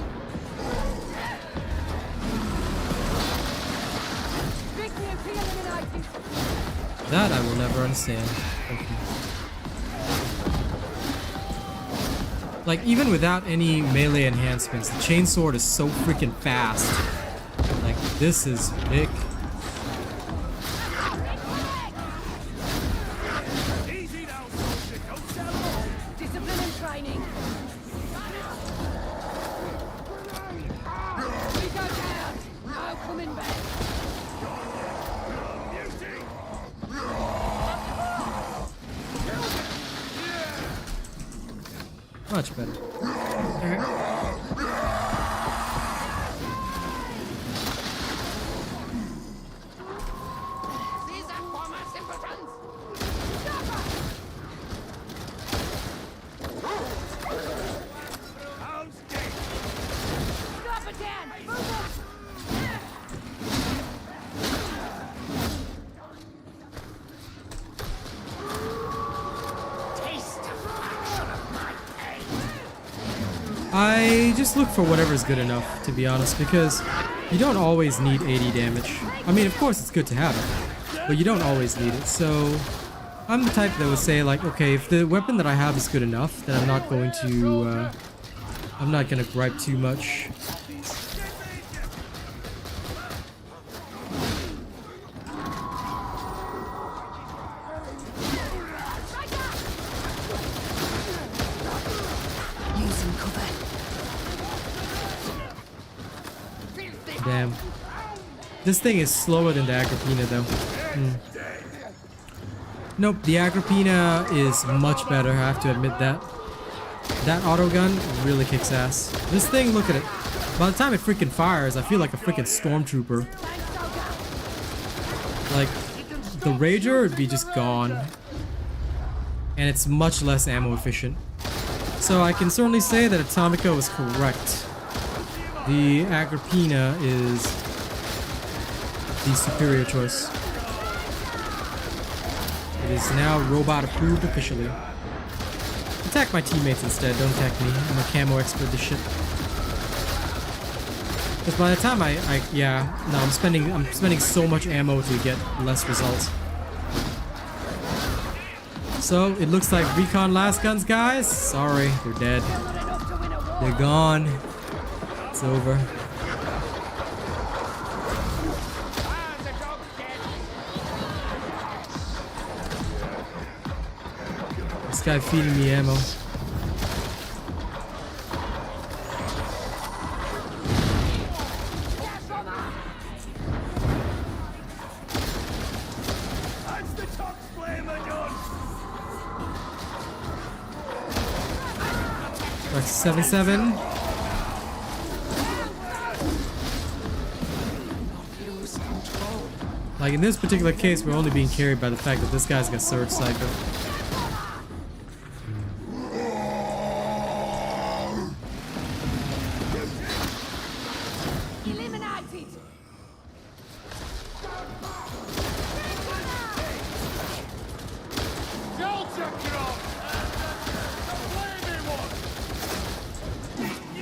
That I will never understand. Thank you. Like, even without any melee enhancements, the chainsword is so freaking fast. Like, this is big. Discipline and training. We go down. No coming back. Much better. Alright. I just look for whatever's good enough, to be honest, because you don't always need 80 damage. I mean, of course it's good to have it, but you don't always need it, so I'm the type that would say, like, okay, if the weapon that I have is good enough, then I'm not going to gripe too much. This thing is slower than the Agrippina though. Nope, the Agrippina is much better, I have to admit that. That autogun really kicks ass. This thing, look at it. By the time it freaking fires, I feel like a freaking stormtrooper. Like, the Rager would be just gone. And it's much less ammo efficient. So I can certainly say that Atomica was correct. The Agrippina is the superior choice. It is now robot approved officially. Attack my teammates instead, don't attack me. I'm a camo expert this shit. Because by the time I'm spending so much ammo to get less results. So it looks like Recon lasguns, guys. Sorry, they're dead. They're gone. It's over. This guy feeding me ammo. That's 7-7. Like in this particular case, we're only being carried by the fact that this guy's got Surge Cycle.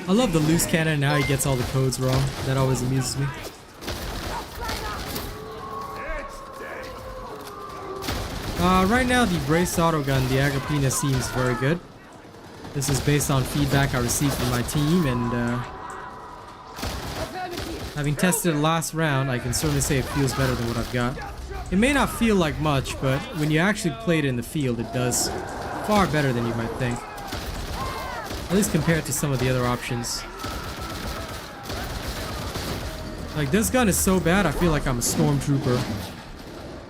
I love the loose cannon and how he gets all the codes wrong. That always amuses me. Right now, the braced autogun, the Agrippina, seems very good. This is based on feedback I received from my team, and having tested it last round, I can certainly say it feels better than what I've got. It may not feel like much, but when you actually play it in the field, it does far better than you might think. At least compared to some of the other options. Like, this gun is so bad, I feel like I'm a stormtrooper.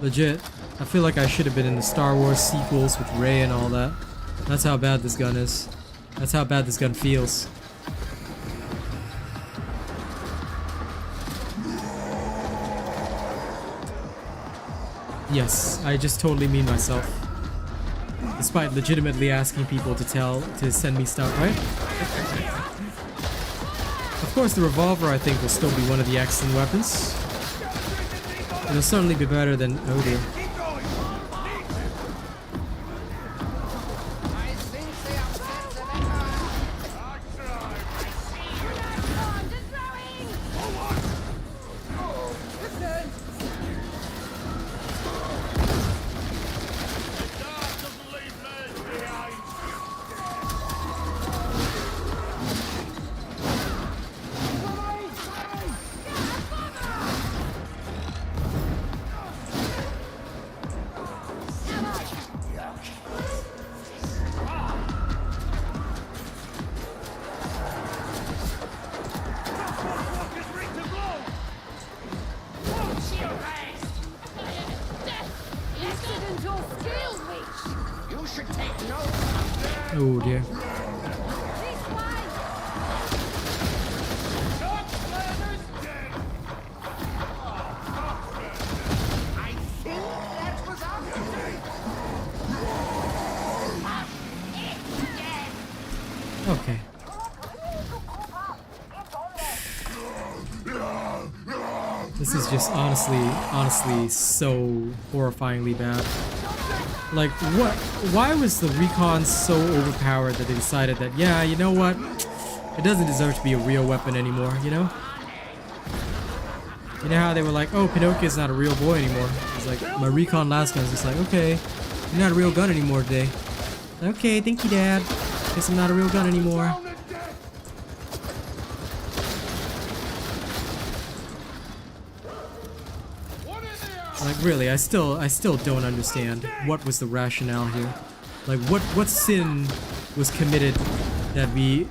Legit. I feel like I should have been in the Star Wars sequels with Rey and all that. That's how bad this gun is. That's how bad this gun feels. Yes, I just totally mean myself. Despite legitimately asking people to send me stuff, right? Of course, the revolver I think will still be one of the excellent weapons. It'll certainly be better than... oh dear. Oh dear. Okay. This is just honestly so horrifyingly bad. Like, what? Why was the Recon so overpowered that they decided that, yeah, you know what? It doesn't deserve to be a real weapon anymore, you know? You know how they were like, oh, Pinocchio's not a real boy anymore. It's like, my Recon last gun is just like, okay, you're not a real gun anymore today. Okay, thank you, Dad. Guess I'm not a real gun anymore. Like, really, I still don't understand what was the rationale here. Like, what sin was committed that we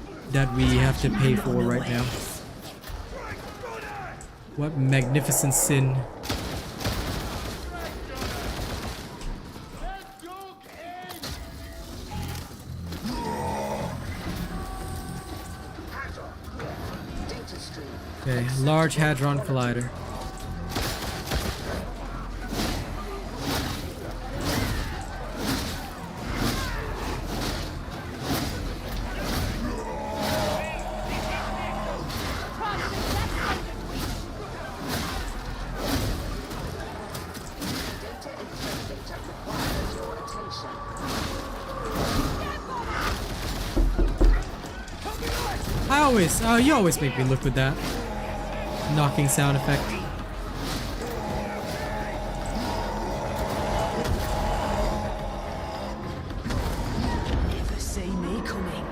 have to pay for right now? What magnificent sin. Okay, large hadron collider. You always make me look with that knocking sound effect. Never see me coming.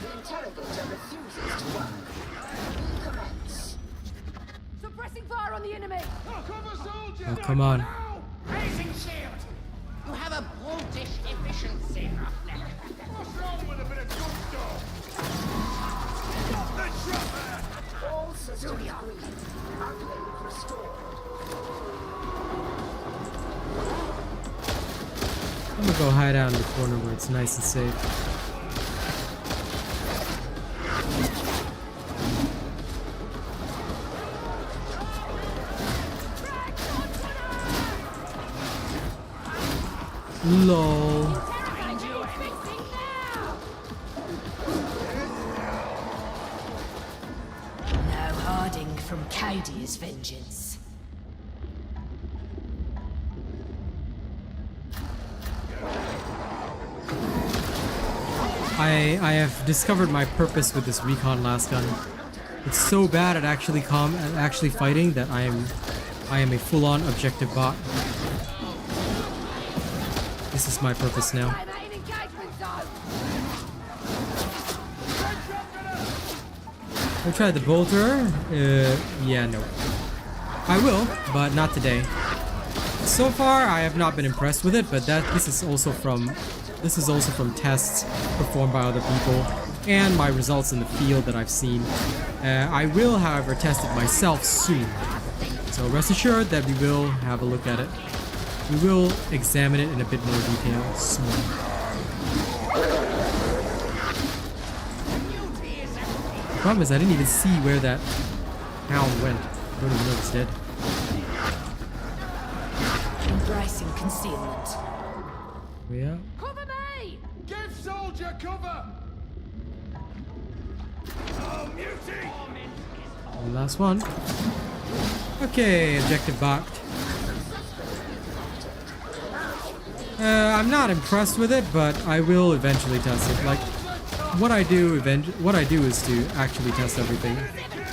The interrogator refuses to work. Recommence. Suppressing fire on the enemy! Oh, come on. Raising shield! You have a brutish efficiency, roughneck. What's wrong with a bit of gusto? Stop the trapper! All systems green. Upload restored. I'm gonna go hide out in the corner where it's nice and safe. LOL. No hiding from Cadia's vengeance. I have discovered my purpose with this Recon lasgun. It's so bad at actually fighting that I am a full-on objective bot. This is my purpose now. I tried the bolter. Yeah, no. I will, but not today. So far, I have not been impressed with it, but this is also from tests performed by other people and my results in the field that I've seen. I will, however, test it myself soon. So rest assured that we will have a look at it. We will examine it in a bit more detail soon. The problem is I didn't even see where that hound went. I don't even know if it's dead. Embracing concealment. Yeah. Cover me! Give soldier cover! Oh, mutie! One last one. Okay, objective blocked. I'm not impressed with it, but I will eventually test it. Like, what I do is to actually test everything.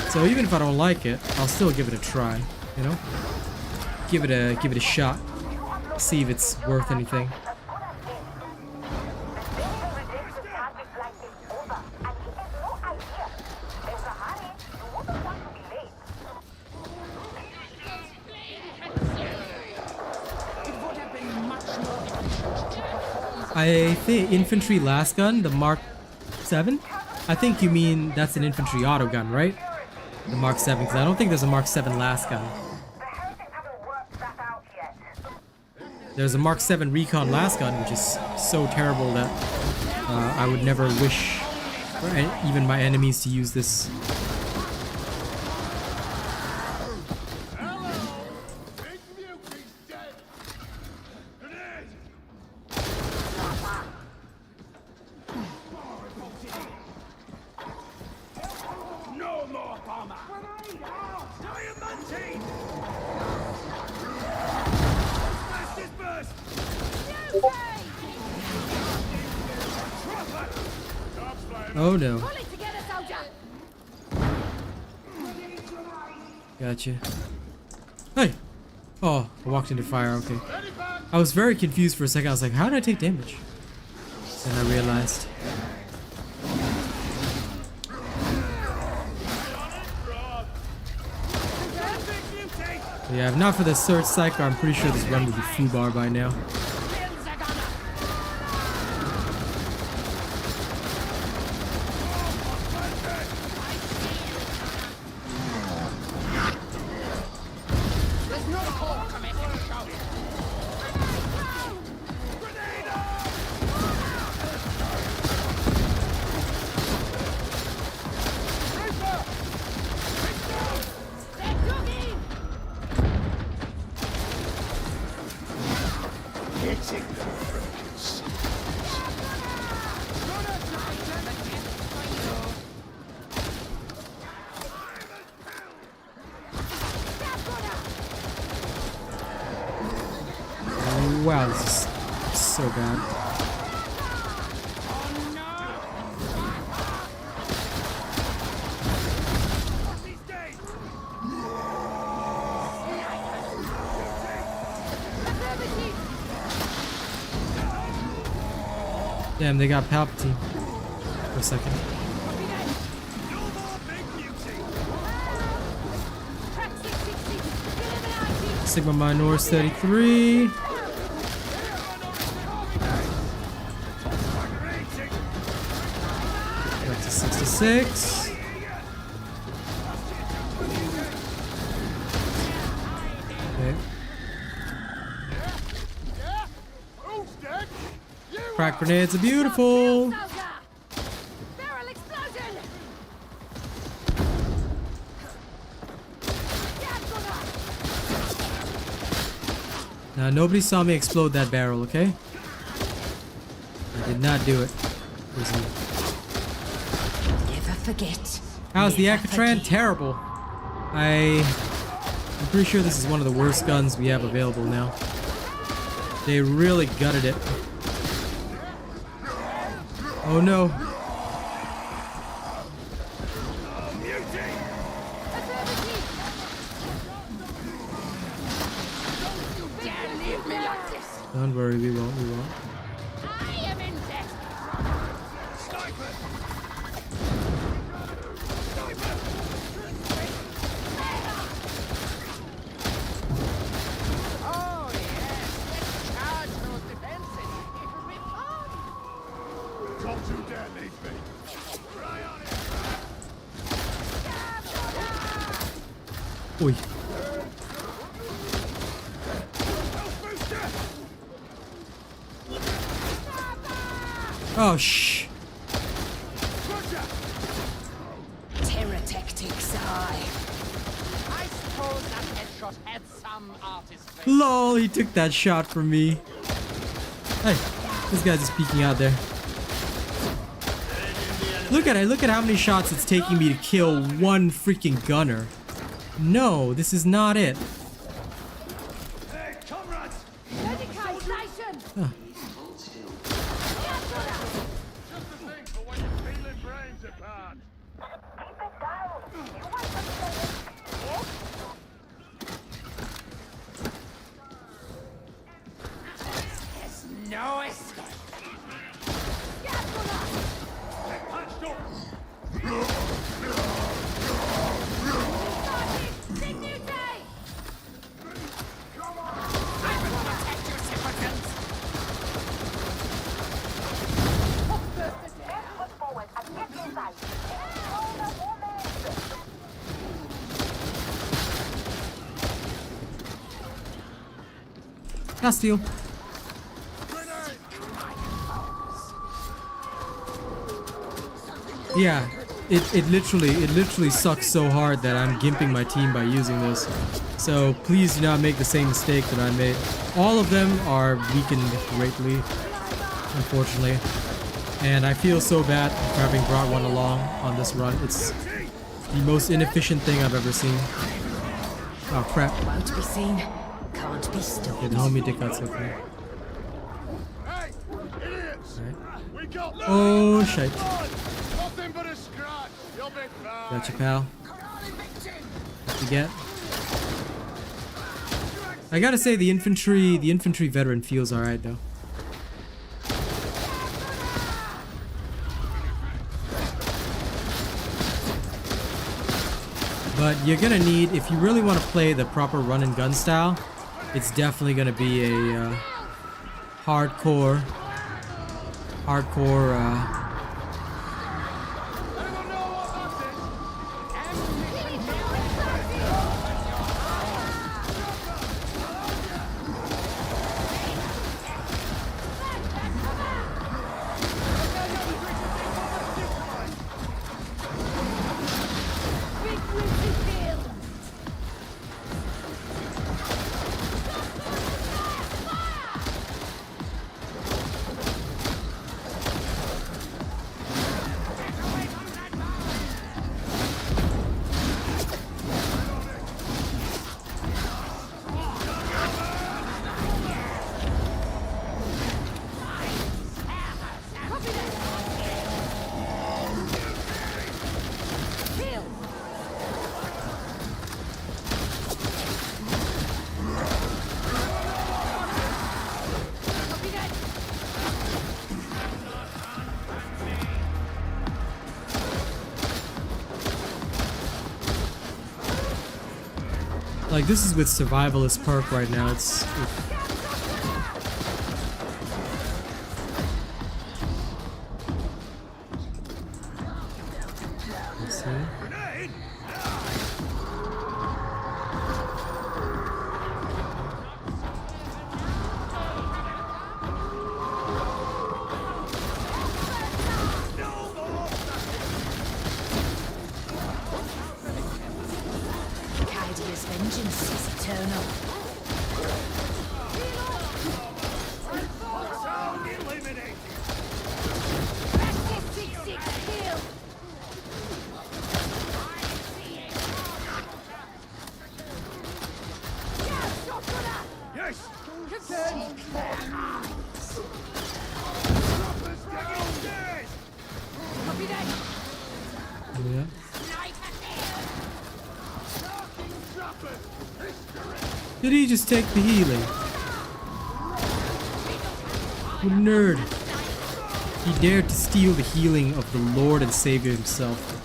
So even if I don't like it, I'll still give it a try. You know, give it a shot. See if it's worth anything. I think infantry lasgun, the Mark 7? I think you mean that's an infantry autogun, right? The Mark 7, because I don't think there's a Mark 7 lasgun. There's a Mark 7 Recon lasgun, which is so terrible that I would never wish for even my enemies to use this. Oh no. Gotcha. Hey! Oh, I walked into fire, okay. I was very confused for a second. I was like, how did I take damage? Then I realized. Yeah, if not for the Search Psycho, I'm pretty sure this run would be foobar by now. Wow, this is so bad. Damn, they got Palpatine for a second. Sigma Minors 33. Back to 66. Okay. Crack grenades are beautiful. Now, nobody saw me explode that barrel, okay? I did not do it. Never forget. How's the Akatran? Terrible. I'm pretty sure this is one of the worst guns we have available now. They really gutted it. Oh no. Don't worry, we won't, we won't. I am in debt. Oh yes, let's charge those defenses. It'll be fun. Don't you dare leave me. Try on it. Oi. Oh, shh. Terror tactics, aye. I suppose that headshot had some artist. Lol, he took that shot from me. Hey, this guy's just peeking out there. Look at it. Look at how many shots it's taking me to kill one freaking gunner. No, this is not it. Hey, comrades! Huh. Just the thing for when you're peeling brains apart. There's no escape. Castile. Yeah, it literally sucks so hard that I'm gimping my team by using this. So please do not make the same mistake that I made. All of them are weakened greatly, unfortunately. And I feel so bad for having brought one along on this run. It's the most inefficient thing I've ever seen. Oh crap. Won't be seen, can't be stopped. Okay, the homie dick got something. Hey, idiots! Alright. We got no Oh shit. nothing but a scratch. You'll be fine. Gotcha, pal. What you get? I gotta say the infantry veteran feels alright though. But you're gonna need, if you really want to play the proper run and gun style, it's definitely gonna be a hardcore. Like, this is with survivalist perk right now. It's let's see. Kaidia's vengeance is eternal. Yeah. Did he just take the healing? What a nerd. He dared to steal the healing of the Lord and Savior himself.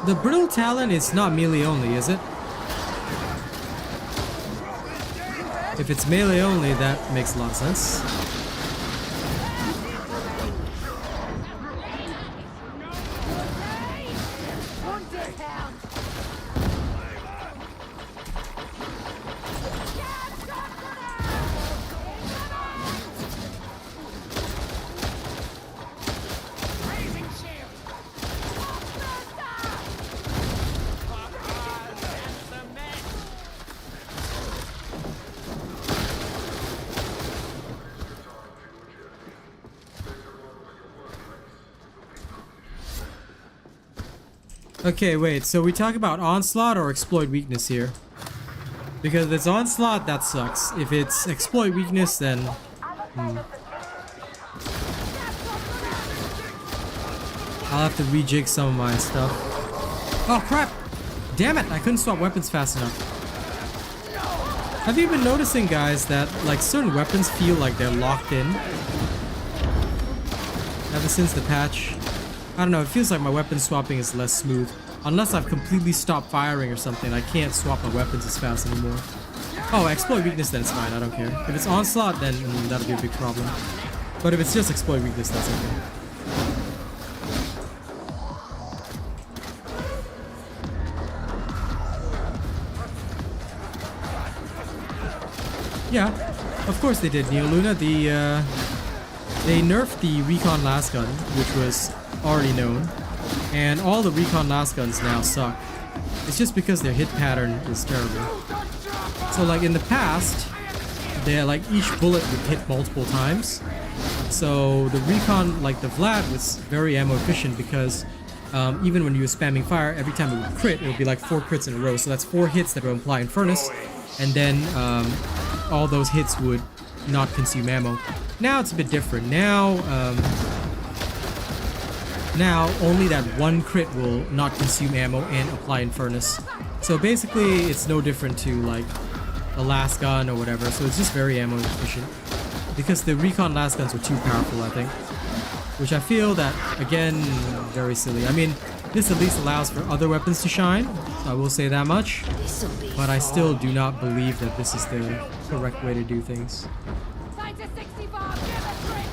The brittle talon is not melee only, is it? If it's melee only, that makes a lot of sense. Okay, wait, so we talk about onslaught or exploit weakness here? Because if it's onslaught, that sucks. If it's exploit weakness, then... I'll have to rejig some of my stuff. Oh crap! Damn it, I couldn't swap weapons fast enough. Have you been noticing, guys, that like certain weapons feel like they're locked in? Ever since the patch. I don't know, it feels like my weapon swapping is less smooth. Unless I've completely stopped firing or something, I can't swap my weapons as fast anymore. Oh, exploit weakness, then it's fine, I don't care. If it's onslaught, then that'll be a big problem. But if it's just exploit weakness, that's okay. Yeah, of course they did, Neoluna. They nerfed the Recon lasgun, which was already known, and all the Recon lasguns now suck. It's just because their hit pattern is terrible. So like in the past, they're like each bullet would hit multiple times. So the Recon, like the Vlad, was very ammo efficient because even when you were spamming fire, every time it would crit, it would be like 4 crits in a row. So that's 4 hits that would imply Infernus, and then all those hits would not consume ammo. Now it's a bit different. Now only that 1 crit will not consume ammo and apply Infernus. So basically it's no different to like the last gun or whatever, so it's just very ammo efficient. because the Recon lasguns were too powerful, I think. Which I feel that, again, very silly. I mean, this at least allows for other weapons to shine, I will say that much. But I still do not believe that this is the correct way to do things. Scientist 65, give a trick!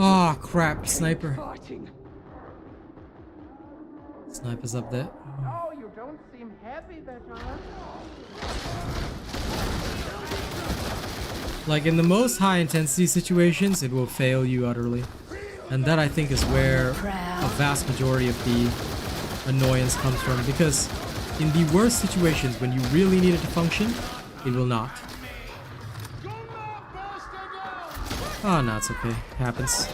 Oh crap, sniper. Sniper's up there. Oh, you don't seem happy, Veteran. Like in the most high intensity situations, it will fail you utterly. And that I think is where a vast majority of the annoyance comes from, because in the worst situations when you really need it to function, it will not. Oh no, it's okay. It happens.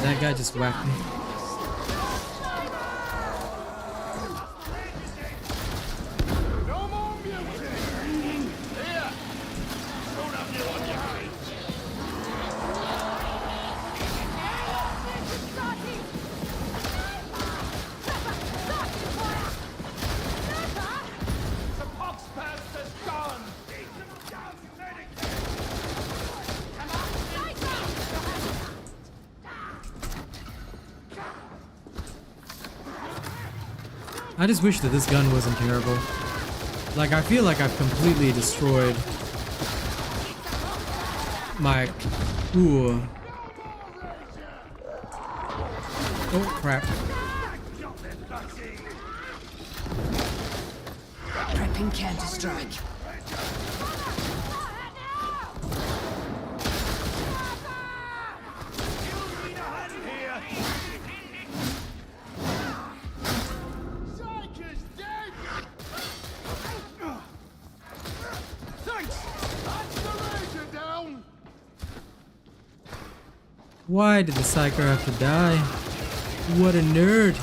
That guy just whacked me. I just wish that this gun wasn't terrible. Like, I feel like I've completely destroyed my... Ooh. Oh, crap. Prepping counter-strike. Why did the Psyker have to die? What a nerd!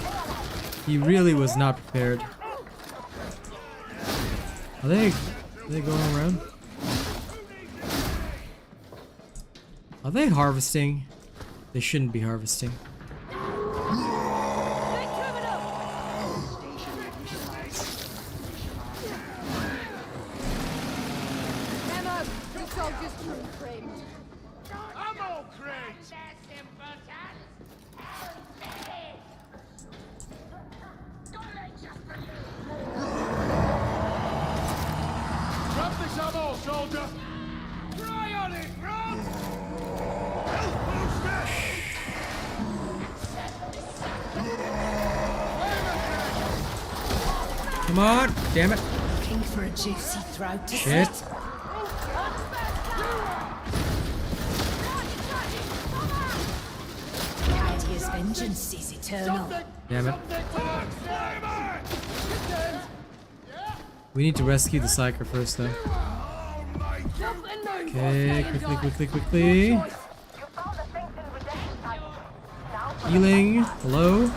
He really was not prepared. Are they going around? Are they harvesting? They shouldn't be harvesting. Come on, damn it. Looking for a juicy throat to Shit. slit. Cadia's vengeance is eternal. Damn it. We need to rescue the Psyker first, though. Okay, quickly. Healing. Hello?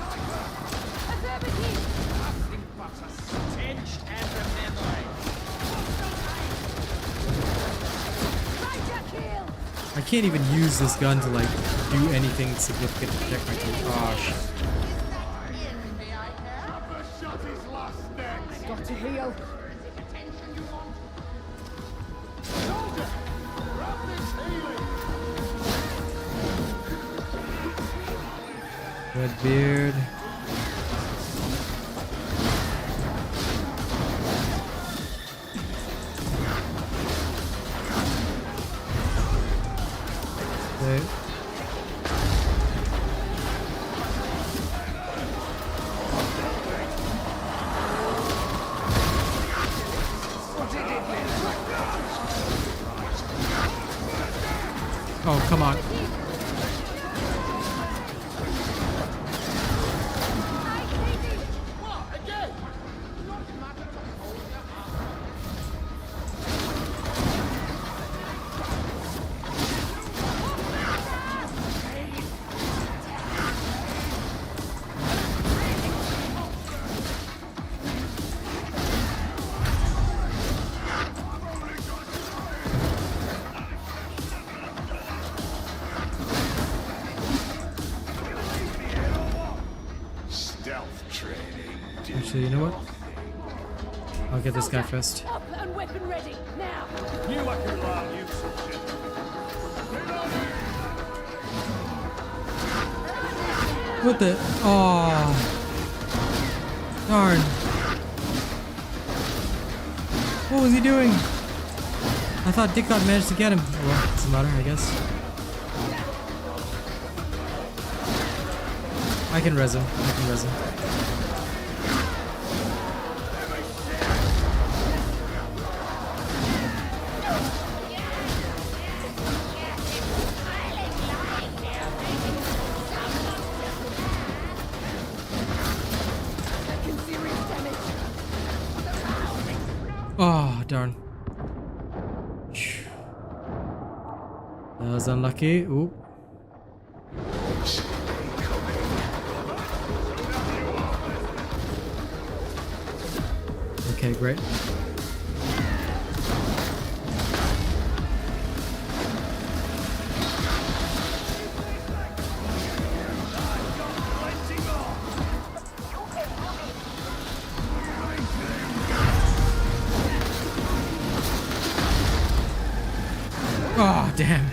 I can't even use this gun to like do anything significant to protect my team. Oh shit. Got to heal. Red beard. Okay. Oh, come on. Actually, you know what? I'll get this guy first. Up and weapon ready, now! You I can learn you some shit. What the? Oh, darn! What was he doing? I thought Deadshot managed to get him. Oh, well, doesn't matter, I guess. I can res him. I can res him. Oh, darn. That was unlucky. Ooh. Okay, great. Oh, damn.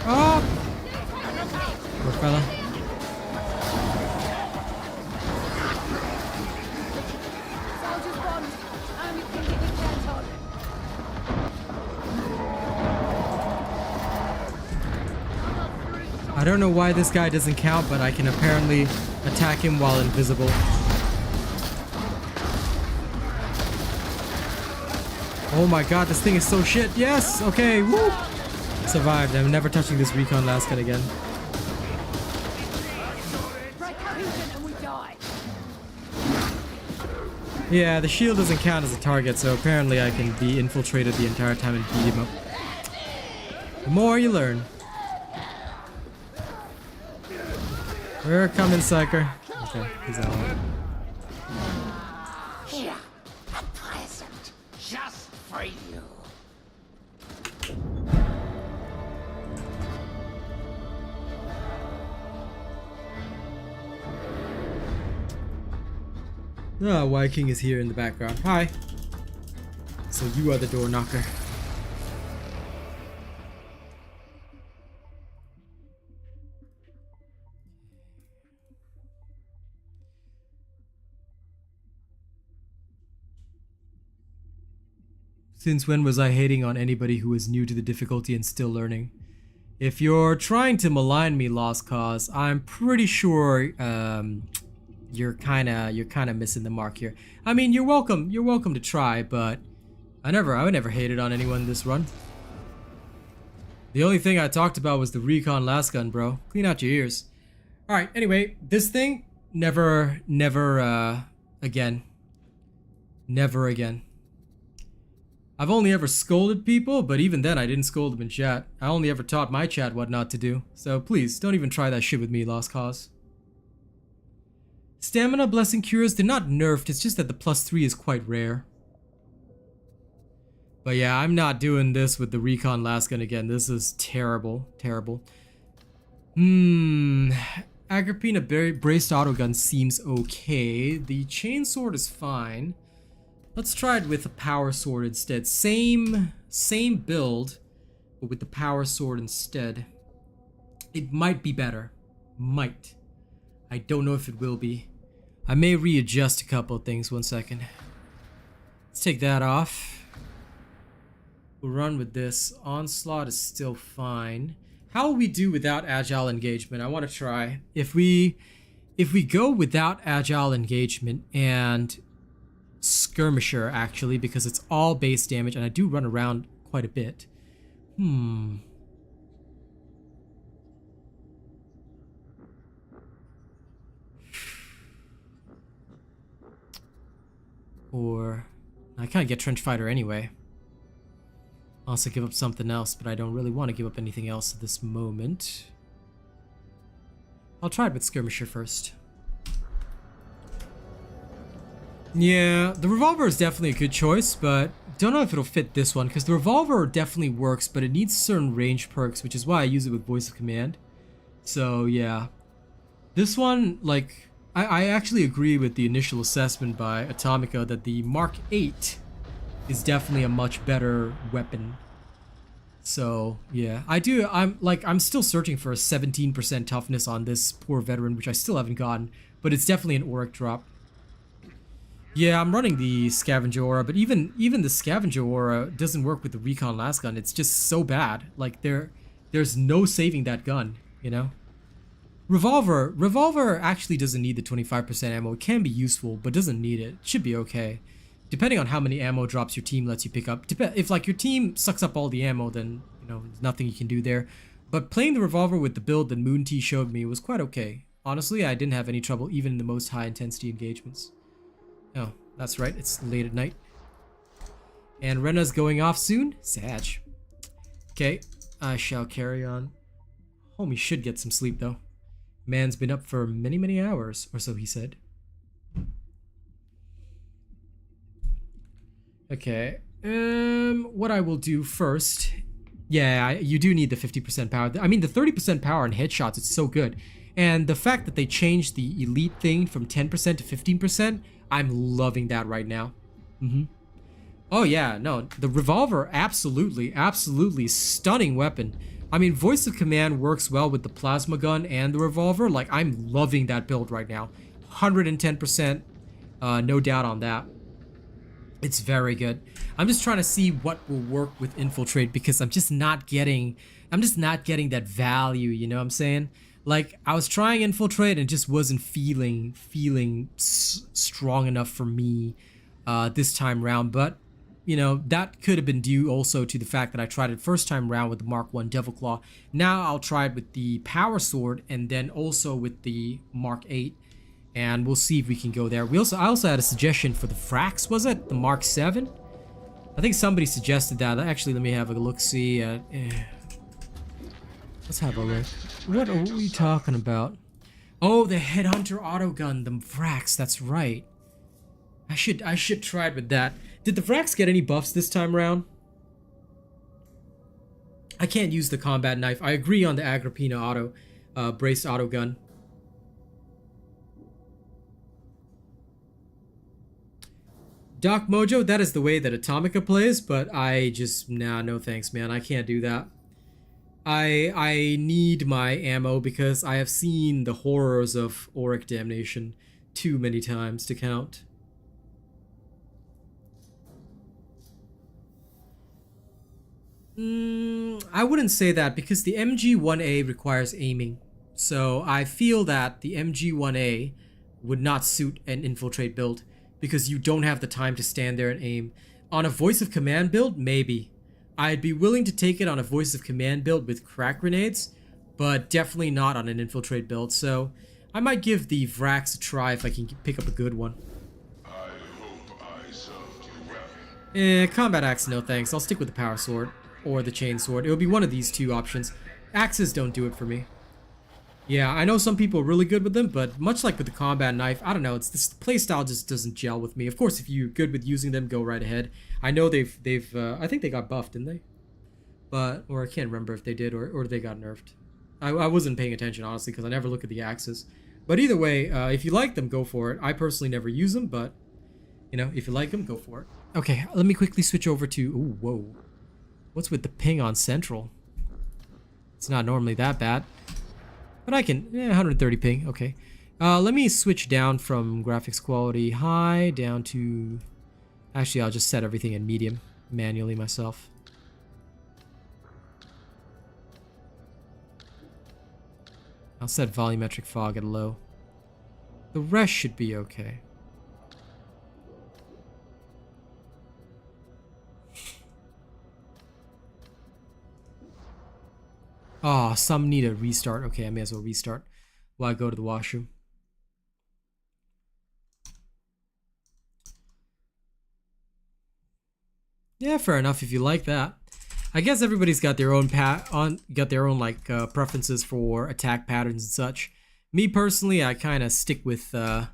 Oh! Poor fella. Soldiers bond. Only thing you can count on. I don't know why this guy doesn't count, but I can apparently attack him while invisible. Oh my god, this thing is so shit. Yes! Okay, woo! Survived. I'm never touching this Recon lasgun again. Break Covington and we die. Yeah, the shield doesn't count as a target, so apparently I can be infiltrated the entire time and beat him up. The more you learn. We're coming, sucker. Okay, he's out. Here, a present, just for you. Ah, Viking is here in the background. Hi. So you are the door knocker. Since when was I hating on anybody who is new to the difficulty and still learning? If you're trying to malign me, Lost Cause, I'm pretty sure you're kind of missing the mark here. I mean, you're welcome to try, but I would never hated on anyone this run. The only thing I talked about was the Recon lasgun, bro. Clean out your ears. All right, anyway, this thing never again. Never again. I've only ever scolded people, but even then I didn't scold them in chat. I only ever taught my chat what not to do. So please, don't even try that shit with me, Lost Cause. Stamina Blessing Cures, they're not nerfed, it's just that the +3 is quite rare. But yeah, I'm not doing this with the Recon lasgun again. This is terrible, terrible. Agrippina braced autogun seems okay. The chainsword is fine. Let's try it with a power sword instead. Same build, but with the power sword instead. It might be better. Might. I don't know if it will be. I may readjust a couple of things. 1 second. Let's take that off. We'll run with this. Onslaught is still fine. How will we do without agile engagement? I want to try. If we go without agile engagement and skirmisher, actually, because it's all base damage and I do run around quite a bit. Or I can't get trench fighter anyway. Also give up something else, but I don't really want to give up anything else at this moment. I'll try it with Skirmisher first. Yeah, the revolver is definitely a good choice, but don't know if it'll fit this one, because the revolver definitely works, but it needs certain range perks, which is why I use it with voice of command. So yeah, this one, like, I actually agree with the initial assessment by Atomica that the Mark 8 is definitely a much better weapon. So yeah, I'm still searching for a 17% toughness on this poor veteran, which I still haven't gotten, but it's definitely an Oric drop. Yeah, I'm running the Scavenger Aura, but even the Scavenger Aura doesn't work with the Recon lasgun. It's just so bad. Like there's no saving that gun, you know? Revolver actually doesn't need the 25% ammo. It can be useful, but doesn't need it. It should be okay. Depending on how many ammo drops your team lets you pick up. If like your team sucks up all the ammo, then you know there's nothing you can do there. But playing the revolver with the build that Moon T showed me was quite okay. Honestly, I didn't have any trouble even in the most high intensity engagements. Oh, that's right, it's late at night. And Rena's going off soon? Sag. Okay, I shall carry on. Homie should get some sleep though. Man's been up for many hours, or so he said. Okay, what I will do first... Yeah, you do need the 50% power. I mean, the 30% power on headshots, it's so good. And the fact that they changed the elite thing from 10% to 15%, I'm loving that right now. Oh yeah, no, the revolver, absolutely stunning weapon. I mean, voice of command works well with the plasma gun and the revolver. Like, I'm loving that build right now. 110%, no doubt on that. It's very good. I'm just trying to see what will work with Infiltrate because I'm just not getting that value, you know what I'm saying? Like, I was trying Infiltrate and it just wasn't feeling strong enough for me this time round, but you know, that could have been due also to the fact that I tried it first time round with the Mark 1 Devil Claw. Now I'll try it with the Power Sword and then also with the Mark 8. And we'll see if we can go there. I also had a suggestion for the Frax, was it? The Mark 7? I think somebody suggested that. Actually, let me have a look-see. Let's have a look. What are we talking about? Oh, the Headhunter autogun, the Frax, that's right. I should try it with that. Did the Frax get any buffs this time around? I can't use the combat knife. I agree on the Agrippina auto, braced auto gun. Doc Mojo, that is the way that Atomica plays, but I just, nah, no thanks, man. I can't do that. I need my ammo because I have seen the horrors of Oric Damnation too many times to count. I wouldn't say that because the MG1A requires aiming. So I feel that the MG1A would not suit an Infiltrate build because you don't have the time to stand there and aim. On a voice of command build, maybe. I'd be willing to take it on a voice of command build with crack grenades, but definitely not on an Infiltrate build. So I might give the Vrax a try if I can pick up a good one. I hope I served you well. Combat axe, no thanks. I'll stick with the power sword. Or the chain sword. It'll be one of these two options. Axes don't do it for me. Yeah, I know some people are really good with them, but much like with the combat knife, I don't know, it's this playstyle just doesn't gel with me. Of course, if you're good with using them, go right ahead. I know they've I think they got buffed, didn't they? Or I can't remember if they did or they got nerfed. I wasn't paying attention, honestly, because I never look at the axes. But either way, if you like them, go for it. I personally never use them, but, you know, if you like them, go for it. Okay, let me quickly switch over to... Ooh, whoa. What's with the ping on Central? It's not normally that bad. But I can... 130 ping, okay. Let me switch down from graphics quality high down to... Actually, I'll just set everything in medium manually myself. I'll set volumetric fog at low. The rest should be okay. Oh, some need a restart. Okay, I may as well restart while I go to the washroom. Yeah, fair enough if you like that. I guess everybody's got their own like preferences for attack patterns and such. Me personally, I kind of stick with what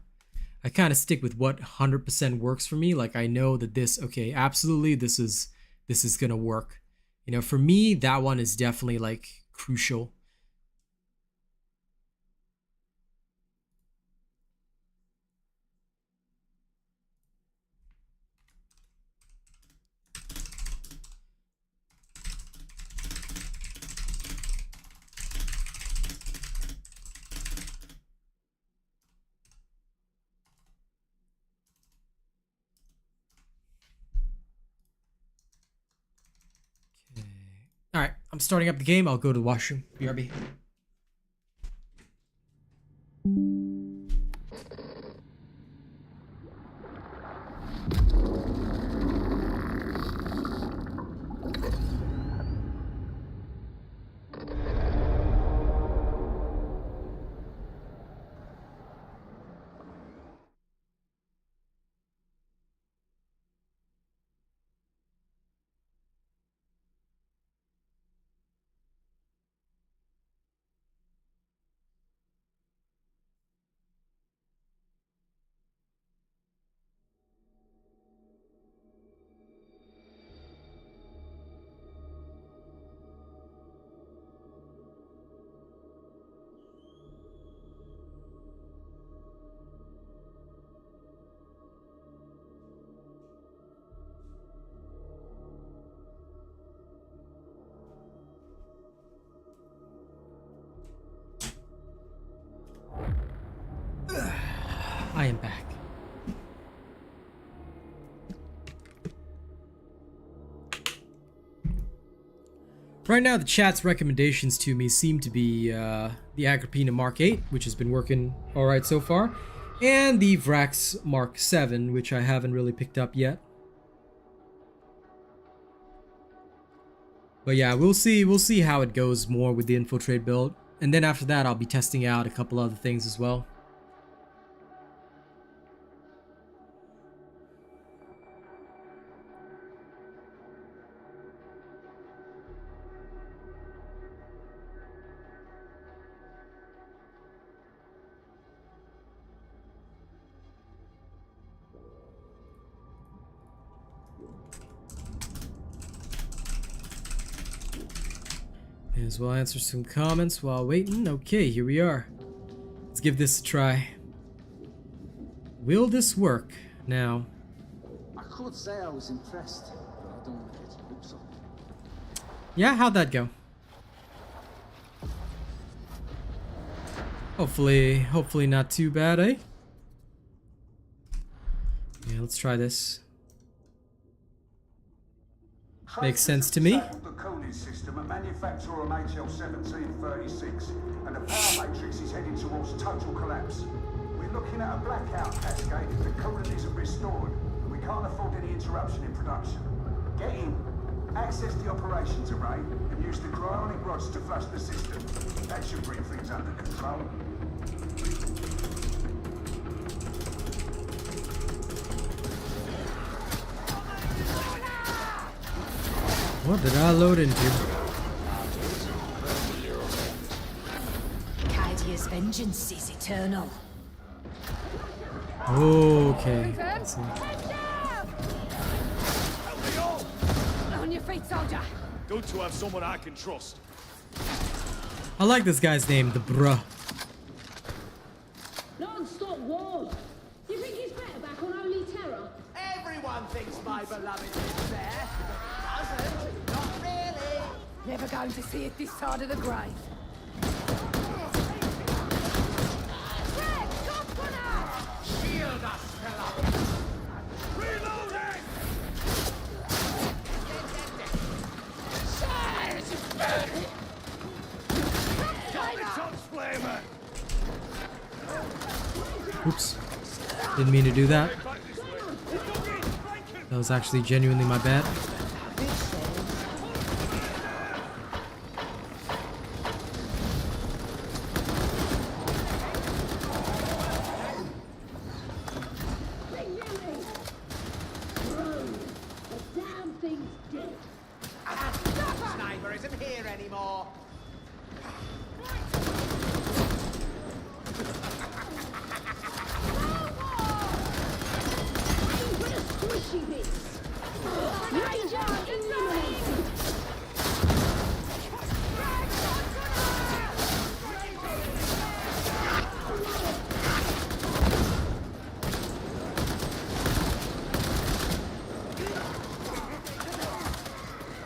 100% works for me. Like I know that this, okay, absolutely this is gonna work. You know, for me that one is definitely like crucial. Alright, I'm starting up the game. I'll go to the washroom. BRB. I am back. Right now, the chat's recommendations to me seem to be the Agrippina Mark 8, which has been working alright so far, and the Vrax Mark 7, which I haven't really picked up yet. But yeah, we'll see how it goes more with the Infiltrate build, and then after that, I'll be testing out a couple other things as well. May as well answer some comments while waiting. Okay, here we are. Let's give this a try. Will this work? Now. I could say I was impressed, but I don't want to get your hopes up. Yeah, how'd that go? Hopefully not too bad, eh? Yeah, let's try this. Makes sense to me. The cooling system and manufacture on HL1736, and the power matrix is heading towards total collapse. We're looking at a blackout cascade if the cooling isn't restored, and we can't afford any interruption in production. Get in, access the operations array, and use the cryonic rods to flush the system. That should bring things under control. What did I load into? Kaidia's vengeance is eternal. Okay. On your feet, soldier. Good to have someone I can trust. I like this guy's name, the bruh. Non-stop war. You think he's better back on Only Terror? Everyone thinks my beloved is there. Doesn't. Not really. Never going to see it this side of the grave. Shield us, fella. Reloading! Oops. Didn't mean to do that. That was actually genuinely my bad. anymore. Squishy bits. Ranger eliminated.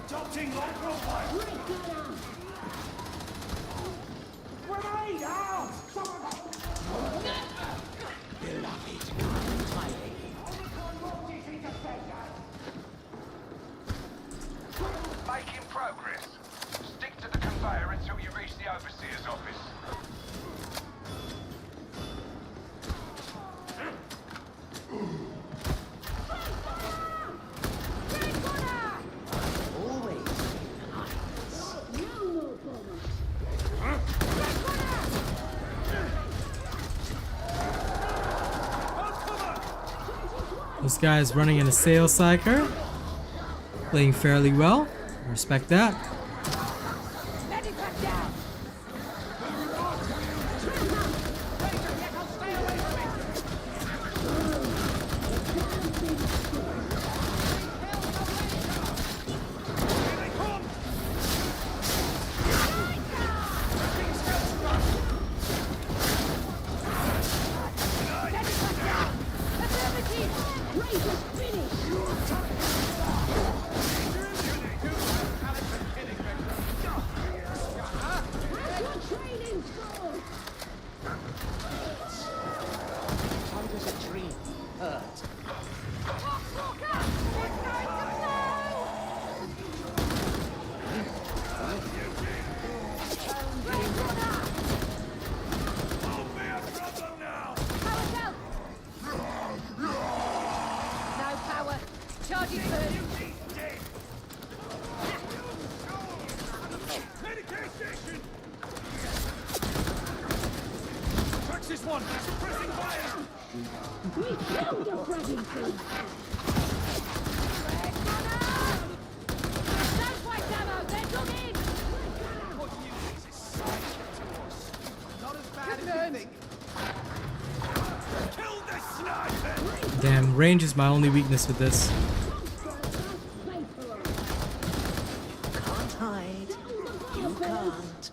Adopting long profile. Grenade out! Making progress. Stick to the conveyor until you reach the overseer's office. This guy is running in a sales cycle, playing fairly well. I respect that. Damn, range is my only weakness with this. Can't hide. You can't.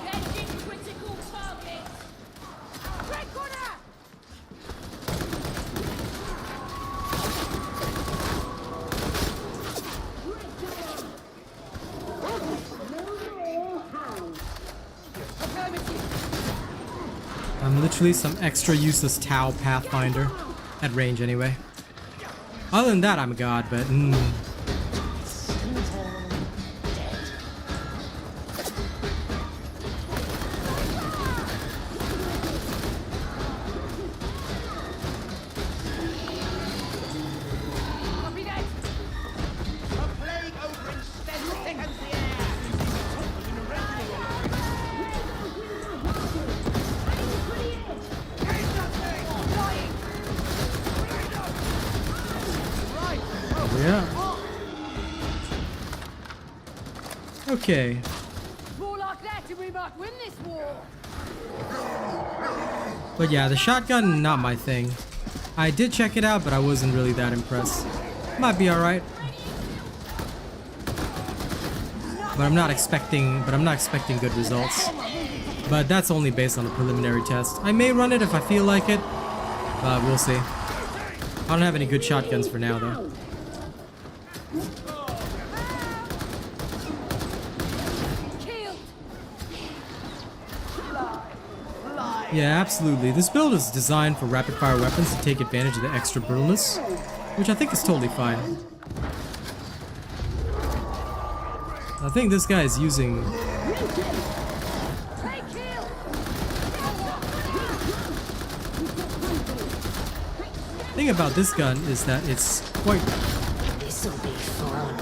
Engine critical target. Red corner. I'm literally some extra useless Tau Pathfinder. At range anyway. Other than that, I'm a god, but Copy that. A plague over in 10 seconds the air. yeah. Okay. More like that and we might win this war. But yeah, the shotgun, not my thing. I did check it out, but I wasn't really that impressed. Might be alright. But I'm not expecting good results. But that's only based on a preliminary test. I may run it if I feel like it, but we'll see. I don't have any good shotguns for now though. Yeah, absolutely. This build is designed for rapid fire weapons to take advantage of the extra brittleness, which I think is totally fine. I think this guy is using... The thing about this gun is that it's quite... This'll be fun.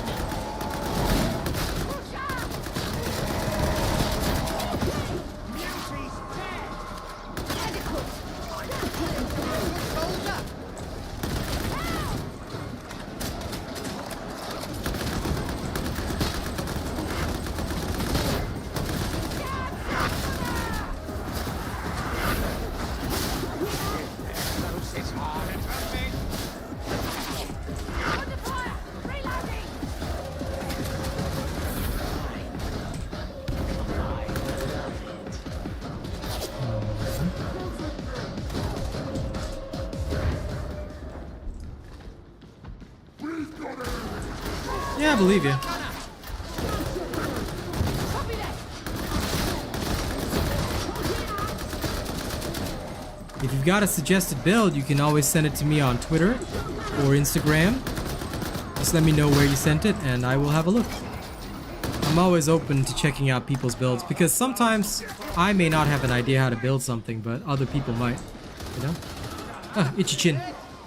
Yeah, I believe you. If you've got a suggested build, you can always send it to me on Twitter or Instagram. Just let me know where you sent it and I will have a look. I'm always open to checking out people's builds because sometimes I may not have an idea how to build something, but other people might, you know? Ah, itchy chin.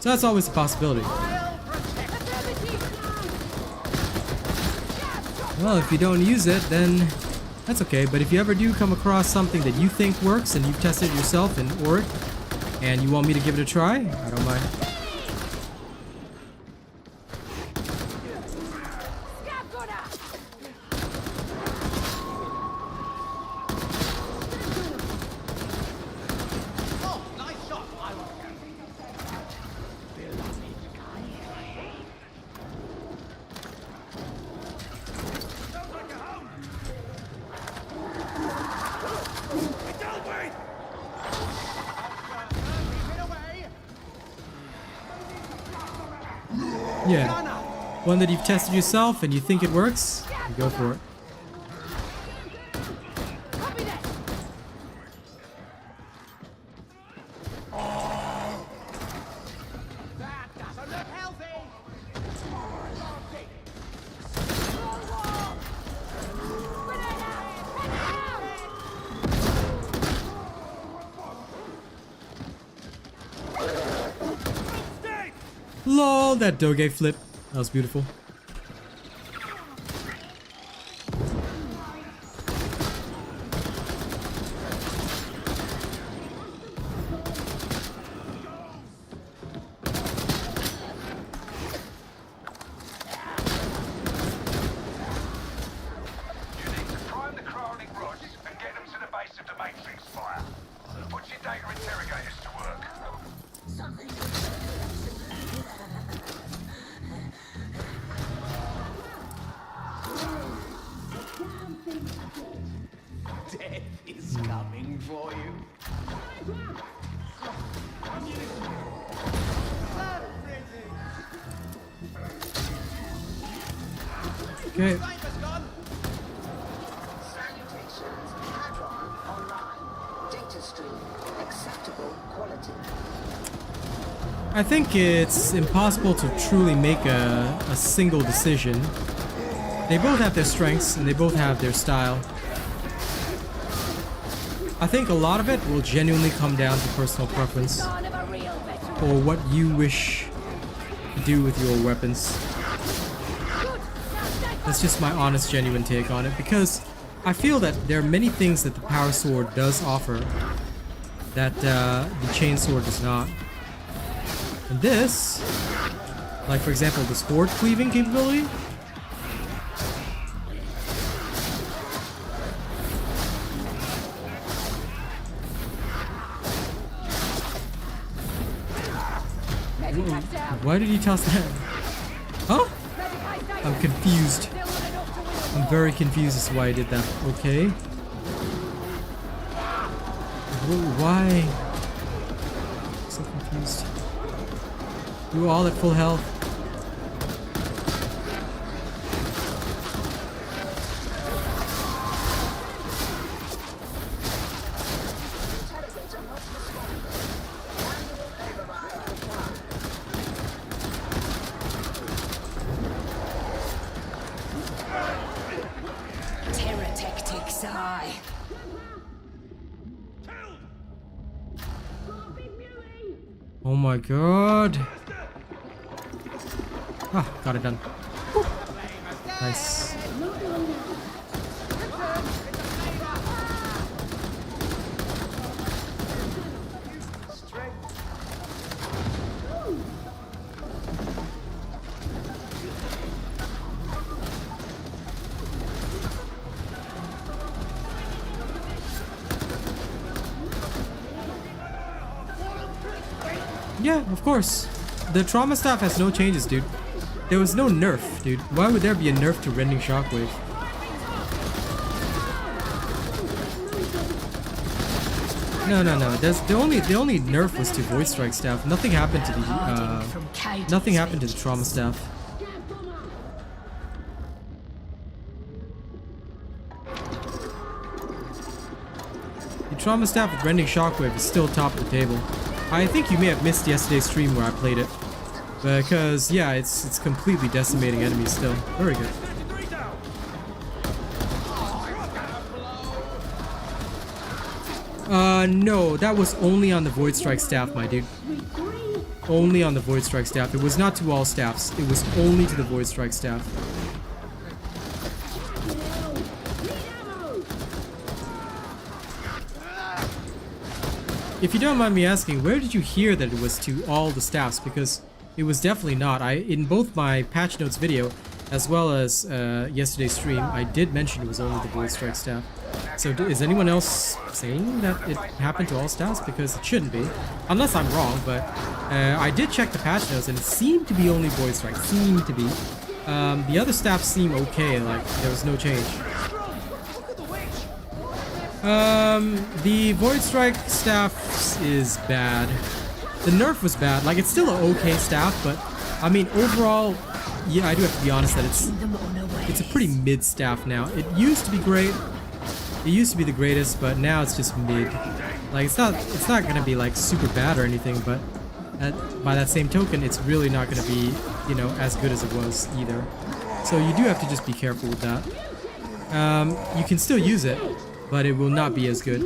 So that's always a possibility. Well, if you don't use it, then that's okay. But if you ever do come across something that you think works and you've tested it yourself in Oric and you want me to give it a try, I don't mind. Yeah, one that you've tested yourself and you think it works, you go for it. Lol, that doge flip. That was beautiful. Okay. I think it's impossible to truly make a single decision. They both have their strengths and they both have their style. I think a lot of it will genuinely come down to personal preference or what you wish to do with your weapons. That's just my honest, genuine take on it, because I feel that there are many things that the power sword does offer that the chain sword does not. And this, like for example, the sword cleaving capability, why did he toss that? Huh? I'm confused. I'm very confused as to why he did that. Okay. Why? I'm so confused. Do all at full health. Oh my god. Ah, got it done. Woo. Nice. Yeah, of course. The trauma staff has no changes, dude. There was no nerf, dude. Why would there be a nerf to Rending Shockwave? No. There's the only nerf was to Void Strike staff. Nothing happened to the trauma staff. Trauma Staff with Rending Shockwave is still top of the table. I think you may have missed yesterday's stream where I played it. Because, yeah, it's completely decimating enemies still. Very good. No, that was only on the Void Strike staff, my dude. Only on the Void Strike staff. It was not to all staffs. It was only to the Void Strike staff. If you don't mind me asking, where did you hear that it was to all the staffs? Because it was definitely not. In both my patch notes video as well as yesterday's stream, I did mention it was only the Void Strike staff. So is anyone else saying that it happened to all staffs? Because it shouldn't be. Unless I'm wrong, but I did check the patch notes and it seemed to be only Void Strike. Seemed to be. The other staffs seem okay, like there was no change. The Void Strike staff is bad. The nerf was bad. Like, it's still an okay staff, but I mean, overall, yeah, I do have to be honest that it's a pretty mid staff now. It used to be great. It used to be the greatest, but now it's just mid. Like, it's not gonna be like super bad or anything, but by that same token, it's really not gonna be, you know, as good as it was either. So you do have to just be careful with that. You can still use it, but it will not be as good.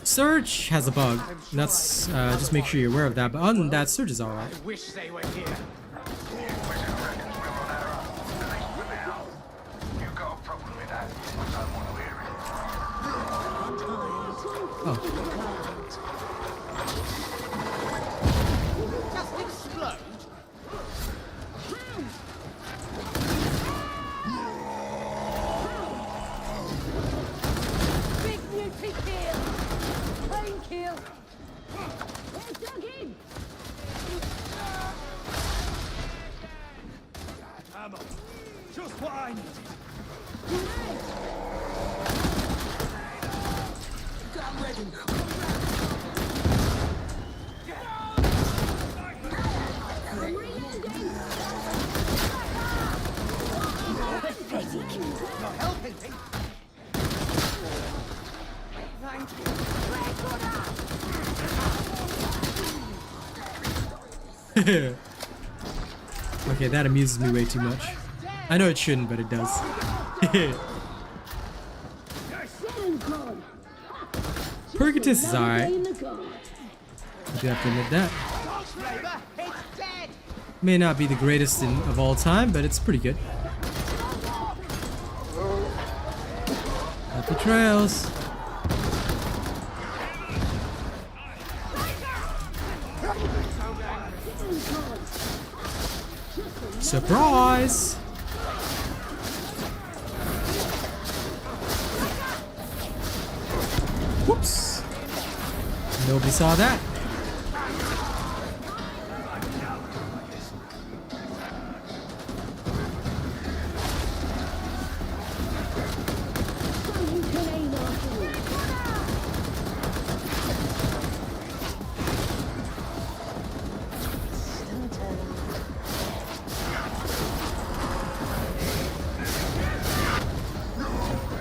Surge has a bug. That's just make sure you're aware of that. But other than that, Surge is alright. Oh. Just explode. Big beauty kill. Plain kill. There's dug in. Ammo. Just what I needed. I'm ready. You're helping me. Thank you. Okay, that amuses me way too much. I know it shouldn't, but it does. Purgatus is alright. I do have to admit that. May not be the greatest of all time, but it's pretty good. Happy trails. Surprise! Whoops! Nobody saw that.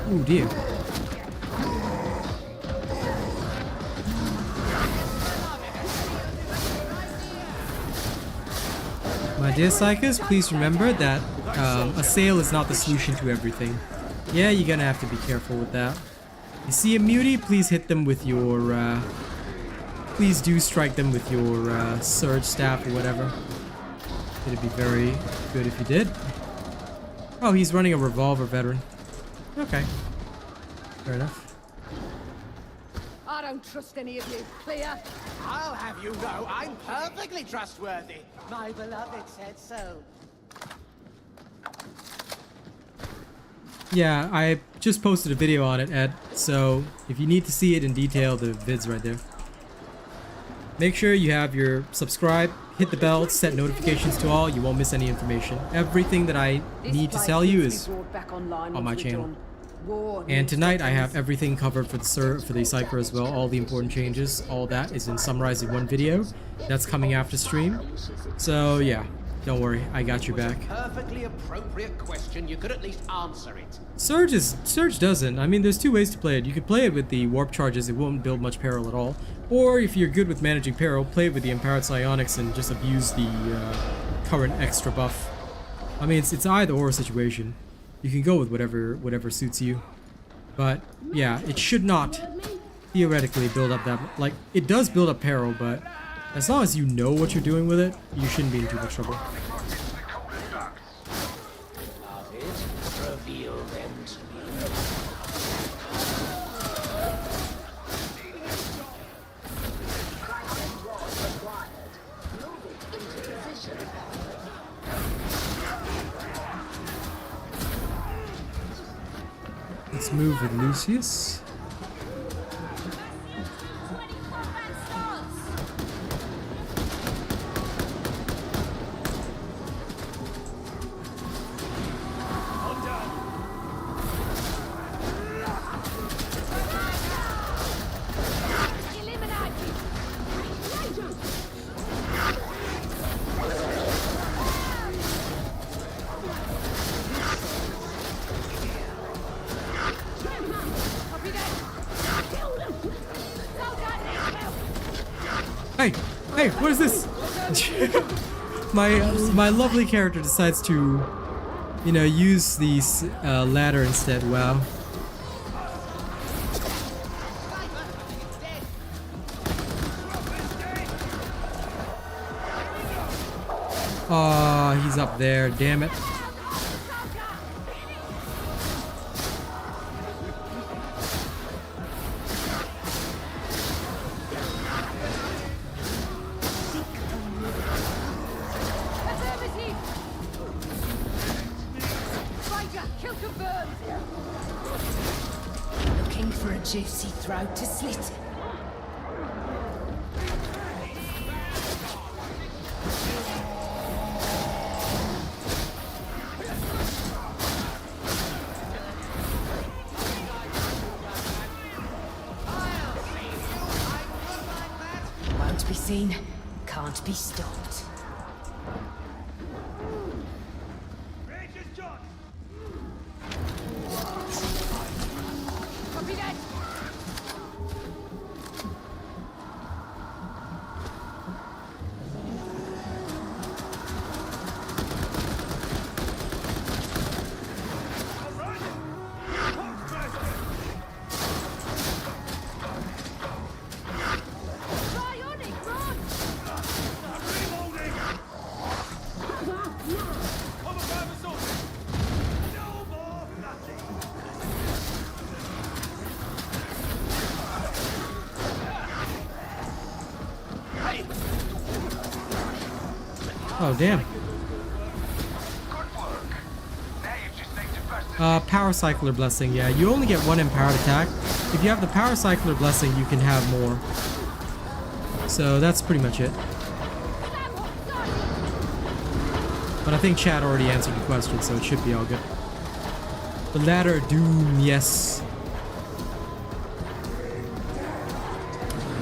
Oh dear. My dear Psychers, please remember that a sale is not the solution to everything. Yeah, you're gonna have to be careful with that. You see a mutie, please hit them with your, please do strike them with your surge staff or whatever. It'd be very good if you did. Oh, he's running a revolver, veteran. Okay. Fair enough. I don't trust any of you. Clear? I'll have you know I'm perfectly trustworthy. My beloved said so. Yeah, I just posted a video on it, Ed, so if you need to see it in detail, the vid's right there. Make sure you have your subscribe, hit the bell, set notifications to all, you won't miss any information. Everything that I need to tell you is on my channel. And tonight I have everything covered for the Cypher as well, all the important changes, all that is in summarized in one video. That's coming after stream. So yeah, Don't worry, I got your back. Perfectly appropriate question. You could at least answer it. Surge doesn't. I mean, there's two ways to play it. You could play it with the warp charges, it won't build much peril at all. Or if you're good with managing peril, play it with the empowered psionics and just abuse the current extra buff. I mean, it's either or situation. You can go with whatever suits you. But yeah, it should not theoretically build up that, like, it does build up peril, but as long as you know what you're doing with it, you shouldn't be in too much trouble. Reveal them to me. Let's move with Lucius. Hey, what is this? my lovely character decides to, you know, use the ladder instead. Wow. Oh, he's up there. Damn it. Looking for a juicy throat to slit. Won't be seen, can't be stopped. Oh, damn. Power Cycler Blessing. Yeah, you only get one empowered attack. If you have the Power Cycler Blessing, you can have more. So that's pretty much it. But I think chat already answered the question, so it should be all good. The Ladder of Doom, yes.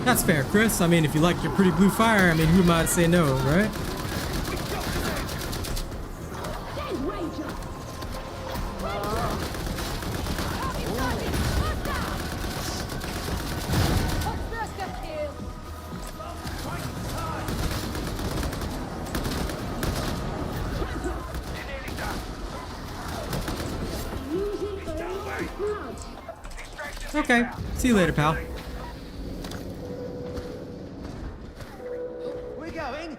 That's fair, Chris. I mean, if you like your pretty blue fire, I mean, who am I to say no, right? Okay, see you later, pal. We're going,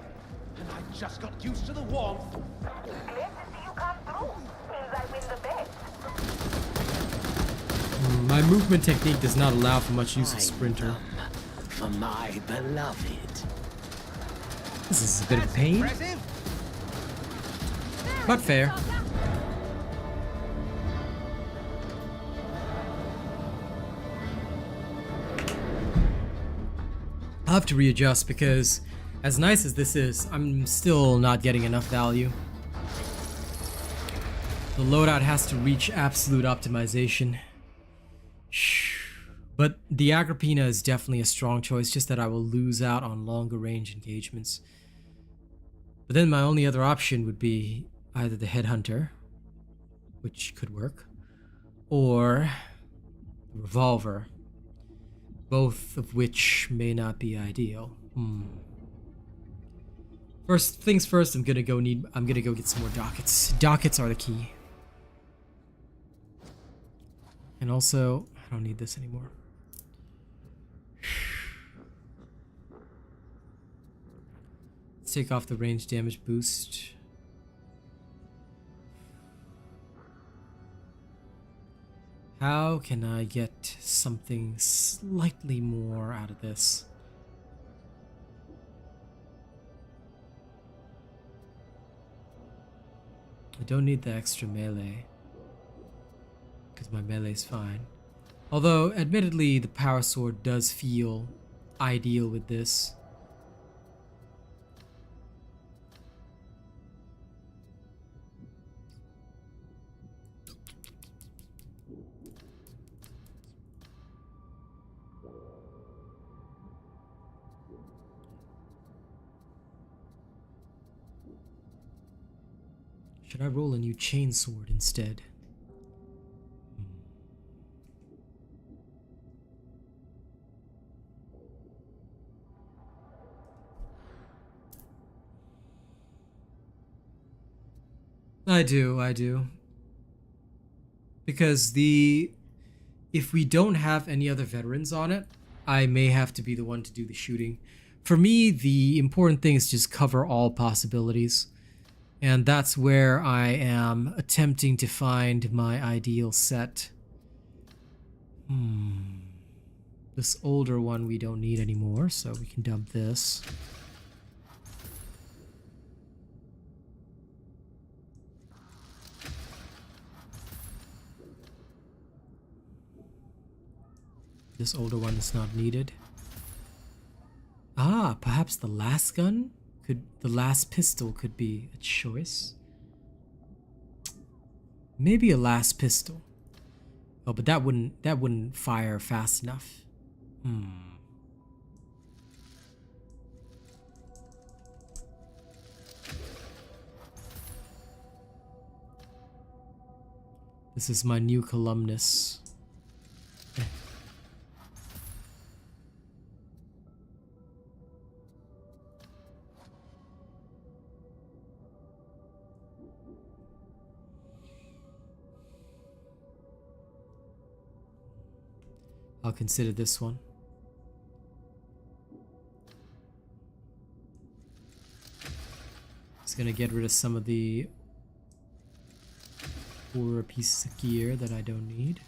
and I just got used to the warmth. Glad to see you come through. Means I win the bet. My movement technique does not allow for much use of Sprinter. For my beloved. This is a bit of pain, but fair. I'll have to readjust because, as nice as this is, I'm still not getting enough value. The loadout has to reach absolute optimization. But the Agrippina is definitely a strong choice, just that I will lose out on longer range engagements. But then my only other option would be either the headhunter, which could work, or the revolver, both of which may not be ideal. First things first, I'm gonna go get some more dockets. Dockets are the key. And also, I don't need this anymore. Let's take off the range damage boost. How can I get something slightly more out of this? I don't need the extra melee, because my melee's fine. Although, admittedly, the power sword does feel ideal with this. Should I roll a new chainsword instead? I do. Because if we don't have any other veterans on it, I may have to be the one to do the shooting. For me, the important thing is just cover all possibilities. And that's where I am attempting to find my ideal set. This older one we don't need anymore, so we can dump this. This older one is not needed. Ah, perhaps the lasgun? The last pistol could be a choice. Maybe a last pistol. Oh, but that wouldn't fire fast enough. This is my new columnus. I'll consider this one. It's gonna get rid of some of the poorer pieces of gear that I don't need.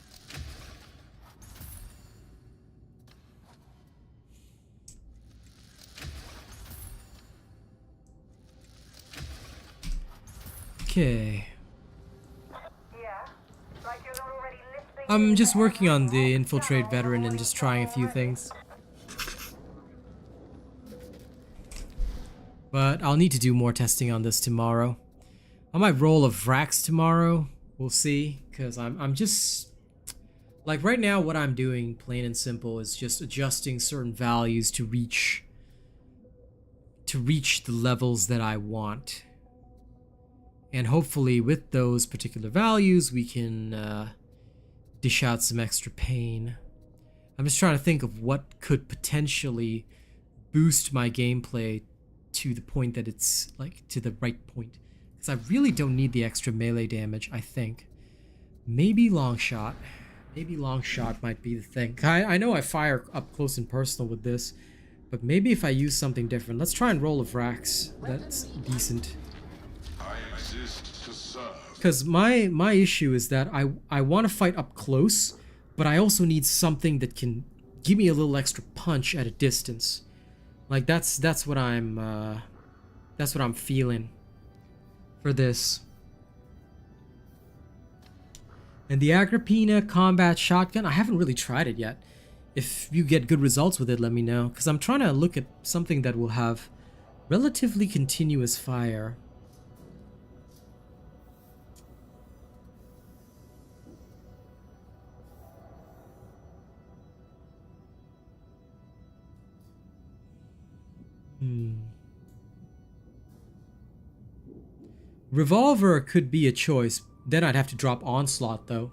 Okay. I'm just working on the Infiltrate veteran and just trying a few things. But I'll need to do more testing on this tomorrow. I might roll a Vrax tomorrow. We'll see. Because I'm just... Like right now what I'm doing, plain and simple, is just adjusting certain values to reach the levels that I want. And hopefully with those particular values we can... dish out some extra pain. I'm just trying to think of what could potentially boost my gameplay to the point that it's like to the right point. Because I really don't need the extra melee damage, I think. Maybe long shot. Maybe long shot might be the thing. I know I fire up close and personal with this, but maybe if I use something different. Let's try and roll a Vrax. That's decent. Because my issue is that I want to fight up close, but I also need something that can give me a little extra punch at a distance. Like that's what I'm feeling for this. And the Agrippina combat shotgun, I haven't really tried it yet. If you get good results with it, let me know, because I'm trying to look at something that will have relatively continuous fire. Revolver could be a choice. Then I'd have to drop Onslaught though,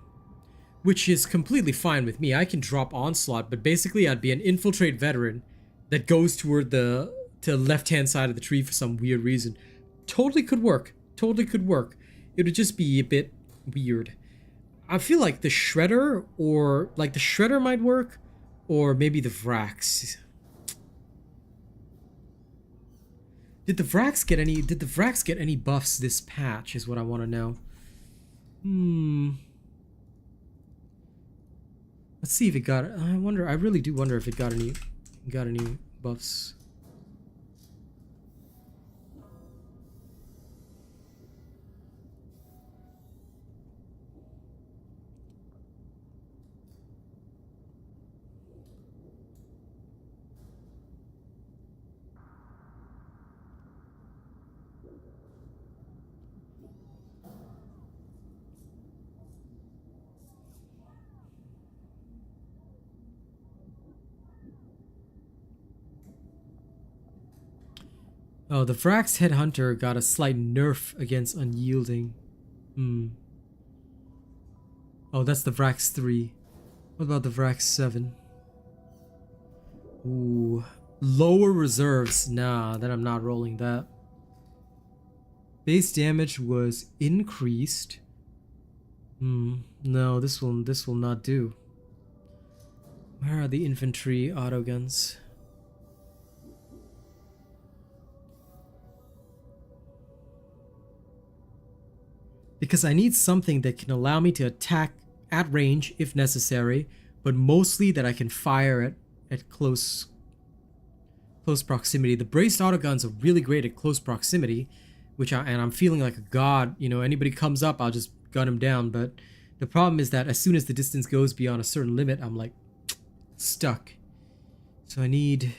which is completely fine with me. I can drop Onslaught, but basically I'd be an Infiltrate veteran that goes toward the left-hand side of the tree for some weird reason. Totally could work. Totally could work. It would just be a bit weird. I feel like the Shredder, or like the Shredder might work, or maybe the Vrax. Did the Vrax get any buffs this patch is what I want to know. Let's see if it got, I really do wonder if it got any buffs. Oh, the Vrax Headhunter got a slight nerf against Unyielding. Oh, that's the Vrax 3. What about the Vrax 7? Ooh. Lower reserves. Nah, then I'm not rolling that. Base damage was increased. No, this will not do. Where are the infantry autoguns? Because I need something that can allow me to attack at range if necessary, but mostly that I can fire at close proximity. The braced autoguns are really great at close proximity, and I'm feeling like a god. You know, anybody comes up, I'll just gun him down. But the problem is that as soon as the distance goes beyond a certain limit, I'm like stuck. So I need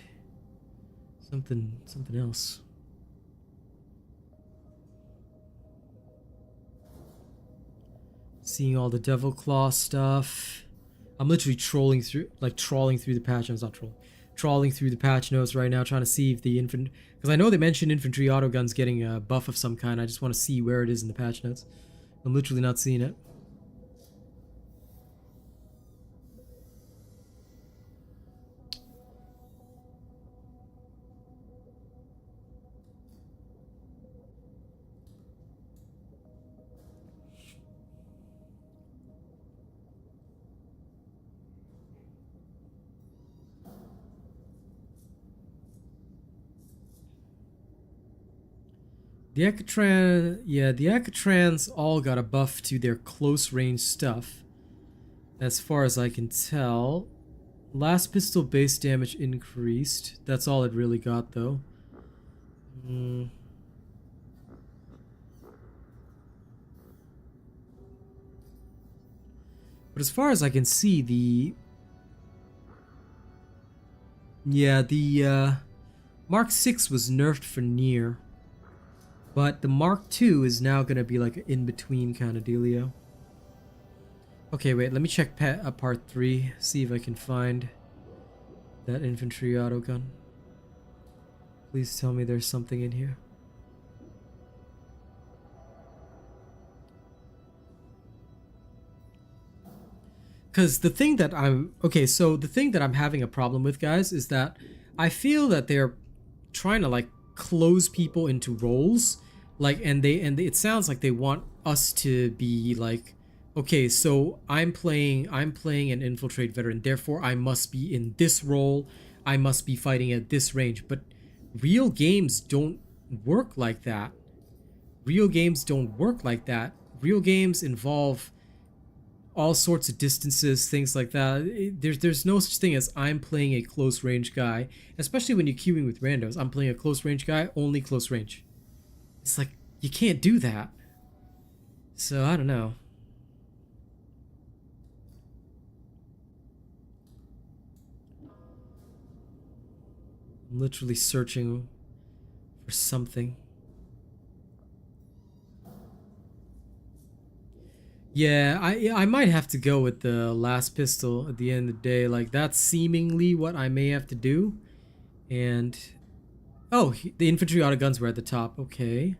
something else. Seeing all the Devil Claw stuff. I'm literally trawling through the patch notes, trawling through the patch notes right now, trying to see if the because I know they mentioned infantry autoguns getting a buff of some kind. I just want to see where it is in the patch notes. I'm literally not seeing it. The Ecatrans all got a buff to their close range stuff, as far as I can tell. Last pistol base damage increased. That's all it really got, though. But as far as I can see, the Mark 6 was nerfed for near. But the Mark II is now going to be like an in-between kind of dealio. Okay, wait, let me check part 3, see if I can find that infantry autogun. Please tell me there's something in here. Because the thing that the thing that I'm having a problem with, guys, is that I feel that they're trying to like close people into roles. Like, and it sounds like they want us to be like, okay, so I'm playing an Infiltrate veteran, therefore I must be in this role, I must be fighting at this range. But real games don't work like that. Real games don't work like that. Real games involve all sorts of distances, things like that. There's no such thing as I'm playing a close range guy, especially when you're queuing with randos. I'm playing a close range guy, only close range. It's like, you can't do that. So, I don't know. I'm literally searching for something. Yeah, I might have to go with the last pistol at the end of the day. Like, that's seemingly what I may have to do. And... oh, the infantry autoguns were at the top. Okay.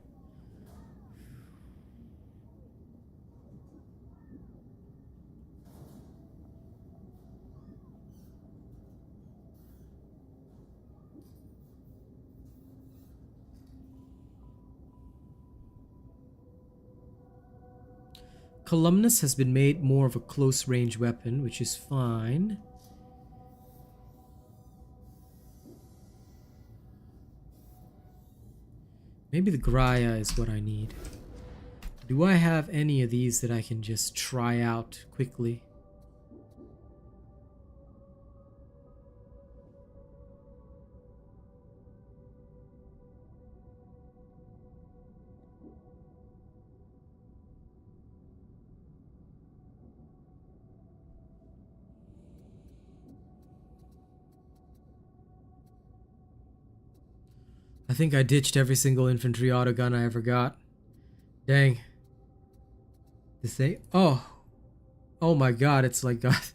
Columnus has been made more of a close range weapon, which is fine. Maybe the Graya is what I need. Do I have any of these that I can just try out quickly? I think I ditched every single infantry autogun I ever got. Dang. This thing? Oh. Oh my god, it's like got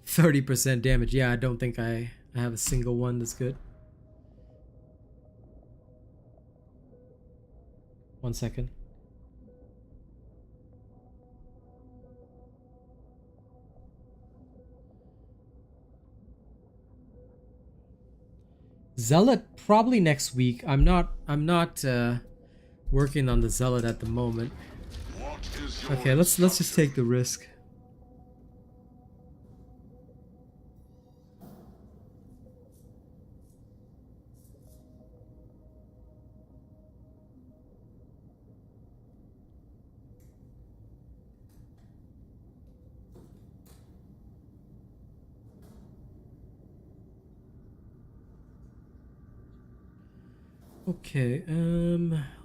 30% damage. Yeah, I don't think I have a single one that's good. 1 second. Zealot probably next week. I'm not working on the Zealot at the moment. Okay, let's just take the risk. Okay,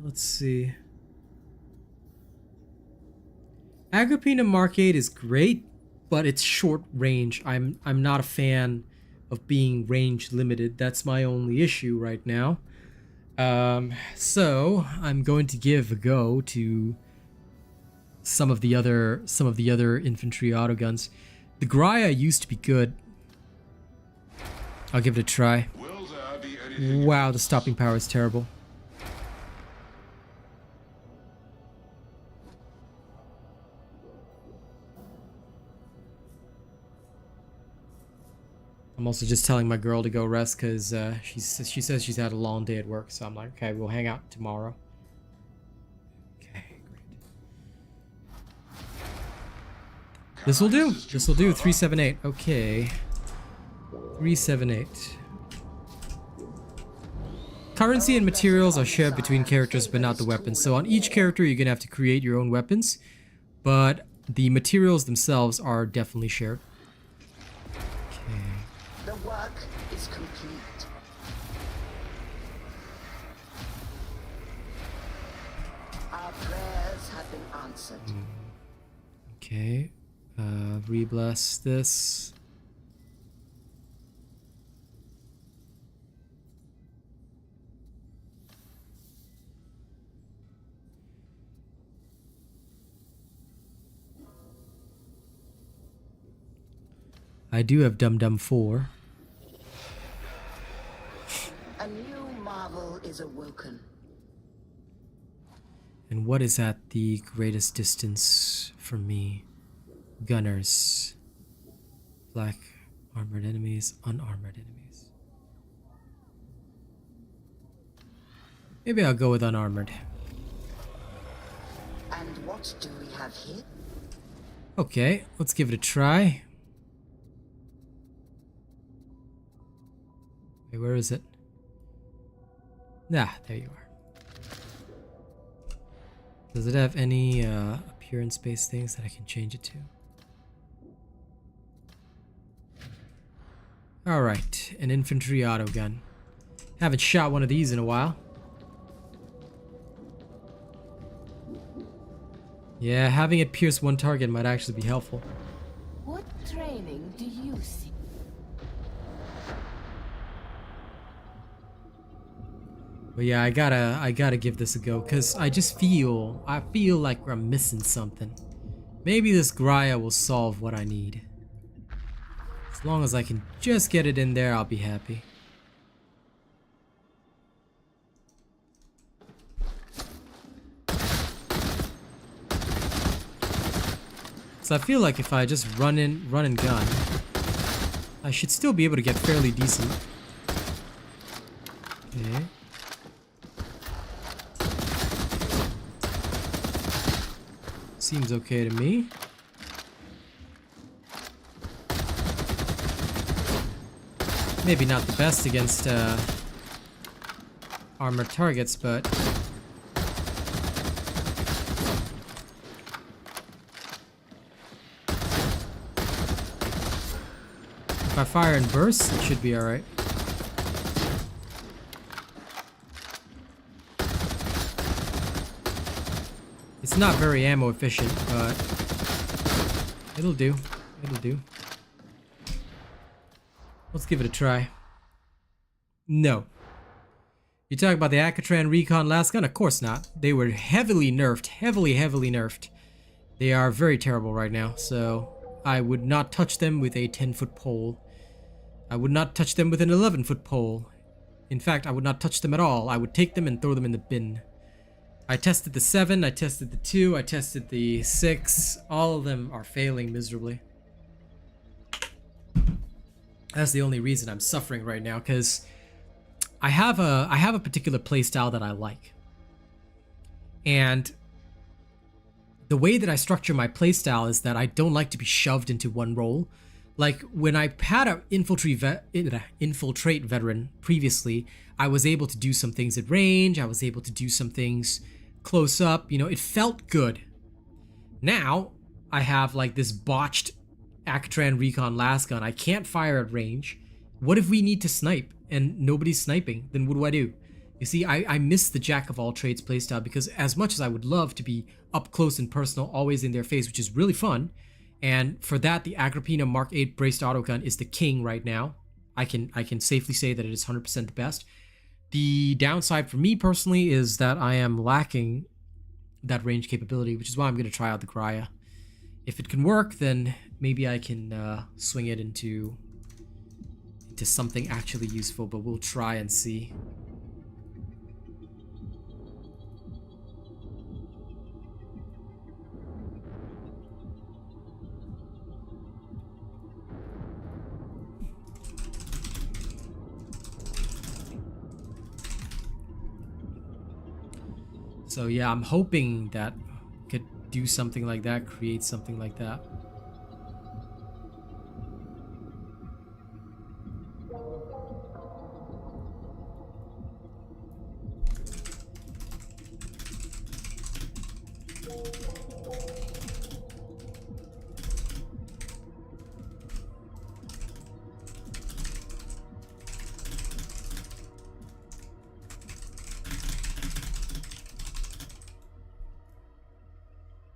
let's see. Agrippina Mark 8 is great, but it's short range. I'm not a fan of being range limited. That's my only issue right now. So I'm going to give a go to some of the other infantry autoguns. The Graya used to be good. I'll give it a try. Wow, the stopping power is terrible. I'm also just telling my girl to go rest because she says she's had a long day at work. So I'm like, okay, we'll hang out tomorrow. Okay, great. This will do. This will do. 378. Okay. 378. Currency and materials are shared between characters, but not the weapons. So on each character, you're going to have to create your own weapons, but the materials themselves are definitely shared. Okay. The work is complete. Our prayers have been answered. Okay. Rebless this. I do have Dum Dum 4. A new marvel is awoken. And what is at the greatest distance from me? Gunners. Black armored enemies, unarmored enemies. Maybe I'll go with unarmored. And what do we have here? Okay, let's give it a try. Okay, where is it? Ah, there you are. Does it have any appearance-based things that I can change it to? Alright, an infantry autogun. Haven't shot one of these in a while. Yeah, having it pierce one target might actually be helpful. What training do you see? But yeah, I gotta give this a go, cause I feel like I'm missing something. Maybe this Graya will solve what I need. As long as I can just get it in there, I'll be happy. So I feel like if I just run and gun, I should still be able to get fairly decent. Okay. Seems okay to me. Maybe not the best against armored targets, but if I fire in bursts, it should be alright. It's not very ammo efficient, but it'll do. It'll do. Let's give it a try. No. You talk about the Acatran Recon lasgun? Of course not. They were heavily nerfed. Heavily nerfed. They are very terrible right now, so I would not touch them with a 10-foot pole. I would not touch them with an 11-foot pole. In fact, I would not touch them at all. I would take them and throw them in the bin. I tested the 7, I tested the 2, I tested the 6. All of them are failing miserably. That's the only reason I'm suffering right now, because I have a particular playstyle that I like. And the way that I structure my playstyle is that I don't like to be shoved into one role. Like when I had an infiltrate veteran previously, I was able to do some things at range, I was able to do some things close up, you know, it felt good. Now I have like this botched Acatran Recon lasgun. I can't fire at range. What if we need to snipe and nobody's sniping? Then what do? You see, I miss the jack of all trades playstyle, because as much as I would love to be up close and personal, always in their face, which is really fun, and for that the Agrippina Mark 8 braced autogun is the king right now. I can safely say that it is 100% the best. The downside for me personally is that I am lacking that range capability, which is why I'm going to try out the Graya. If it can work, then maybe I can swing it into something actually useful, but we'll try and see. So yeah, I'm hoping that I could do something like that, create something like that.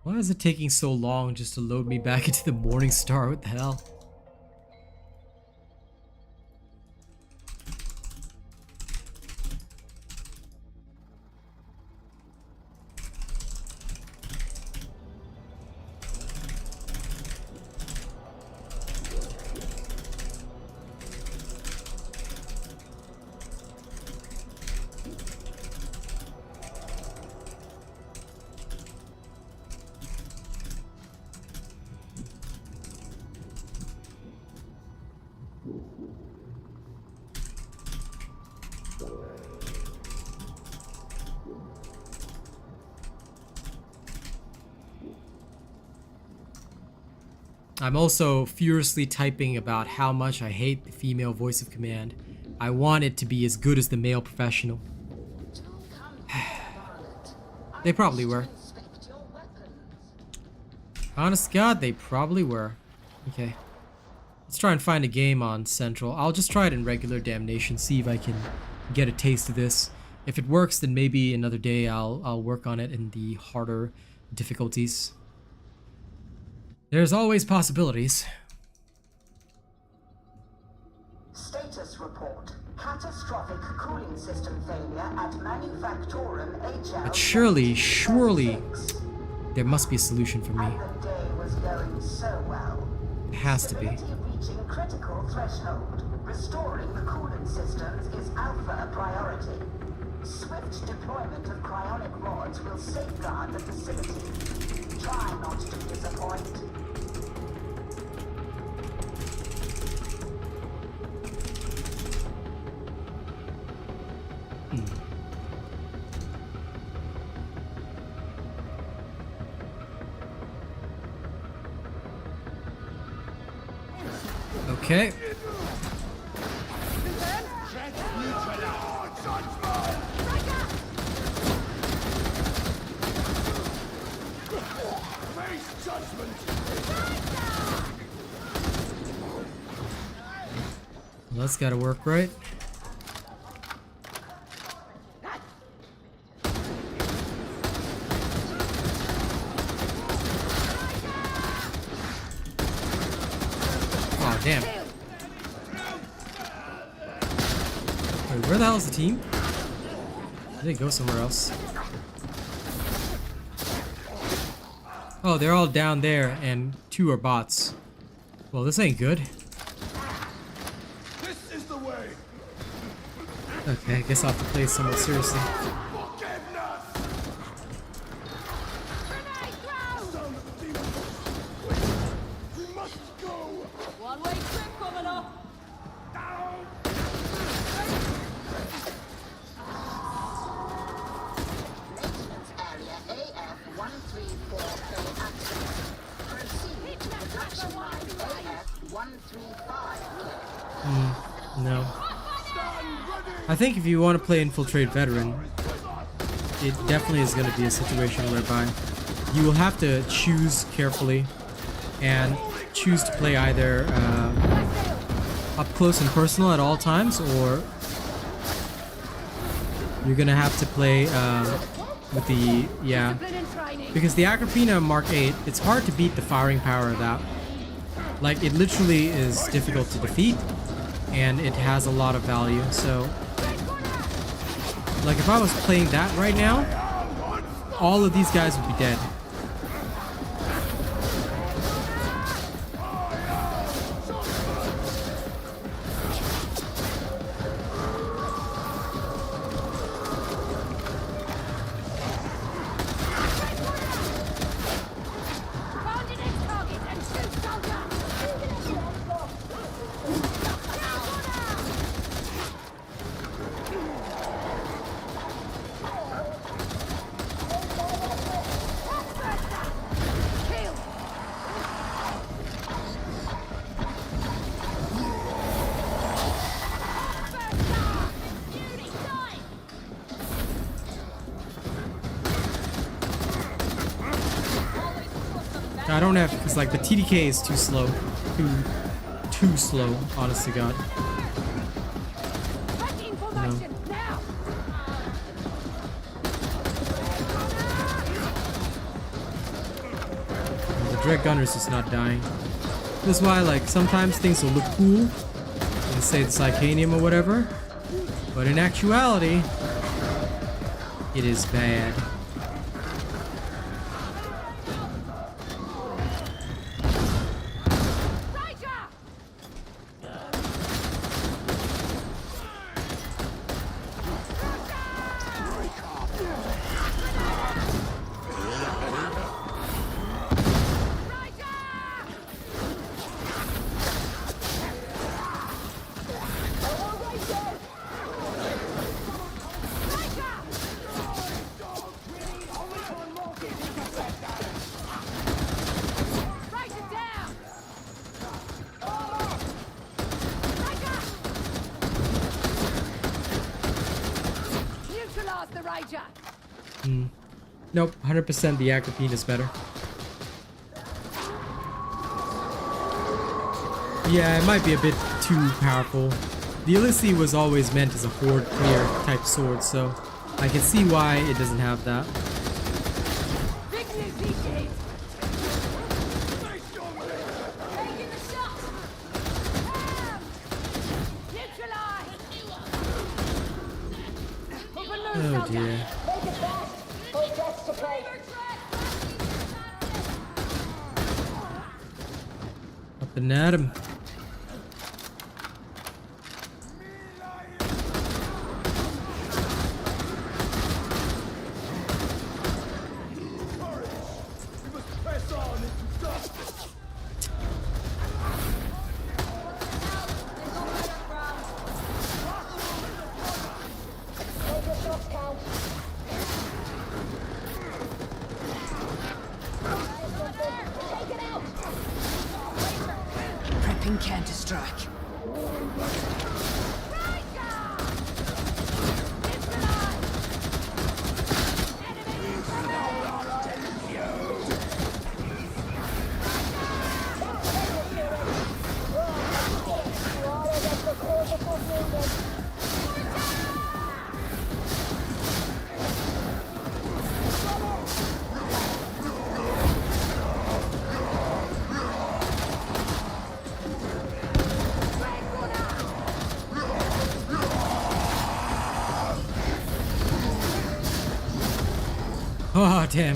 Why is it taking so long just to load me back into the Morning Star? What the hell? I'm also furiously typing about how much I hate the female voice of command. I want it to be as good as the male professional. They probably were. Honest to God, they probably were. Okay. Let's try and find a game on Central. I'll just try it in regular Damnation, see if I can get a taste of this. If it works, then maybe another day I'll work on it in the harder difficulties. There's always possibilities. Status report. Catastrophic cooling system failure at Manufactorum HL. But surely, there must be a solution for me. And the day was going so well. It has to be. Stability reaching critical threshold. Restoring the coolant systems is alpha priority. Swift deployment of cryonic rods will safeguard the facility. Try not to disappoint. Okay. Well, that's gotta work, right? Oh, damn. Wait, where the hell is the team? Did they go somewhere else? Oh, they're all down there, and 2 are bots. Well, this ain't good. This is the way. Okay, I guess I'll have to play somewhat seriously. One-way trip coming up. Maintenance area AF-134K access. Proceed to production line AF-135K. No. I think if you want to play Infiltrate Veteran, it definitely is going to be a situation whereby you will have to choose carefully and choose to play either up close and personal at all times, or you're going to have to play with the, because the Agrippina Mark 8, it's hard to beat the firing power of that. Like, it literally is difficult to defeat, and it has a lot of value. So, like, if I was playing that right now, all of these guys would be dead. I don't have, because like the TDK is too slow. Too slow, honest to God. No. The Dread Gunner's just not dying. This is why, like, sometimes things will look cool and say it's Psychanium or whatever, but in actuality, it is bad. Nope, 100% the Agrippina is better. Yeah, it might be a bit too powerful. The Ulysses was always meant as a horde clear type sword, so I can see why it doesn't have that. Oh dear. Up and at him. counter-strike. Oh, damn.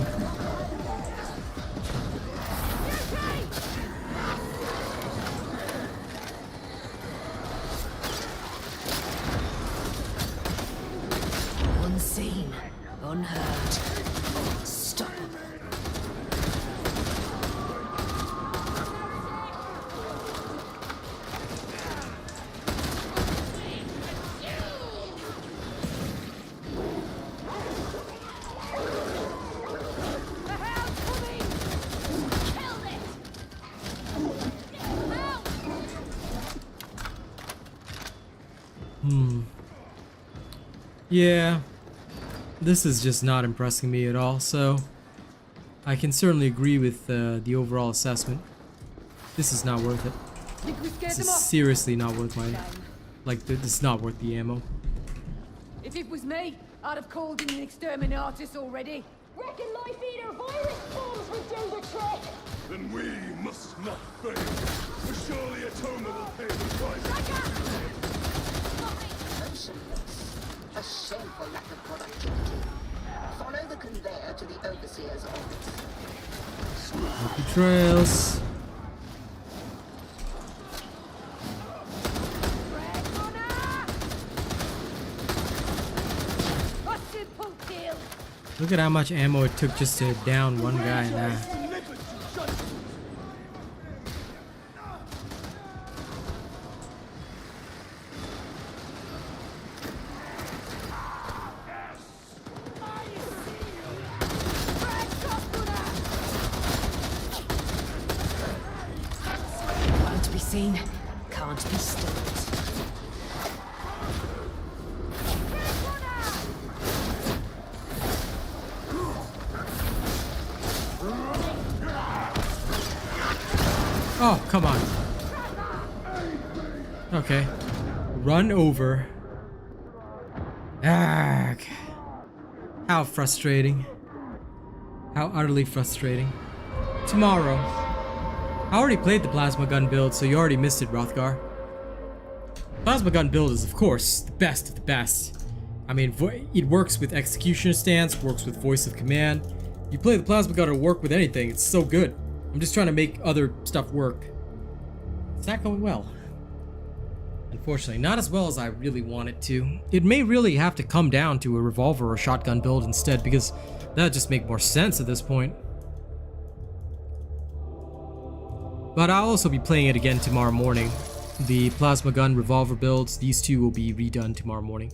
Unseen, unheard, unstoppable. Yeah, this is just not impressing me at all, so I can certainly agree with the overall assessment. This is not worth it. This is seriously not worth my... Like, this is not worth the ammo. If it was me, I'd have called in an exterminatus already. Reckon Life Eater virus bombs would do the trick! Then we must not fail. For surely atonement will pay the price. A shameful lack of productivity. Follow the conveyor to the Overseer's office. Happy trails. A simple deal. Look at how much ammo it took just to down one guy now. Won't be seen, can't be stopped. Oh, come on. Okay. Run over. Ah, how frustrating. How utterly frustrating. Tomorrow. I already played the plasma gun build, so you already missed it, Rothgar. Plasma gun build is, of course, the best of the best. I mean, it works with executioner stance, works with voice of command. You play the plasma gun, it'll work with anything. It's so good. I'm just trying to make other stuff work. It's not going well. Unfortunately, not as well as I really want it to. It may really have to come down to a revolver or shotgun build instead, because that would just make more sense at this point. But I'll also be playing it again tomorrow morning. The plasma gun revolver builds, these two will be redone tomorrow morning.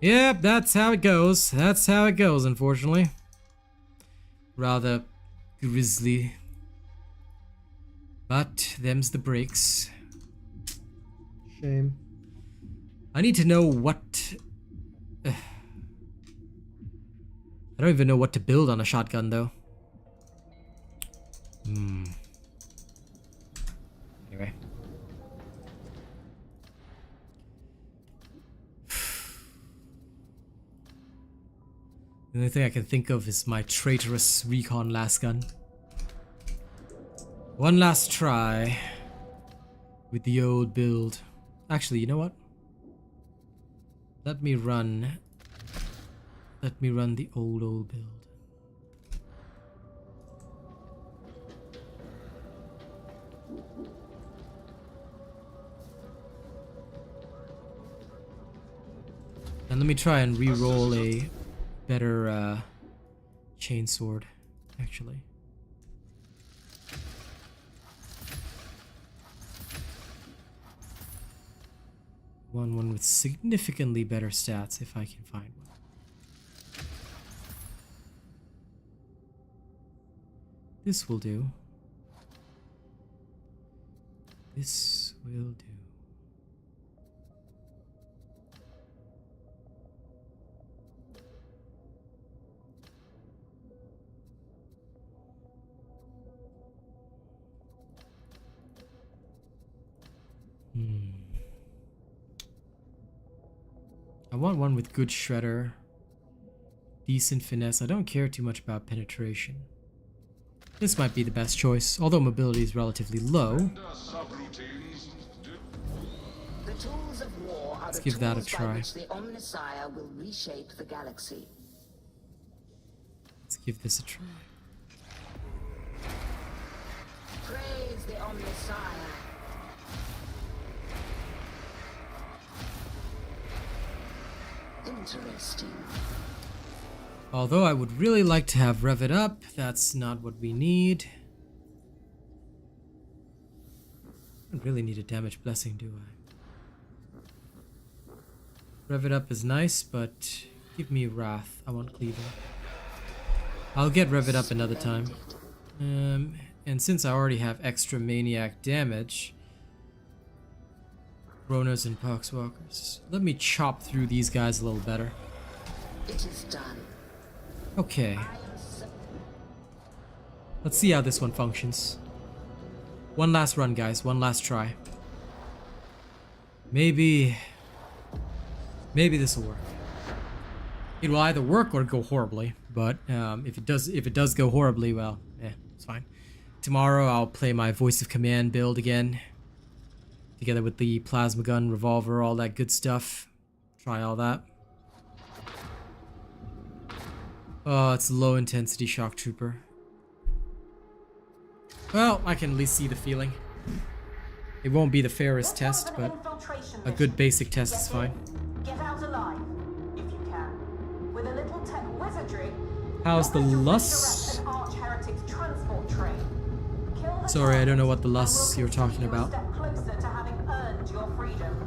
Yep, that's how it goes. That's how it goes, unfortunately. Rather grisly. But them's the breaks. Shame. I need to know what... I don't even know what to build on a shotgun, though. Anyway. The only thing I can think of is my traitorous Recon lasgun. One last try with the old build. Actually, you know what? Let me run the old build. And let me try and re-roll a better chainsword, actually. One with significantly better stats, if I can find one. This will do. This will do. I want one with good shredder, decent finesse. I don't care too much about penetration. This might be the best choice, although mobility is relatively low. The tools of war are Let's the give that a tools by try. which the Omnissiah will reshape the galaxy. Let's give this a try. Praise the Omnissiah. Interesting. Although I would really like to have Rev it up, that's not what we need. I don't really need a damage blessing, do I? Rev it up is nice, but give me Wrath. I want Cleaver. I'll get Rev it up another time. And since I already have extra Maniac damage, Ronas and Poxwalkers, let me chop through these guys a little better. It is done. Okay. Let's see how this one functions. One last run, guys. One last try. Maybe this will work. It will either work or go horribly. But if it does go horribly, well, it's fine. Tomorrow I'll play my Voice of Command build again, together with the plasma gun, revolver, all that good stuff. Try all that. Oh, it's low intensity shock trooper. Well, I can at least see the feeling. It won't be the fairest test, but a good basic test is fine. Get out alive, if you can. With a little tech wizardry. How's the Lus? Sorry, I don't know what the Lus you're talking about. Step closer to having earned your freedom.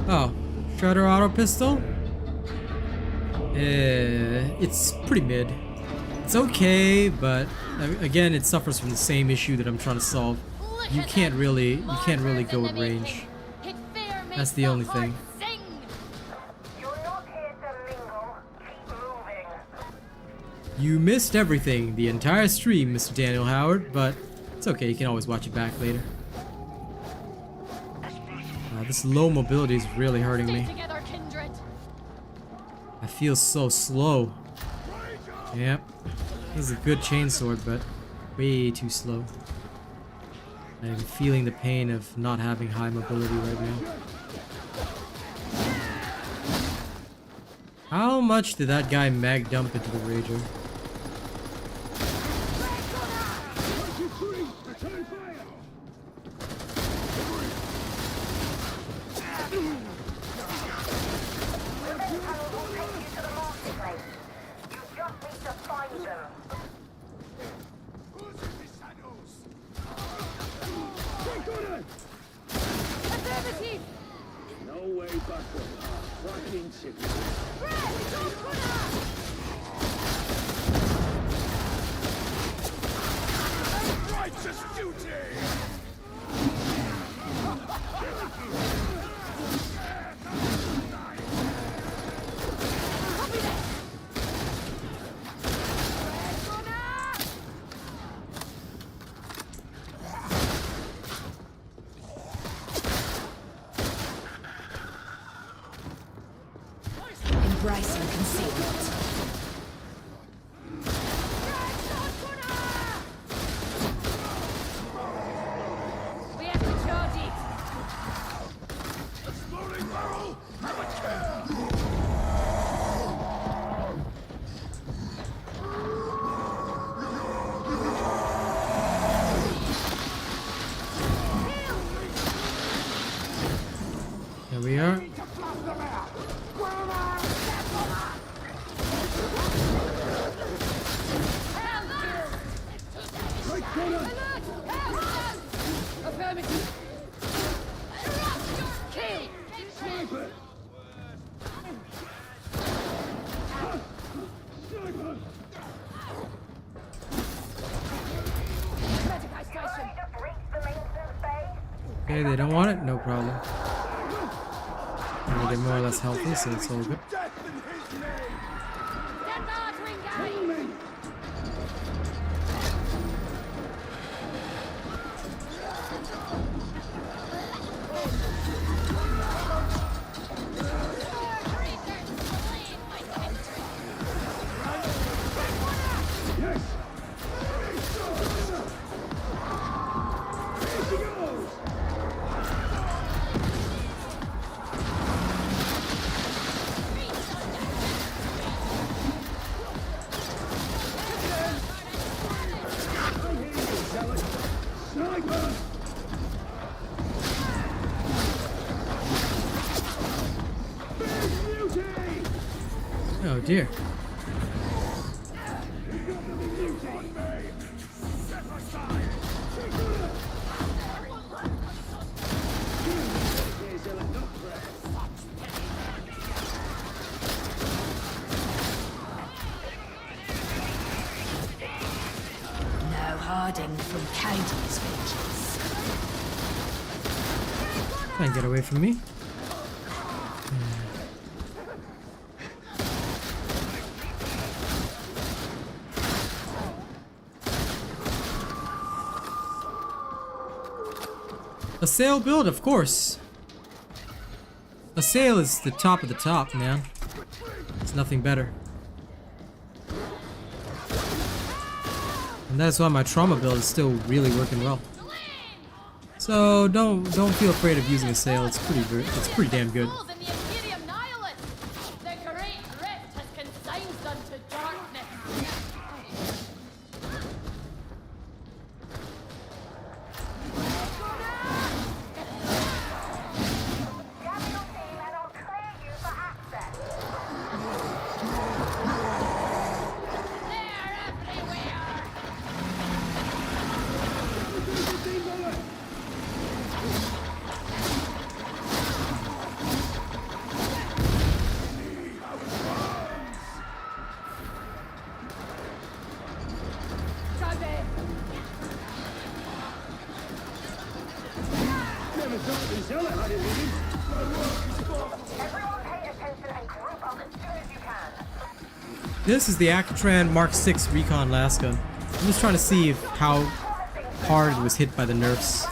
Oh, Shredder auto pistol? It's pretty mid. It's okay, but again, it suffers from the same issue that I'm trying to solve. You can't really go at range. That's the only thing. You missed everything, the entire stream, Mr. Daniel Howard, but it's okay, you can always watch it back later. This low mobility is really hurting me. I feel so slow. Yep. This is a good chainsword, but way too slow. I'm feeling the pain of not having high mobility right now. How much did that guy mag dump into the Rager? Embracing concealment. We have to charge it. Exploding barrel! Have a care! There we are. Okay, they don't want it, no problem. They're more or less healthy, so it's all good. Oh dear. No hiding from Katie's vengeance. Can't get away from me. A sail build, of course. A sail is the top of the top, man. It's nothing better. And that's why my trauma build is still really working well. So don't feel afraid of using a sail. It's pretty damn good. This is the Acatran Mark 6 Recon lasgun. I'm just trying to see how hard it was hit by the nerfs.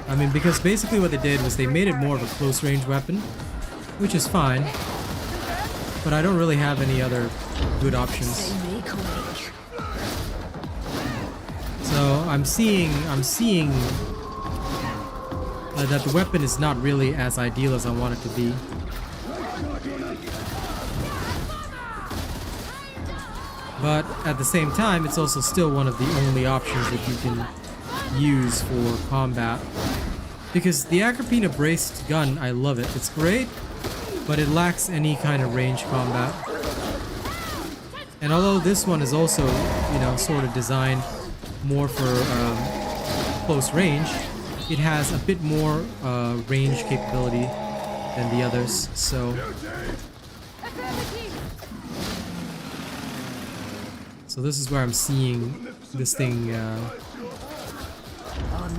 I mean, because basically what they did was they made it more of a close range weapon, which is fine, but I don't really have any other good options. So I'm seeing that the weapon is not really as ideal as I want it to be. But at the same time, it's also still one of the only options that you can use for combat. Because the Agrippina braced gun, I love it. It's great, but it lacks any kind of range combat. And although this one is also, you know, sort of designed more for close range, it has a bit more range capability than the others, so... So this is where I'm seeing this thing, On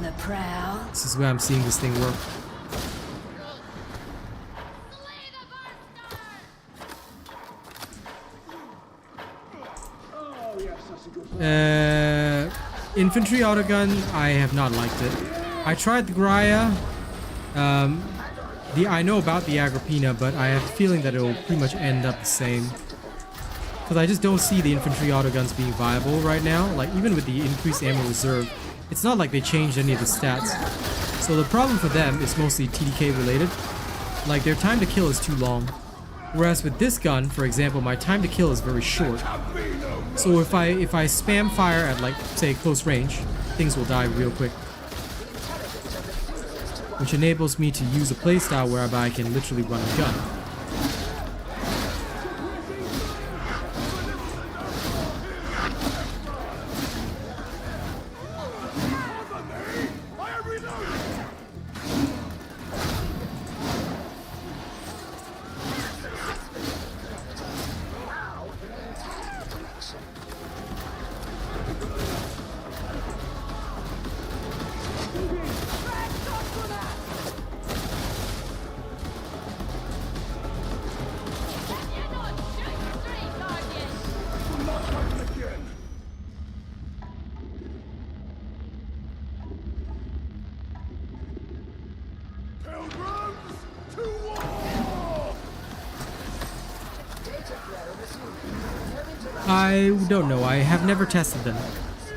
the prowl. this is where I'm seeing this thing work. Infantry autogun, I have not liked it. I tried the Graya. I know about the Agrippina, but I have a feeling that it will pretty much end up the same. Because I just don't see the infantry autoguns being viable right now. Like, even with the increased ammo reserve, it's not like they changed any of the stats. So the problem for them is mostly TDK related. Like, their time to kill is too long. Whereas with this gun, for example, my time to kill is very short. So if I spam fire at, like, say, close range, things will die real quick. Which enables me to use a playstyle whereby I can literally run a gun. I don't know. I have never tested them.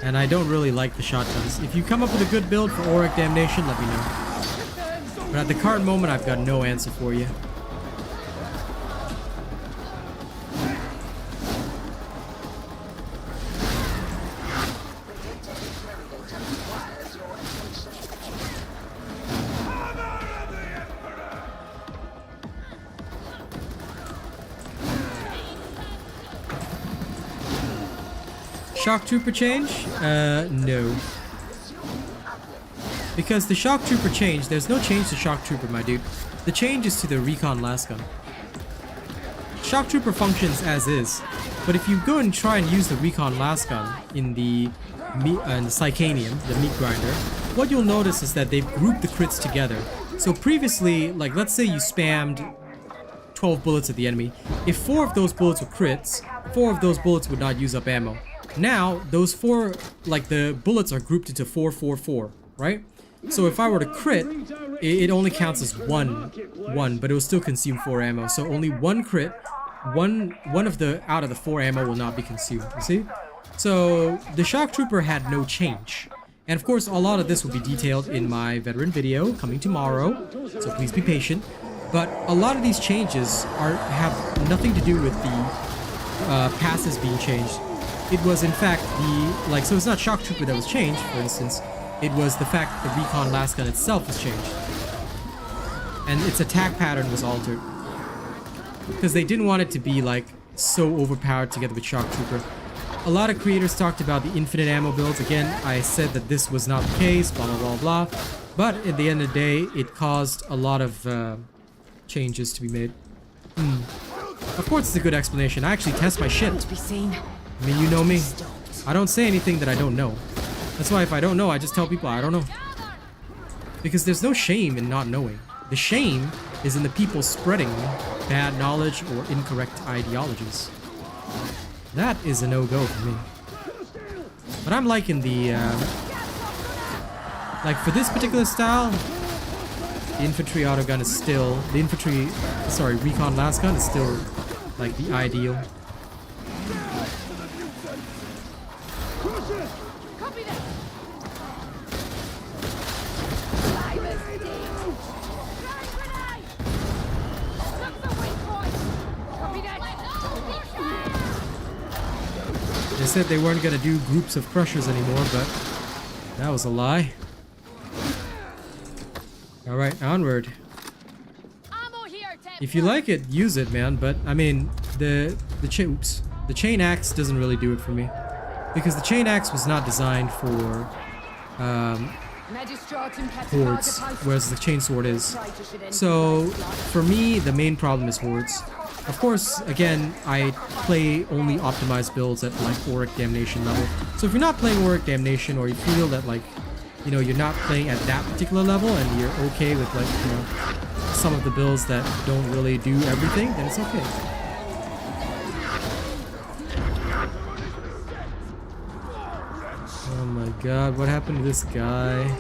And I don't really like the shotguns. If you come up with a good build for Oric Damnation, let me know. But at the current moment, I've got no answer for you. Shock Trooper change? No. Because the Shock Trooper change, there's no change to Shock Trooper, my dude. The change is to the Recon lasgun. Shock Trooper functions as is, but if you go and try and use the Recon lasgun in the Psychanium, the meat grinder, what you'll notice is that they've grouped the crits together. So previously, like let's say you spammed 12 bullets at the enemy. If 4 of those bullets were crits, 4 of those bullets would not use up ammo. Now, those 4, like the bullets are grouped into 4, 4, 4, right? So if I were to crit, it only counts as one, but it will still consume 4 ammo. So only one crit, one of the out of the 4 ammo will not be consumed. You see? So the Shock Trooper had no change, and of course a lot of this will be detailed in my veteran video coming tomorrow. So please be patient. But a lot of these changes have nothing to do with the passes being changed. It was in fact so it's not Shock Trooper that was changed, for instance. It was the fact that the Recon lasgun itself was changed. And its attack pattern was altered. Because they didn't want it to be like so overpowered together with Shock Trooper. A lot of creators talked about the infinite ammo builds. Again, I said that this was not the case, blah blah blah blah. But at the end of the day, it caused a lot of changes to be made. Of course it's a good explanation. I actually test my shit. I mean, you know me. I don't say anything that I don't know. That's why if I don't know, I just tell people I don't know. Because there's no shame in not knowing. The shame is in the people spreading bad knowledge or incorrect ideologies. That is a no-go for me. But I'm liking the, like for this particular style, the infantry autogun is still, Recon lasgun is still like the ideal. They said they weren't gonna do groups of crushers anymore, but that was a lie. Alright, onward. If you like it, use it, man, but I mean, the chain axe doesn't really do it for me. Because the chain axe was not designed for hordes, whereas the chainsword is. So, for me, the main problem is hordes. Of course, again, I play only optimized builds at like Oric Damnation level. So if you're not playing Oric Damnation, or you feel that like, you know, you're not playing at that particular level and you're okay with like, you know, some of the builds that don't really do everything, then it's okay. Oh my god, what happened to this guy?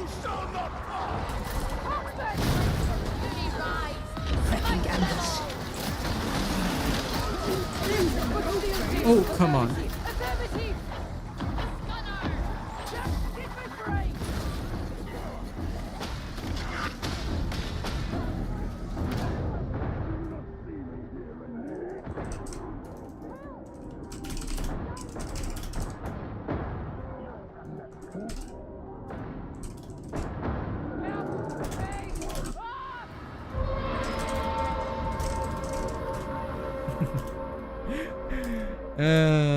Oh, come on.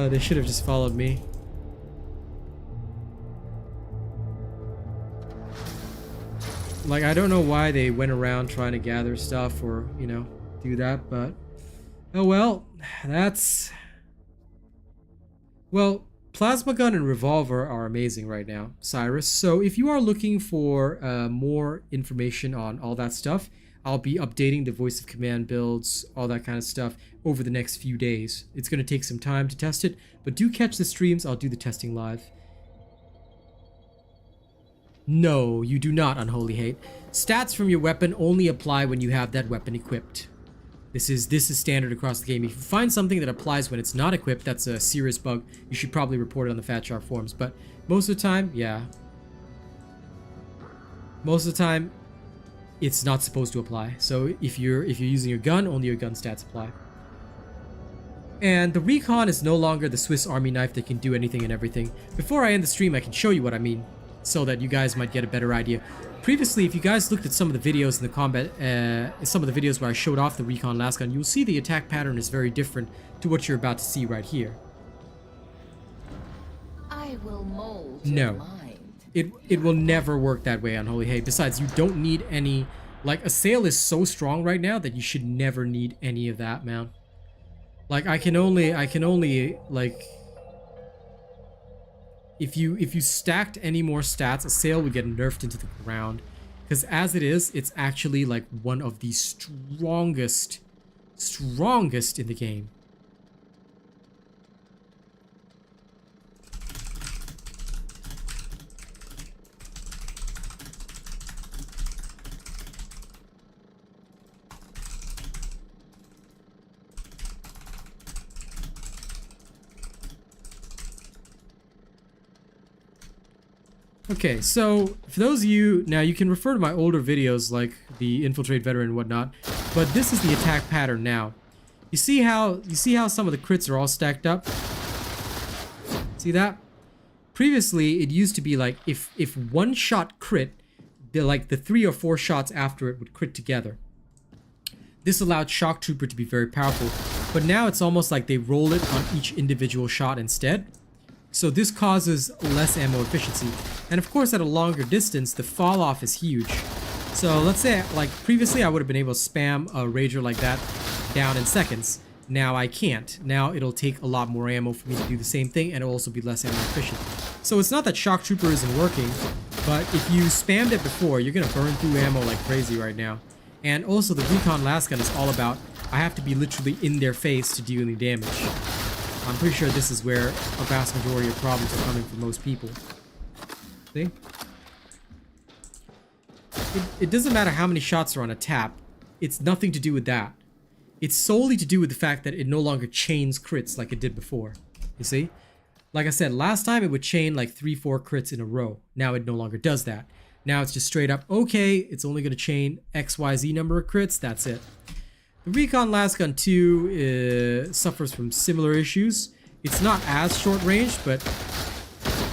They should have just followed me. Like, I don't know why they went around trying to gather stuff or, you know, do that, but oh well, that's... Well, plasma gun and revolver are amazing right now, Cyrus. So if you are looking for more information on all that stuff, I'll be updating the voice of command builds, all that kind of stuff over the next few days. It's going to take some time to test it, but do catch the streams. I'll do the testing live. No, you do not, Unholy Hate. Stats from your weapon only apply when you have that weapon equipped. This is standard across the game. If you find something that applies when it's not equipped, that's a serious bug. You should probably report it on the Fat Shark forums. But most of the time, yeah. Most of the time, it's not supposed to apply. So if you're using your gun, only your gun stats apply. And the Recon is no longer the Swiss Army knife that can do anything and everything. Before I end the stream, I can show you what I mean, so that you guys might get a better idea. Previously, if you guys looked at some of the videos in the combat, some of the videos where I showed off the Recon lasgun, you'll see the attack pattern is very different to what you're about to see right here. I will mold No. mind. It will never work that way on Holy Hay. Besides, you don't need any... Like, Assail is so strong right now that you should never need any of that, man. Like, I can only, like... If you stacked any more stats, Assail would get nerfed into the ground. Because as it is, it's actually, like, one of the strongest in the game. Okay, so for those of you, now you can refer to my older videos like the Infiltrate Veteran and whatnot, but this is the attack pattern now. You see how some of the crits are all stacked up? See that? Previously, it used to be like if one shot crit, the 3 or 4 shots after it would crit together. This allowed Shock Trooper to be very powerful, but now it's almost like they roll it on each individual shot instead. So this causes less ammo efficiency. And of course, at a longer distance, the fall off is huge. So let's say, like previously, I would have been able to spam a Rager like that down in seconds. Now I can't. Now it'll take a lot more ammo for me to do the same thing, and it'll also be less ammo efficient. So it's not that Shock Trooper isn't working, but if you spammed it before, you're gonna burn through ammo like crazy right now. And also the Recon lasgun is all about, I have to be literally in their face to do any damage. I'm pretty sure this is where a vast majority of problems are coming for most people. See? It doesn't matter how many shots are on a tap. It's nothing to do with that. It's solely to do with the fact that it no longer chains crits like it did before. You see? Like I said, last time it would chain like 3-4 crits in a row. Now it no longer does that. Now it's just straight up, okay, it's only going to chain XYZ number of crits, that's it. The Recon Lasgun 2 suffers from similar issues. It's not as short range, but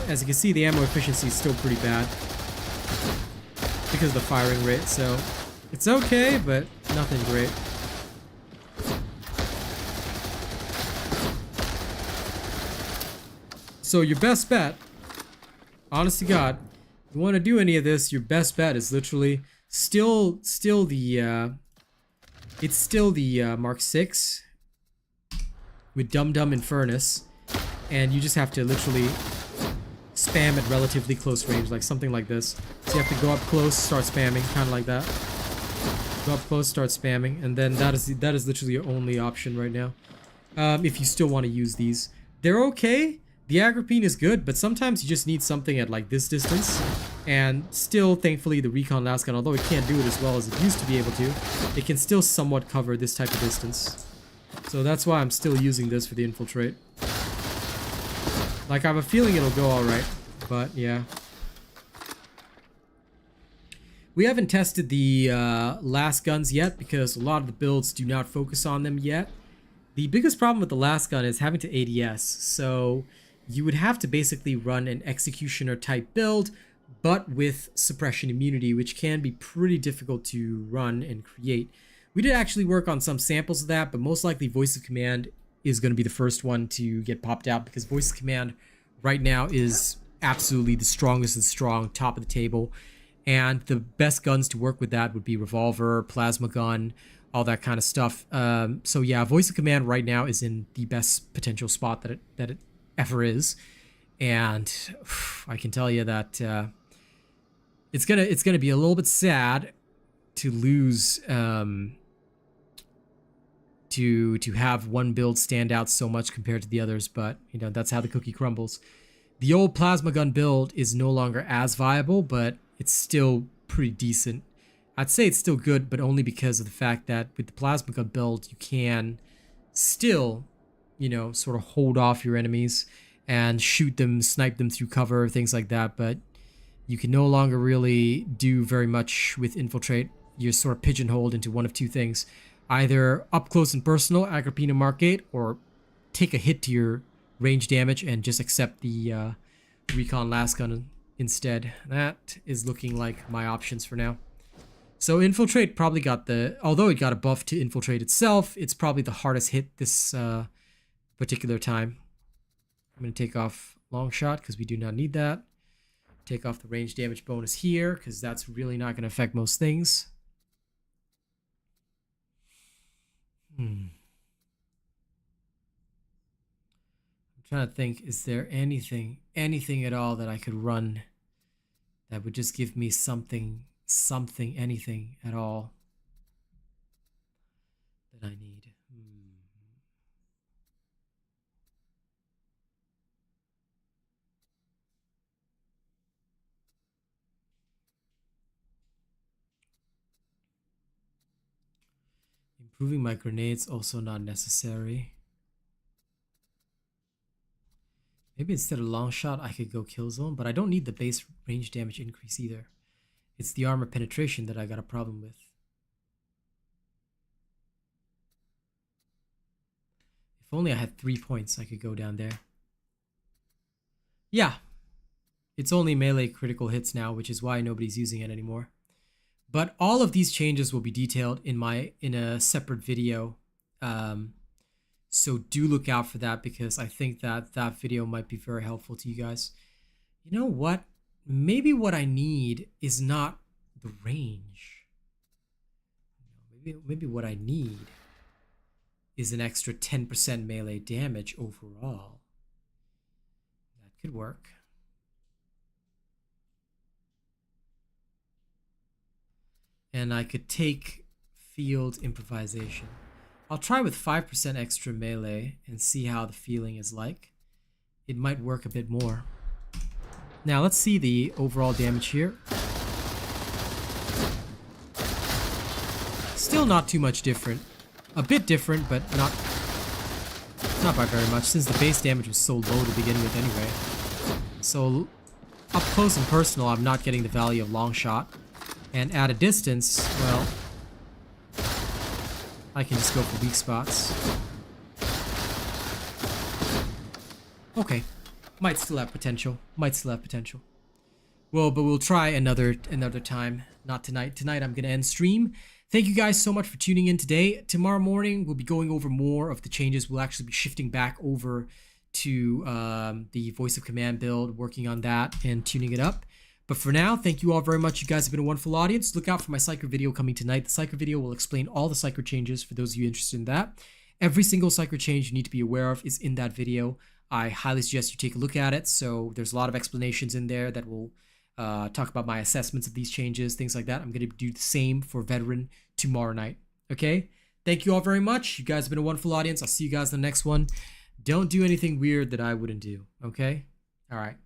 as you can see, the ammo efficiency is still pretty bad because of the firing rate, so it's okay, but nothing great. So your best bet, honest to God, if you want to do any of this, your best bet is literally still the it's still the Mark 6 with Dum Dum and Furnace, and you just have to literally spam at relatively close range, like something like this. So you have to go up close, start spamming, kind of like that. Go up close, start spamming, and then that is literally your only option right now. If you still want to use these, they're okay. The Agrippine is good, but sometimes you just need something at like this distance. And still, thankfully, the Recon Lasgun, although it can't do it as well as it used to be able to, it can still somewhat cover this type of distance. So that's why I'm still using this for the Infiltrate. Like, I have a feeling it'll go alright, but yeah. We haven't tested the lasguns yet because a lot of the builds do not focus on them yet. The biggest problem with the lasgun is having to ADS, so you would have to basically run an executioner type build, but with suppression immunity, which can be pretty difficult to run and create. We did actually work on some samples of that, but most likely Voice of Command is going to be the first one to get popped out, because Voice of Command right now is absolutely the strongest and strong, top of the table. And the best guns to work with that would be Revolver, Plasma Gun, all that kind of stuff. So yeah, Voice of Command right now is in the best potential spot that it ever is. And I can tell you that it's gonna be a little bit sad to lose to have one build stand out so much compared to the others, but you know, that's how the cookie crumbles. The old Plasma Gun build is no longer as viable, but it's still pretty decent. I'd say it's still good, but only because of the fact that with the plasma gun build, you can still, you know, sort of hold off your enemies and shoot them, snipe them through cover, things like that. But you can no longer really do very much with Infiltrate. You're sort of pigeonholed into one of two things. Either up close and personal, Agrippina Mark 8, or take a hit to your range damage and just accept the Recon lasgun instead. That is looking like my options for now. So Infiltrate probably got the, although it got a buff to Infiltrate itself, it's probably the hardest hit this particular time. I'm going to take off long shot because we do not need that. Take off the range damage bonus here because that's really not going to affect most things. I'm trying to think, is there anything at all that I could run that would just give me something, anything at all that I need? Improving my grenades, also not necessary. Maybe instead of long shot, I could go kill zone, but I don't need the base range damage increase either. It's the armor penetration that I got a problem with. If only I had 3 points, I could go down there. Yeah. It's only melee critical hits now, which is why nobody's using it anymore. But all of these changes will be detailed in a separate video. So do look out for that because I think that video might be very helpful to you guys. You know what? Maybe what I need is not the range. Maybe what I need is an extra 10% melee damage overall. That could work. And I could take field improvisation. I'll try with 5% extra melee and see how the feeling is like. It might work a bit more. Now let's see the overall damage here. Still not too much different. A bit different, but not by very much, since the base damage was so low to begin with anyway. So up close and personal, I'm not getting the value of long shot. And at a distance, well, I can just go for weak spots. Okay. Might still have potential. Well, but we'll try another time. Not tonight. Tonight I'm going to end stream. Thank you guys so much for tuning in today. Tomorrow morning we'll be going over more of the changes. We'll actually be shifting back over to the voice of command build, working on that and tuning it up. But for now, thank you all very much. You guys have been a wonderful audience. Look out for my Psyker video coming tonight. The Psyker video will explain all the Psyker changes for those of you interested in that. Every single Psyker change you need to be aware of is in that video. I highly suggest you take a look at it. So there's a lot of explanations in there that will talk about my assessments of these changes, things like that. I'm going to do the same for Veteran tomorrow night. Okay? Thank you all very much. You guys have been a wonderful audience. I'll see you guys in the next one. Don't do anything weird that I wouldn't do. Okay? All right.